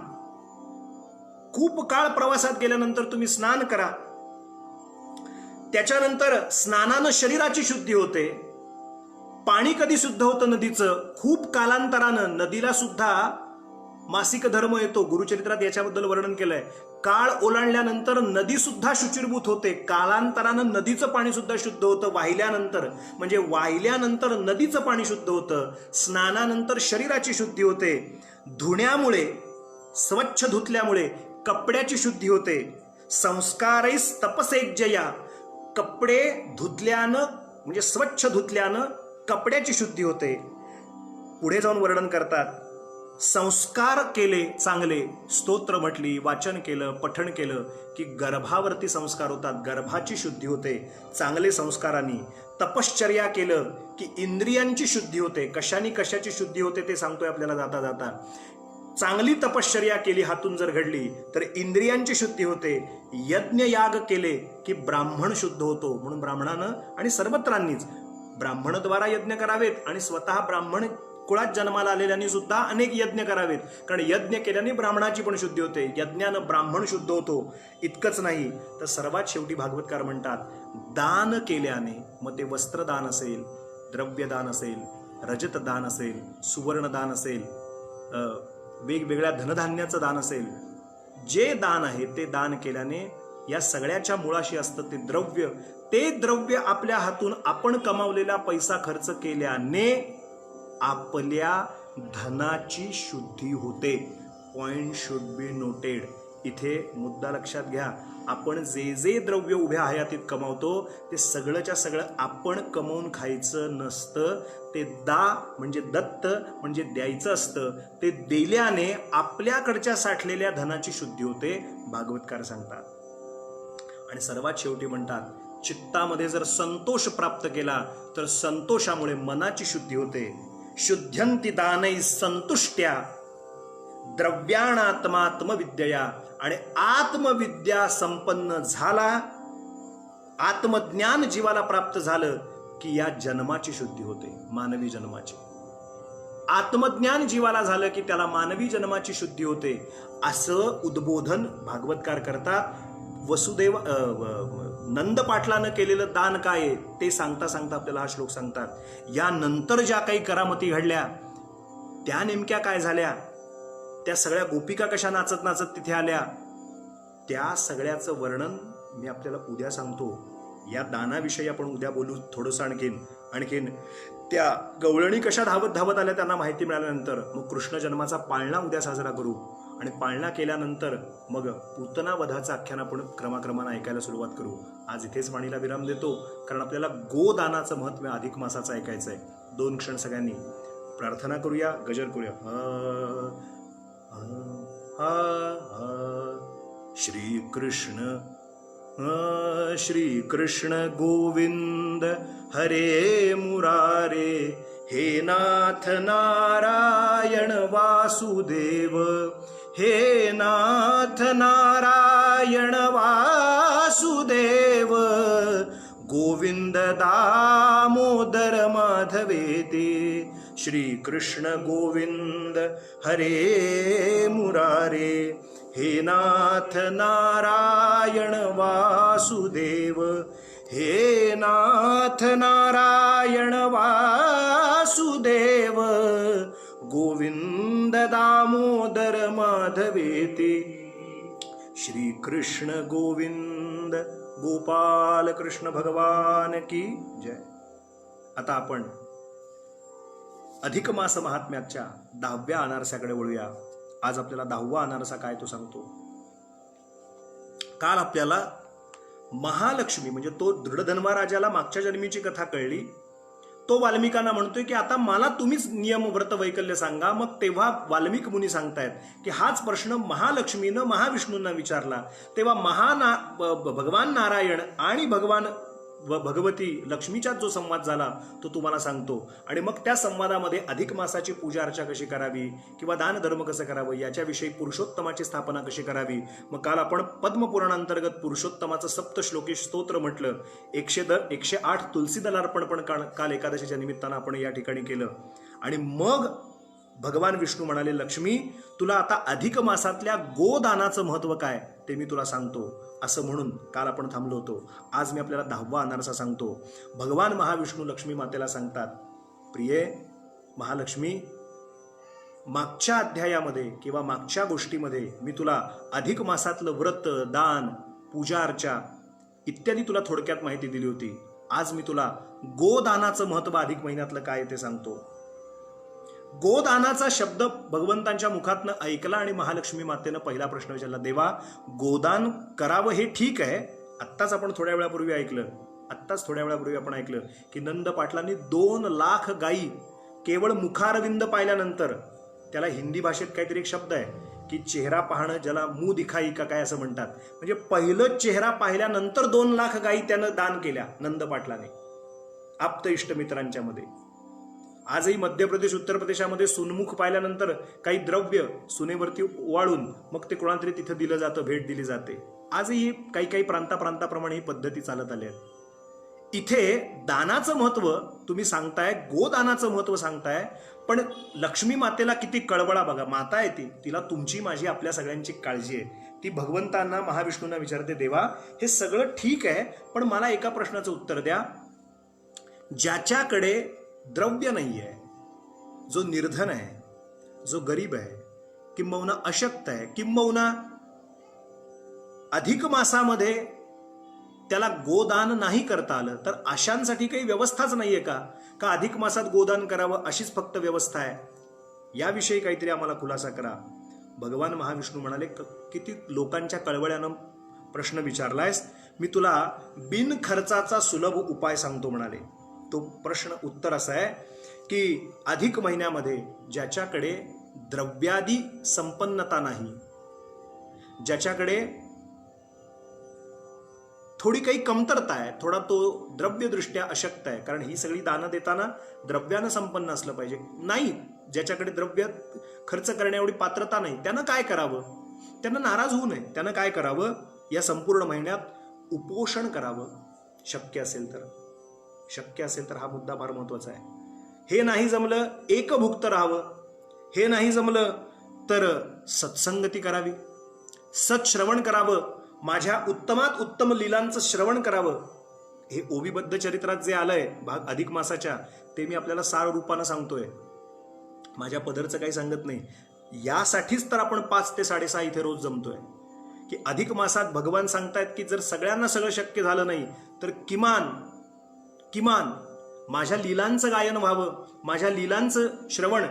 खूप काळ प्रवासात गेल्यानंतर तुम्ही स्नान करा. त्याच्यानंतर स्नानानं शरीराची शुद्धी होते. पाणी कधी शुद्ध होतं नदीचं? खूप कालांतरानं. नदीला सुद्धा मासिक धर्म येतो. गुरुचरित्रात याच्याबद्दल वर्णन केलंय. काळ ओलांडल्यानंतर नदी सुद्धा शुचिर्भूत होते. कालांतरानं नदीचं पाणी सुद्धा शुद्ध होतं. वाहिल्यानंतर म्हणजे वाहिल्यानंतर नदीचं पाणी शुद्ध होतं. स्नानानंतर शरीराची शुद्धी होते. धुण्यामुळे, स्वच्छ धुतल्यामुळे कपड्याची शुद्धी होते. संस्कारैस तपसेज्जया, कपडे धुतल्यानं म्हणजे स्वच्छ धुतल्यानं कपड्याची शुद्धी होते. पुढे जाऊन वर्णन करतात, संस्कार केले चांगले, स्तोत्र म्हटली, वाचन केलं, पठण केलं की गर्भावरती संस्कार होतात, गर्भाची शुद्धी होते चांगले संस्कारांनी. तपश्चर्या केलं की इंद्रियांची शुद्धी होते. कशाने कशाची शुद्धी होते ते सांगतोय आपल्याला जाता जाता. चांगली तपश्चर्या केली हातून जर घडली तर इंद्रियांची शुद्धी होते. यज्ञ याग केले की ब्राह्मण शुद्ध होतो. म्हणून ब्राह्मणानं आणि सर्वत्रांनीच ब्राह्मणद्वारा यज्ञ करावेत आणि स्वतः ब्राह्मण कुळात जन्माला आलेल्यांनी सुद्धा अनेक यज्ञ करावेत, कारण यज्ञ केल्याने ब्राह्मणाची पण शुद्धी होते. यज्ञानं ब्राह्मण शुद्ध होतो. इतकंच नाही तर सर्वात शेवटी भागवतकार म्हणतात, दान केल्याने, मग ते वस्त्रदान असेल, द्रव्यदान असेल, रजतदान असेल, सुवर्णदान असेल, वेगवेगळ्या धनधान्याचं दान असेल, जे दान आहे ते दान केल्याने या सगळ्याच्या मुळाशी असतं ते द्रव्य. ते द्रव्य आपल्या हातून आपण कमावलेला पैसा खर्च केल्याने आपल्या धनाची शुद्धी होते. Point should be noted. इथे मुद्दा लक्षात घ्या. आपण जे जे द्रव्य उभ्या हयातीत कमावतो ते सगळंच्या सगळं आपण कमवून खायचं नसतं. ते म्हणजे दत्त म्हणजे द्यायचं असतं. ते दिल्याने आपल्याकडच्या साठलेल्या धनाची शुद्धी होते, भागवतकार सांगतात. आणि सर्वात शेवटी म्हणतात, चित्तामध्ये जर संतोष प्राप्त केला तर संतोषामुळे मनाची शुद्धी होते. शुद्ध्यन्ति दानै संतुष्ट्या द्रव्याणात्मात्मविद्यया. आणि आत्मविद्या संपन्न झाला, आत्मज्ञान जीवाला प्राप्त झालं की या जन्माची शुद्धी होते, मानवी जन्माची. आत्मज्ञान जीवाला झालं की त्याला मानवी जन्माची शुद्धी होते, असं उद्बोधन भागवतकार करतात. वसुदेव नंद पाटलानं केलेलं दान काय आहे ते सांगता सांगता आपल्याला हा श्लोक सांगतात. यानंतर ज्या काही करामती घडल्या त्या नेमक्या काय झाल्या, त्या सगळ्या गोपिका कशा नाचत नाचत तिथे आल्या, त्या सगळ्याचं वर्णन मी आपल्याला उद्या सांगतो. या दानाविषयी आपण उद्या बोलू थोडंसं आणखीन त्या गवळणी कशा धावत धावत आल्या त्यांना माहिती मिळाल्यानंतर मग कृष्ण जन्माचा पाळणा उद्या साजरा करू. आणि पाळणा केल्यानंतर मग पूतना वधाचं आख्यान आपण क्रमाक्रमानं ऐकायला सुरुवात करू. आज इथेच वाणीला विराम देतो, कारण आपल्याला गोदानाचं महत्त्व अधिक मासाचं ऐकायचं आहे. 2 क्षण सगळ्यांनी प्रार्थना करूया, गजर करूया. श्री कृष्ण गोविंद हरे मुरारे, हे नाथ नारायण वासुदेव, हे नाथ नारायण वासुदेव, गोविंद दामोदर माधवेते. श्री कृष्ण गोविंद हरे मुरारे, हे नाथ नारायण वासुदेव, हे नाथ नारायण वासुदेव, गोविंद दामोदर माधवेते. श्री कृष्ण गोविंद गोपाल कृष्ण भगवान की जय. आता आपण अधिक मास महात्म्याच्या 10व्या अनारसाकडे वळूया. आज आपल्याला 10वा अनारसा काय तो सांगतो. काल आपल्याला महालक्ष्मी म्हणजे तो दृढधन्वाराजाला मागच्या जन्मीची कथा कळली. तो वाल्मिकांना म्हणतोय की आता मला तुम्हीच नियम व्रत वैकल्य सांगा. मग तेव्हा वाल्मिक मुनी सांगतायत की हाच प्रश्न महालक्ष्मीनं महाविष्णूंना विचारला. तेव्हा भगवान नारायण आणि भगवती लक्ष्मीचाच जो संवाद झाला तो तुम्हाला सांगतो. आणि मग त्या संवादामध्ये अधिक मासाची पूजा अर्चा कशी करावी किंवा दान धर्म कसं करावं याच्याविषयी पुरुषोत्तमाची स्थापना कशी करावी. मग काल आपण पद्मपुराणांतर्गत पुरुषोत्तमाचं सप्तश्लोकी स्तोत्र म्हटलं. 108 तुलसी दलार्पण पण काल एकादशीच्या निमित्तानं आपण या ठिकाणी केलं. आणि मग भगवान विष्णू म्हणाले, लक्ष्मी तुला आता अधिक मासातल्या गोदानाचं महत्व काय ते मी तुला सांगतो. असं म्हणून काल आपण थांबलो होतो. आज मी आपल्याला 10वा अनारसा सांगतो. भगवान महाविष्णू लक्ष्मी मातेला सांगतात, प्रिये महालक्ष्मी, मागच्या अध्यायामध्ये किंवा मागच्या गोष्टीमध्ये मी तुला अधिक मासातलं व्रत, दान, पूजा अर्चा इत्यादी तुला थोडक्यात माहिती दिली होती. आज मी तुला गोदानाचं महत्व अधिक महिन्यातलं काय ते सांगतो. गोदानाचा शब्द भगवंतांच्या मुखातनं ऐकला आणि महालक्ष्मी मातेनं पहिला प्रश्न विचारला, देवा गोदान करावं हे ठीक आहे. आत्ताच थोड्या वेळापूर्वी आपण ऐकलं की नंद पाटलांनी 2 लाख गायी केवळ मुखारविंद पाहिल्यानंतर, त्याला हिंदी भाषेत काहीतरी एक शब्द आहे की चेहरा पाहणं, ज्याला मुंह दिखाई का काय असं म्हणतात. म्हणजे पहिलं चेहरा पाहिल्यानंतर 2 लाख गायी त्यानं दान केल्या नंद पाटलाने आप्त इष्टमित्रांच्या मध्ये. आजही मध्य प्रदेश, उत्तर प्रदेशामध्ये सुनमुख पाहिल्यानंतर काही द्रव्य सुनेवरती ओवाळून मग ते कोणाला तरी तिथं दिलं जातं, भेट दिली जाते. आजही काही प्रांताप्रमाणे ही पद्धती चालत आल्या आहेत. इथे दानाचं महत्व तुम्ही सांगताय, गोदानाचं महत्व सांगताय, पण लक्ष्मी मातेला किती कळवळा बघा. माता आहे ती, तिला तुमची माझी आपल्या सगळ्यांची काळजी आहे. ती भगवंतांना महाविष्णूंना विचारते, देवा हे सगळं ठीक आहे पण मला एका प्रश्नाचं उत्तर द्या. ज्याच्याकडे द्रव्य नाही आहे, जो निर्धन आहे, जो गरीब आहे, किंबहुना अशक्त आहे, किंबहुना अधिक मासामध्ये त्याला गोदान नाही करता आलं, तर अशांसाठी काही व्यवस्थाच नाहीये का अधिक मासात गोदान करावं अशीच फक्त व्यवस्था आहे? याविषयी काहीतरी आम्हाला खुलासा करा. भगवान महाविष्णू म्हणाले, किती लोकांच्या कळवळ्यानं प्रश्न विचारलायस, मी तुला बिनखर्चाचा सुलभ उपाय सांगतो म्हणाले. तो प्रश्न उत्तर असं आहे की अधिक महिन्यामध्ये ज्याच्याकडे द्रव्यादी संपन्नता नाही, ज्याच्याकडे थोडी काही कमतरता आहे, थोडा तो द्रव्यदृष्ट्या अशक्त आहे, कारण ही सगळी दानं देताना द्रव्यानं संपन्न असलं पाहिजे, नाही ज्याच्याकडे द्रव्य खर्च करण्या एवढी पात्रता नाही, त्यानं काय करावं? त्यानं नाराज होऊ नये. त्यानं काय करावं? या संपूर्ण महिन्यात उपोषण करावं. शक्य असेल तर हा मुद्दा फार महत्वाचा आहे. हे नाही जमलं एकभुक्त राहावं, हे नाही जमलं तर सत्संगती करावी, सत्श्रवण करावं, माझ्या उत्तमात उत्तम लीलांचं श्रवण करावं. हे ओवीबद्ध चरित्रात जे आलंय भाग अधिक मासाच्या, ते मी आपल्याला सार रूपानं सांगतोय, माझ्या पदरचं काही सांगत नाही. यासाठीच तर आपण 5 ते 6:30 इथे रोज जमतोय, की अधिक मासात भगवान सांगतायत की जर सगळ्यांना सगळं शक्य झालं नाही तर किमान माझ्या लीलांचं गायन व्हावं, माझ्या लीलांचं श्रवण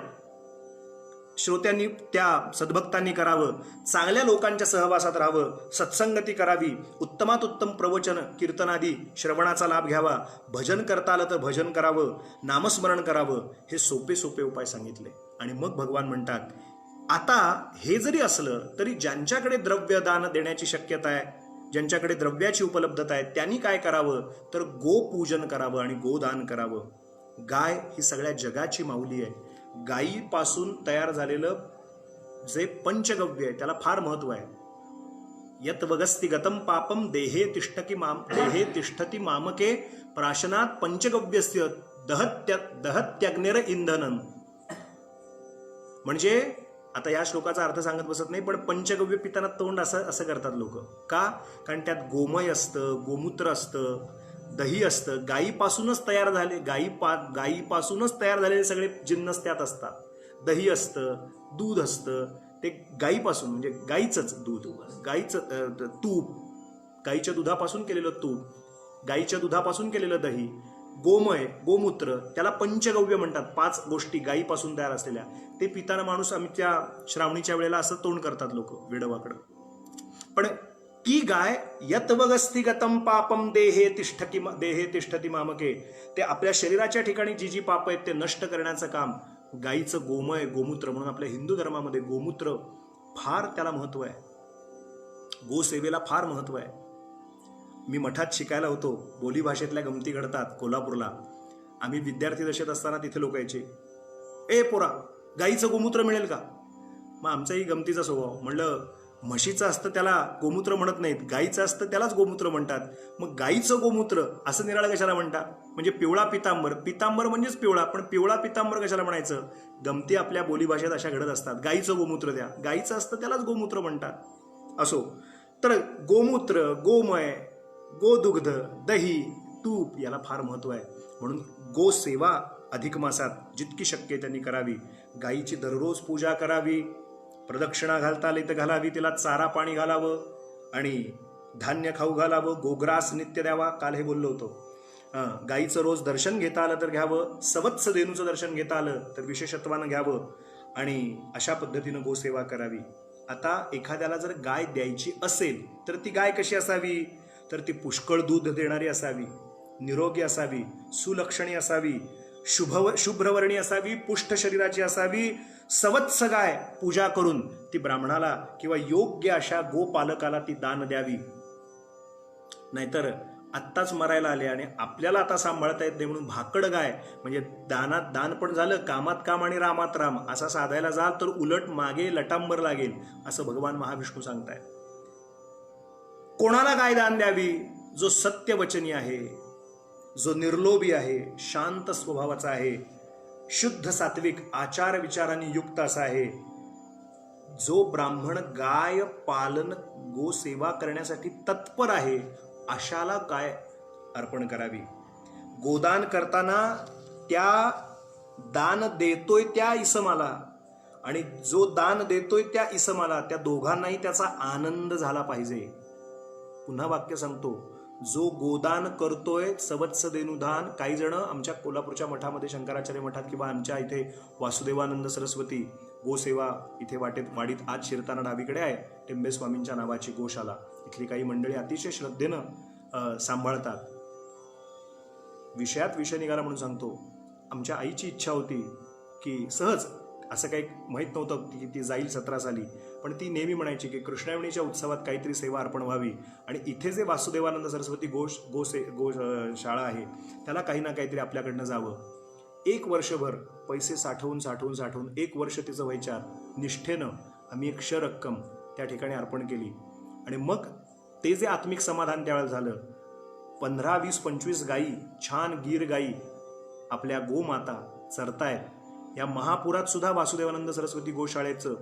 श्रोत्यांनी, त्या सद्भक्तांनी करावं, चांगल्या लोकांच्या सहवासात राहावं, सत्संगती करावी, उत्तमात उत्तम प्रवचन कीर्तनादी श्रवणाचा लाभ घ्यावा, भजन करता आलं तर भजन करावं, नामस्मरण करावं. हे सोपे सोपे उपाय सांगितले. आणि मग भगवान म्हणतात, आता हे जरी असलं तरी ज्यांच्याकडे द्रव्य दान देण्याची शक्यता आहे, ज्यांच्याकडे द्रव्याची उपलब्धता आहे, त्यांनी काय करावं तर गोपूजन करावं आणि गोदान करावं. गाय ही सगळ्या जगाची माऊली आहे. गायीपासून तयार झालेलं जे पंचगव्य आहे त्याला फार महत्व आहे. यत वगस्ति गतम पापम देहे तिष्ठती मामके प्राशनात पंचगव्यस्य दहत्यग्निर इंधनम. म्हणजे आता या श्लोकाचा अर्थ सांगत बसत नाही, पण पंचगव्य पिताना तोंड असं करतात लोक. का? कारण त्यात गोमय असतं, गोमूत्र असतं, दही असतं, गायीपासूनच तयार झालेले सगळे जिन्नस त्यात असतात. दही असतं, दूध असतं, ते गायीपासून, म्हणजे गायीचंच दूध, गायीचं तूप, गायीच्या दुधापासून केलेलं तूप, गायीच्या दुधापासून केलेलं दही, गोमय, गोमूत्र, त्याला पंचगव्य म्हणतात. 5 गोष्टी गायीपासून तयार असलेल्या, ते पिताना माणूस आमच्या श्रावणीच्या वेळेला असं तोंड करतात लोक वेडवाकडं. पण ती गाय यतवगस्ति गतम पापम देहे तिष्ठती मामके, ते आपल्या शरीराच्या ठिकाणी जी जी पाप आहेत ते नष्ट करण्याचं काम गायीचं गोमय, गोमूत्र, म्हणून आपल्या हिंदू धर्मामध्ये गोमूत्र फार त्याला महत्व आहे, गोसेवेला फार महत्व आहे. मी मठात शिकायला होतो, बोली भाषेतल्या गमती घडतात कोल्हापूरला. आम्ही विद्यार्थी दशेत असताना तिथे लोक यायचे, ए पोरा गाईचं गोमूत्र मिळेल का? मग आमचाही गमतीचा स्वभाव, म्हणलं म्हशीचं असतं त्याला गोमूत्र म्हणत नाहीत, गाईचं असतं त्यालाच गोमूत्र म्हणतात. मग गाईचं गोमूत्र असं निराळं कशाला म्हणता? म्हणजे पिवळा पितांबर म्हणजेच पिवळा, पण पिवळा पितांबर कशाला म्हणायचं? गमती आपल्या बोलीभाषेत अशा घडत असतात. गाईचं गोमूत्र द्या, गाईचं असतं त्यालाच गोमूत्र म्हणतात. असो, तर गोमूत्र, गोमय, गोदुग्ध, दही, तूप याला फार महत्व आहे. म्हणून गोसेवा अधिक मासात जितकी शक्य त्यांनी करावी. गायीची दररोज पूजा करावी, प्रदक्षिणा घालता आली तर घालावी, तिला चारा पाणी घालावं आणि धान्य खाऊ घालावं, गोग्रास नित्य द्यावा. काल हे बोललो होतो. गायीचं रोज दर्शन घेता आलं तर घ्यावं, सवत्स देनूचं दर्शन घेता आलं तर विशेषत्वानं घ्यावं आणि अशा पद्धतीनं गोसेवा करावी. आता एखाद्याला जर गाय द्यायची असेल तर ती गाय कशी असावी? तर ती पुष्कळ दूध देणारी असावी, निरोगी असावी, सुलक्षणी असावी, शुभ्रवर्णी असावी, पुष्ट शरीराची असावी. सवत्स गाय पूजा करून ती ब्राह्मणाला किंवा योग्य अशा गोपालकाला ती दान द्यावी. नाहीतर आत्ताच मरायला आले आणि आपल्याला आता सांभाळता येत नाही म्हणून भाकड गाय, म्हणजे दानात दान पण झालं, कामात काम आणि रामात राम असा साधायला जाल तर उलट मागे लटांबर लागेल, असं भगवान महाविष्णू सांगतायत. कोणाला गाय दान द्यावी? जो सत्यवचनी आहे, जो निर्लोभी आहे, शांत स्वभावाचा आहे, शुद्ध सात्विक आचार विचारांनी युक्त असा आहे, जो ब्राह्मण गाय पालन गोसेवा करण्यासाठी तत्पर आहे, अशाला गाय अर्पण करावी. गोदान करताना त्या दान देतोय त्या इसमाला आणि जो दान देतोय त्या इसमाला, त्या दोघांनाही त्याचा आनंद झाला पाहिजे. पुन्हा वाक्य सांगतो, जो गोदान करतोय सवत्स देनुदान. काही जण आमच्या कोल्हापूरच्या मठामध्ये, शंकराचार्य मठात किंवा आमच्या इथे वासुदेवानंद सरस्वती गोसेवा इथे वाडीत आज शिरताना डावीकडे आहे, टेंबे स्वामींच्या नावाची गोशाला, इथली काही मंडळी अतिशय श्रद्धेनं सांभाळतात. विषयात विषय निघाला म्हणून सांगतो, आमच्या आईची इच्छा होती की सहज, असं काही माहीत नव्हतं की ती जाईल 17 साली, पण ती नेहमी म्हणायची की कृष्णाष्टमीच्या उत्सवात काहीतरी सेवा अर्पण व्हावी आणि इथे जे वासुदेवानंद सरस्वती शाळा आहे त्याला काही ना काहीतरी आपल्याकडनं जावं. 1 वर्षभर पैसे साठवून 1 वर्ष तिचं व्हायच्या निष्ठेनं आम्ही एक रक्कम त्या ठिकाणी अर्पण केली आणि मग ते जे आत्मिक समाधान त्यावेळेला झालं 15, 20, 25 गायी, छान गीर गायी आपल्या गोमाता चरतायत. या महापुरात सुद्धा वासुदेवानंद सरस्वती गोशाळेचं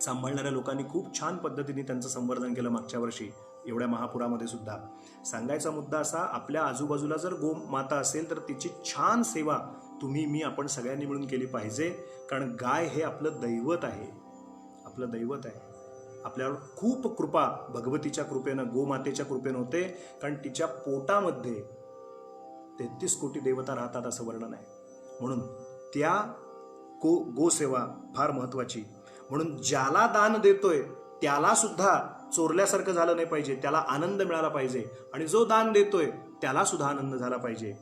सांभाळणाऱ्या लोकांनी खूप छान पद्धतीने त्यांचं संवर्धन केलं मागच्या वर्षी एवढ्या महापुरामध्ये सुद्धा. सांगायचा मुद्दा असा, आपल्या आजूबाजूला जर गोमाता असेल तर तिची छान सेवा तुम्ही मी आपण सगळ्यांनी मिळून केली पाहिजे. कारण गाय हे आपलं दैवत आहे, आपलं दैवत आहे. आपल्यावर खूप कृपा भगवतीच्या कृपेनं, गोमातेच्या कृपेनं होते. कारण तिच्या पोटामध्ये 33 कोटी देवता राहतात असं वर्णन आहे. म्हणून त्या गोसेवा फार महत्वाची. म्हणून ज्याला दान देतोय त्याला सुद्धा चोरल्यासारखं झालं नाही पाहिजे, त्याला आनंद मिळाला पाहिजे. आणि जो दान देतोय त्याला सुद्धा आनंद झाला पाहिजे.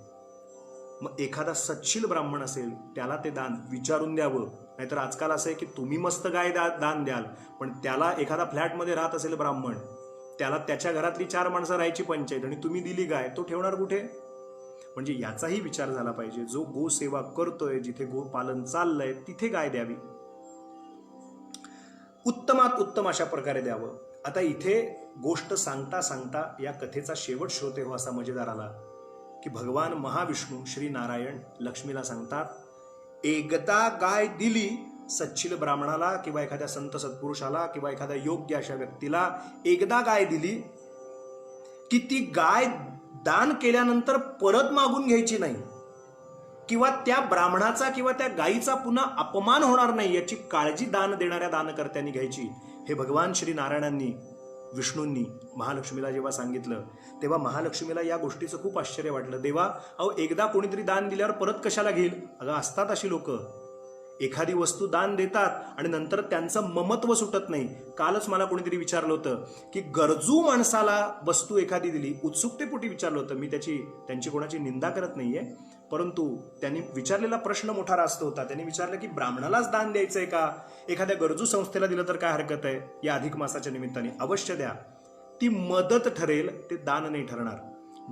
मग एखादा सच्शील ब्राह्मण असेल त्याला ते दान विचारून द्यावं. नाहीतर आजकाल असं आहे की तुम्ही मस्त गाय दान द्याल, पण त्याला एखादा फ्लॅटमध्ये राहत असेल ब्राह्मण, त्याला त्याच्या घरातली 4 माणसं राहायची पंचायत आणि तुम्ही दिली गाय, तो ठेवणार कुठे? म्हणजे याचाही विचार झाला पाहिजे. जो गोसेवा करतोय, जिथे गोपालन चाललंय तिथे गाय द्यावी, उत्तमात उत्तम अशा प्रकारे द्यावं. आता इथे गोष्ट सांगता सांगता या कथेचा शेवट श्रोते हो असा मजेदार आला की भगवान महाविष्णू श्री नारायण लक्ष्मीला सांगतात, एकदा गाय दिली सच्चिल ब्राह्मणाला किंवा एखाद्या संत सत्पुरुषाला किंवा एखाद्या योग्य अशा व्यक्तीला एकदा गाय दिली की ती गाय दान केल्यानंतर परत मागून घ्यायची नाही, किंवा त्या ब्राह्मणाचा किंवा त्या गायीचा पुन्हा अपमान होणार नाही याची काळजी दान देणाऱ्या दानकर्त्यांनी घ्यायची. हे भगवान श्री नारायणांनी विष्णूंनी महालक्ष्मीला जेव्हा सांगितलं तेव्हा महालक्ष्मीला या गोष्टीचं खूप आश्चर्य वाटलं. देवा, अहो एकदा कोणीतरी दान दिल्यावर परत कशाला घेईल? अगं असतात अशी लोक, एखादी वस्तू दान देतात आणि नंतर त्यांचं ममत्व सुटत नाही. कालच मला कोणीतरी विचारलं होतं की गरजू माणसाला वस्तू एखादी दिली, उत्सुकतेपोटी विचारलं होतं. मी त्यांची कोणाची निंदा करत नाहीये, परंतु त्यांनी विचारलेला प्रश्न मोठा रास्त होता. त्यांनी विचारलं की ब्राह्मणालाच दान द्यायचंय का, एखाद्या गरजू संस्थेला दिलं तर काय हरकत आहे? या अधिक मासाच्या निमित्ताने अवश्य द्या. ती मदत ठरेल, ते दान नाही ठरणार.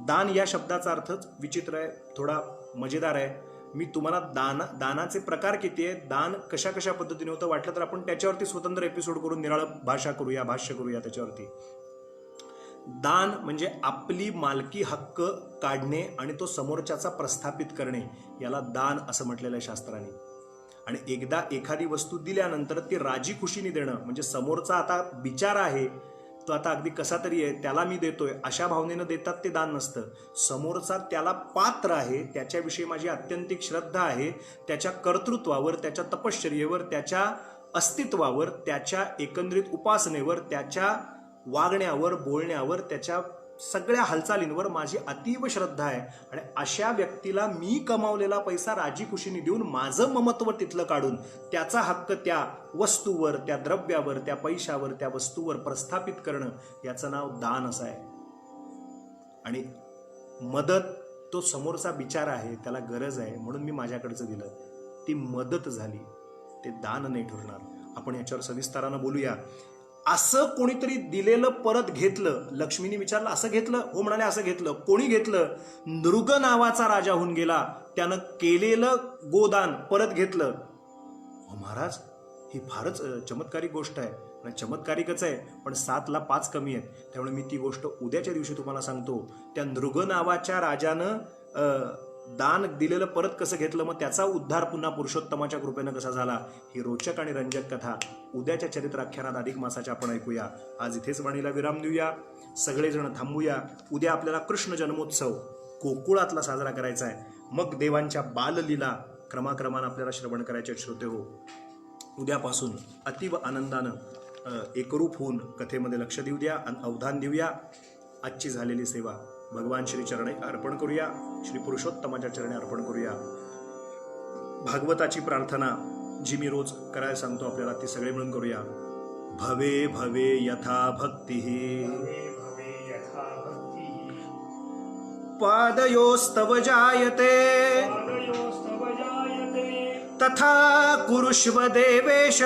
दान या शब्दाचा अर्थच विचित्र आहे, थोडा मजेदार आहे. मी तुम्हाला दानाचे प्रकार किती आहे, दान कशा कशा पद्धतीने होतं, वाटलं तर आपण त्याच्यावरती स्वतंत्र एपिसोड करून निराळं भाष्य करूया त्याच्यावरती. दान म्हणजे आपली मालकी हक्क काढणे आणि तो समोरच्याचा प्रस्थापित करणे, याला दान असं म्हटलेलं आहे शास्त्राने. आणि एकदा एखादी वस्तू दिल्यानंतर ती राजी खुशीने देणं, म्हणजे समोरचा आता बिचारा आहे, तो आता अगदी कसा तरी आहे, त्याला मी देतोय अशा भावनेनं देतात ते दान नसतं. समोरचा त्याला पात्र आहे, त्याच्याविषयी माझी आत्यंतिक श्रद्धा आहे, त्याच्या कर्तृत्वावर, त्याच्या तपश्चर्येवर, त्याच्या अस्तित्वावर, त्याच्या एकंदरीत उपासनेवर, त्याच्या वागण्यावर, बोलण्यावर, त्याच्या सगळ्या हालचालींवर माझी अतीव श्रद्धा आहे. आणि अशा व्यक्तीला मी कमावलेला पैसा राजी खुशीने देऊन माझं ममत्व तिथलं काढून त्याचा हक्क त्या वस्तूवर, त्या द्रव्यावर, त्या पैशावर, त्या वस्तूवर प्रस्थापित करणं, याचं नाव दान असं आहे. आणि मदत, तो समोरचा बिचारा आहे, त्याला गरज आहे म्हणून मी माझ्याकडचं दिलं, ती मदत झाली, ते दान नाही ठरणार. आपण याच्यावर सविस्तारानं बोलूया. असं कोणीतरी दिलेलं परत घेतलं, लक्ष्मीने विचारलं असं घेतलं? हो म्हणाले असं घेतलं. कोणी घेतलं? नृग नावाचा राजा होऊन गेला, त्यानं केलेलं गोदान परत घेतलं. हो महाराज, ही फारच चमत्कारिक गोष्ट आहे. चमत्कारिकच आहे, पण 7 ला 5 कमी आहेत, त्यामुळे मी ती गोष्ट उद्याच्या दिवशी तुम्हाला सांगतो. त्या नृग नावाच्या राजानं दान दिलेलं परत कसं घेतलं, मग त्याचा उद्धार पुन्हा पुरुषोत्तमाच्या कृपेनं कसा झाला, ही रोचक आणि रंजक कथा उद्याच्या चरित्राख्यानात अधिक मासाच्या आपण ऐकूया. आज इथेच वाणीला विराम देऊया, सगळेजण थांबूया. उद्या आपल्याला कृष्ण जन्मोत्सव गोकुळातला साजरा करायचा आहे. मग देवांच्या बाललीला क्रमाक्रमानं आपल्याला श्रवण करायचे श्रोते हो. उद्यापासून अतीव आनंदानं एकरूप होऊन कथेमध्ये लक्ष देऊ द्या आणि अवधान देऊया. आजची झालेली सेवा भगवान श्री चरणी अर्पण करूया, श्री पुरुषोत्तमाच्या चरणी अर्पण करूया. भागवताची प्रार्थना जी मी रोज करायला सांगतो आपल्याला, ती सगळे मिळून करूया. भवे भवे यथा भक्ती पादयोस्तव जायते तथा कुरुष्व देवेश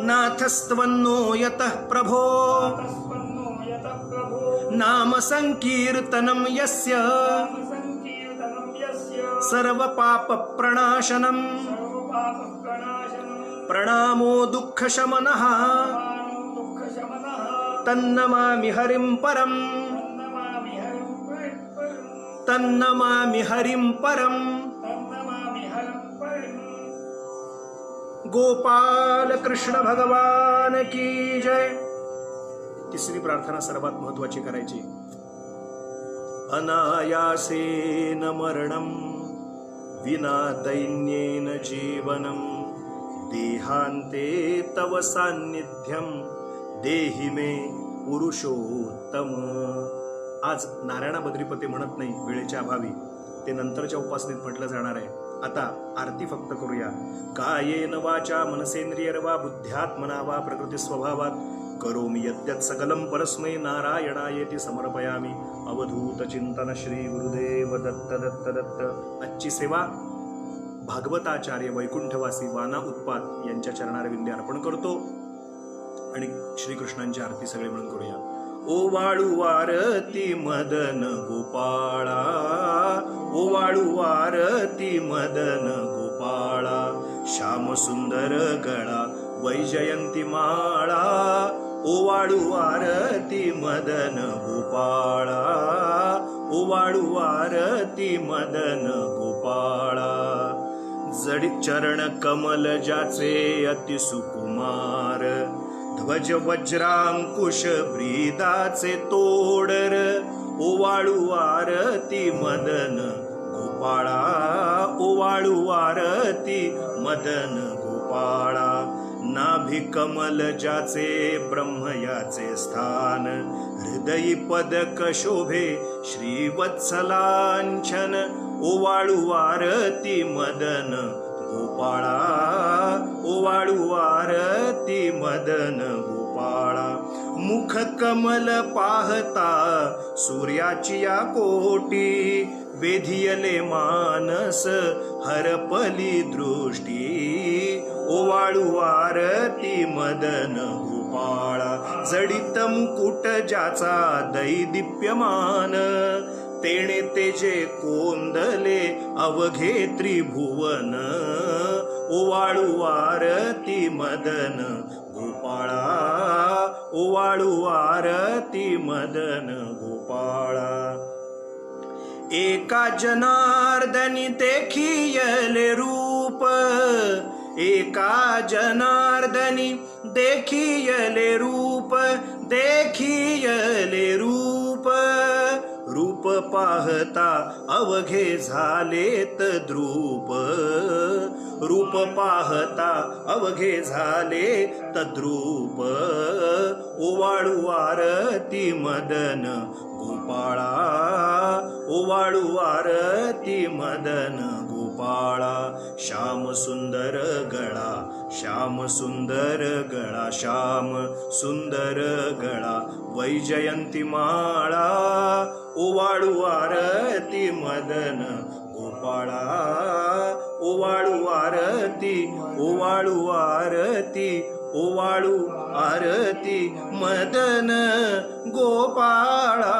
नाथस्त्वन्नो यतः प्रभो नाम संकीर्तनं यस्य सर्व पाप प्रणाशनम प्रणामो दुःख शमनः तन्नमामि हरिं परम् तन्नमामि हरिं परम् गोपाल कृष्ण भगवान की जय. तिसरी प्रार्थना सर्वात महत्वाची करायची. अनायासेन मरणं विना दैन्येन जीवनं देहान्ते तव सान्निध्यं देहि मे पुरुषोत्तम. आज नारायणा बद्रीपते म्हणत नाही वेळेच्या अभावी, ते नंतरच्या उपासनेत म्हटलं जाणार आहे. आता आरती फक्त करूया. कायेन वाचा मनसेंद्रियर्वा बुद्ध्यात्मना वा प्रकृती स्वभावात करोमि यद्यत् सकलं परस्मै नारायणायेति समर्पयामि. अवधूत चिंतन श्री गुरुदेव दत्त दत्त दत्त. आजची सेवा भागवताचार्य वैकुंठवासी वाना उत्पात यांच्या चरणारविंदे अर्पण करतो आणि श्रीकृष्णांची आरती सगळे मिळून करूया. ओ वाळू आरती मदन गोपाळा, ओ वाळू आरती मदन गोपाळा, श्याम सुंदर गळा वैजयंती माळा. ओ वाळू आरती मदन गोपाळा, ओ वाळू आरती मदन गोपाळा. जडी चरण कमल ज्याचे अति सुकुमार, ध्वज वज्रांकुश ब्रीदाचे तोडर. ओ वाळू आरती मदन गोपाळा, ओ वाळू आरती मदन गोपाळा. नाभि कमल ज्याचे ब्रह्म याचे स्थान, हृदयी पदक शोभे श्रीवत्सलांछन. ओ वाळू आरती मदन गोपाळा, ओ वाळू आरती मदन गोपाळा. मुख कमल पाहता सूर्याची या कोटी, वेधियले मानस हरपली दृष्टी. ओ वाळू आरती मदन गोपाळा. जडित मुकुट ज्याचा दैदिप्यमान, तेणे तेजे कोंदले अवघे त्रिभुवन. ओ वाळू आरती मदन गोपाळा, ओ वाळू आरती मदन गोपाळा. एका जनार्दनी देखियले रूप, एका जनार्दनी देखियले रूप, देखियले रूप. रूप पाहता अवघे झालेत द्रूप, रूप पाहता अवघे झाले तद्रूप. ओ वाळू आरती मदन गोपाळा, ओ वाळू आरती मदन गोपाळा. श्याम सुंदर गळा, श्याम सुंदर गळा, श्याम सुंदर गळा वैजयंती माळा. ओ वाळू आरती मदन गोपाळा, ओ वाळू आरती, ओ वाळू आरती, ओ वाळू आरती मदन गोपाळा.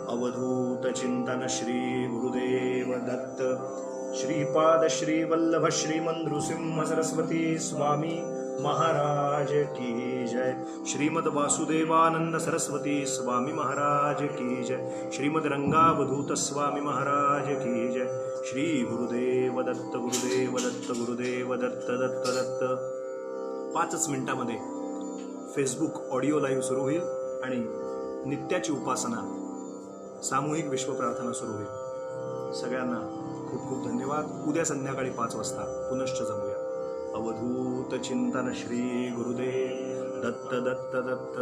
अवधूत चिंतन श्री गुरुदेव दत्त. श्रीपाद श्री वल्लभ श्रीमन नृसिंह सरस्वती स्वामी महाराज की जय. श्रीमद वासुदेवानंद सरस्वती स्वामी महाराज की जय. श्रीमद रंगावधूत स्वामी महाराज की जय. श्री गुरुदेव दत्त, गुरुदेव दत्त, गुरुदेव दत्त दत्त दत्त. 5 मिनिटांमध्ये फेसबुक ऑडिओ लाईव्ह सुरू होईल आणि नित्याची उपासना सामूहिक विश्वप्रार्थना सुरू होईल. सगळ्यांना खूप खूप धन्यवाद. उद्या संध्याकाळी 5 वाजता पुनश्च जमूया. अवधूत चिंतन श्री गुरुदेव दत्त दत्त दत्त.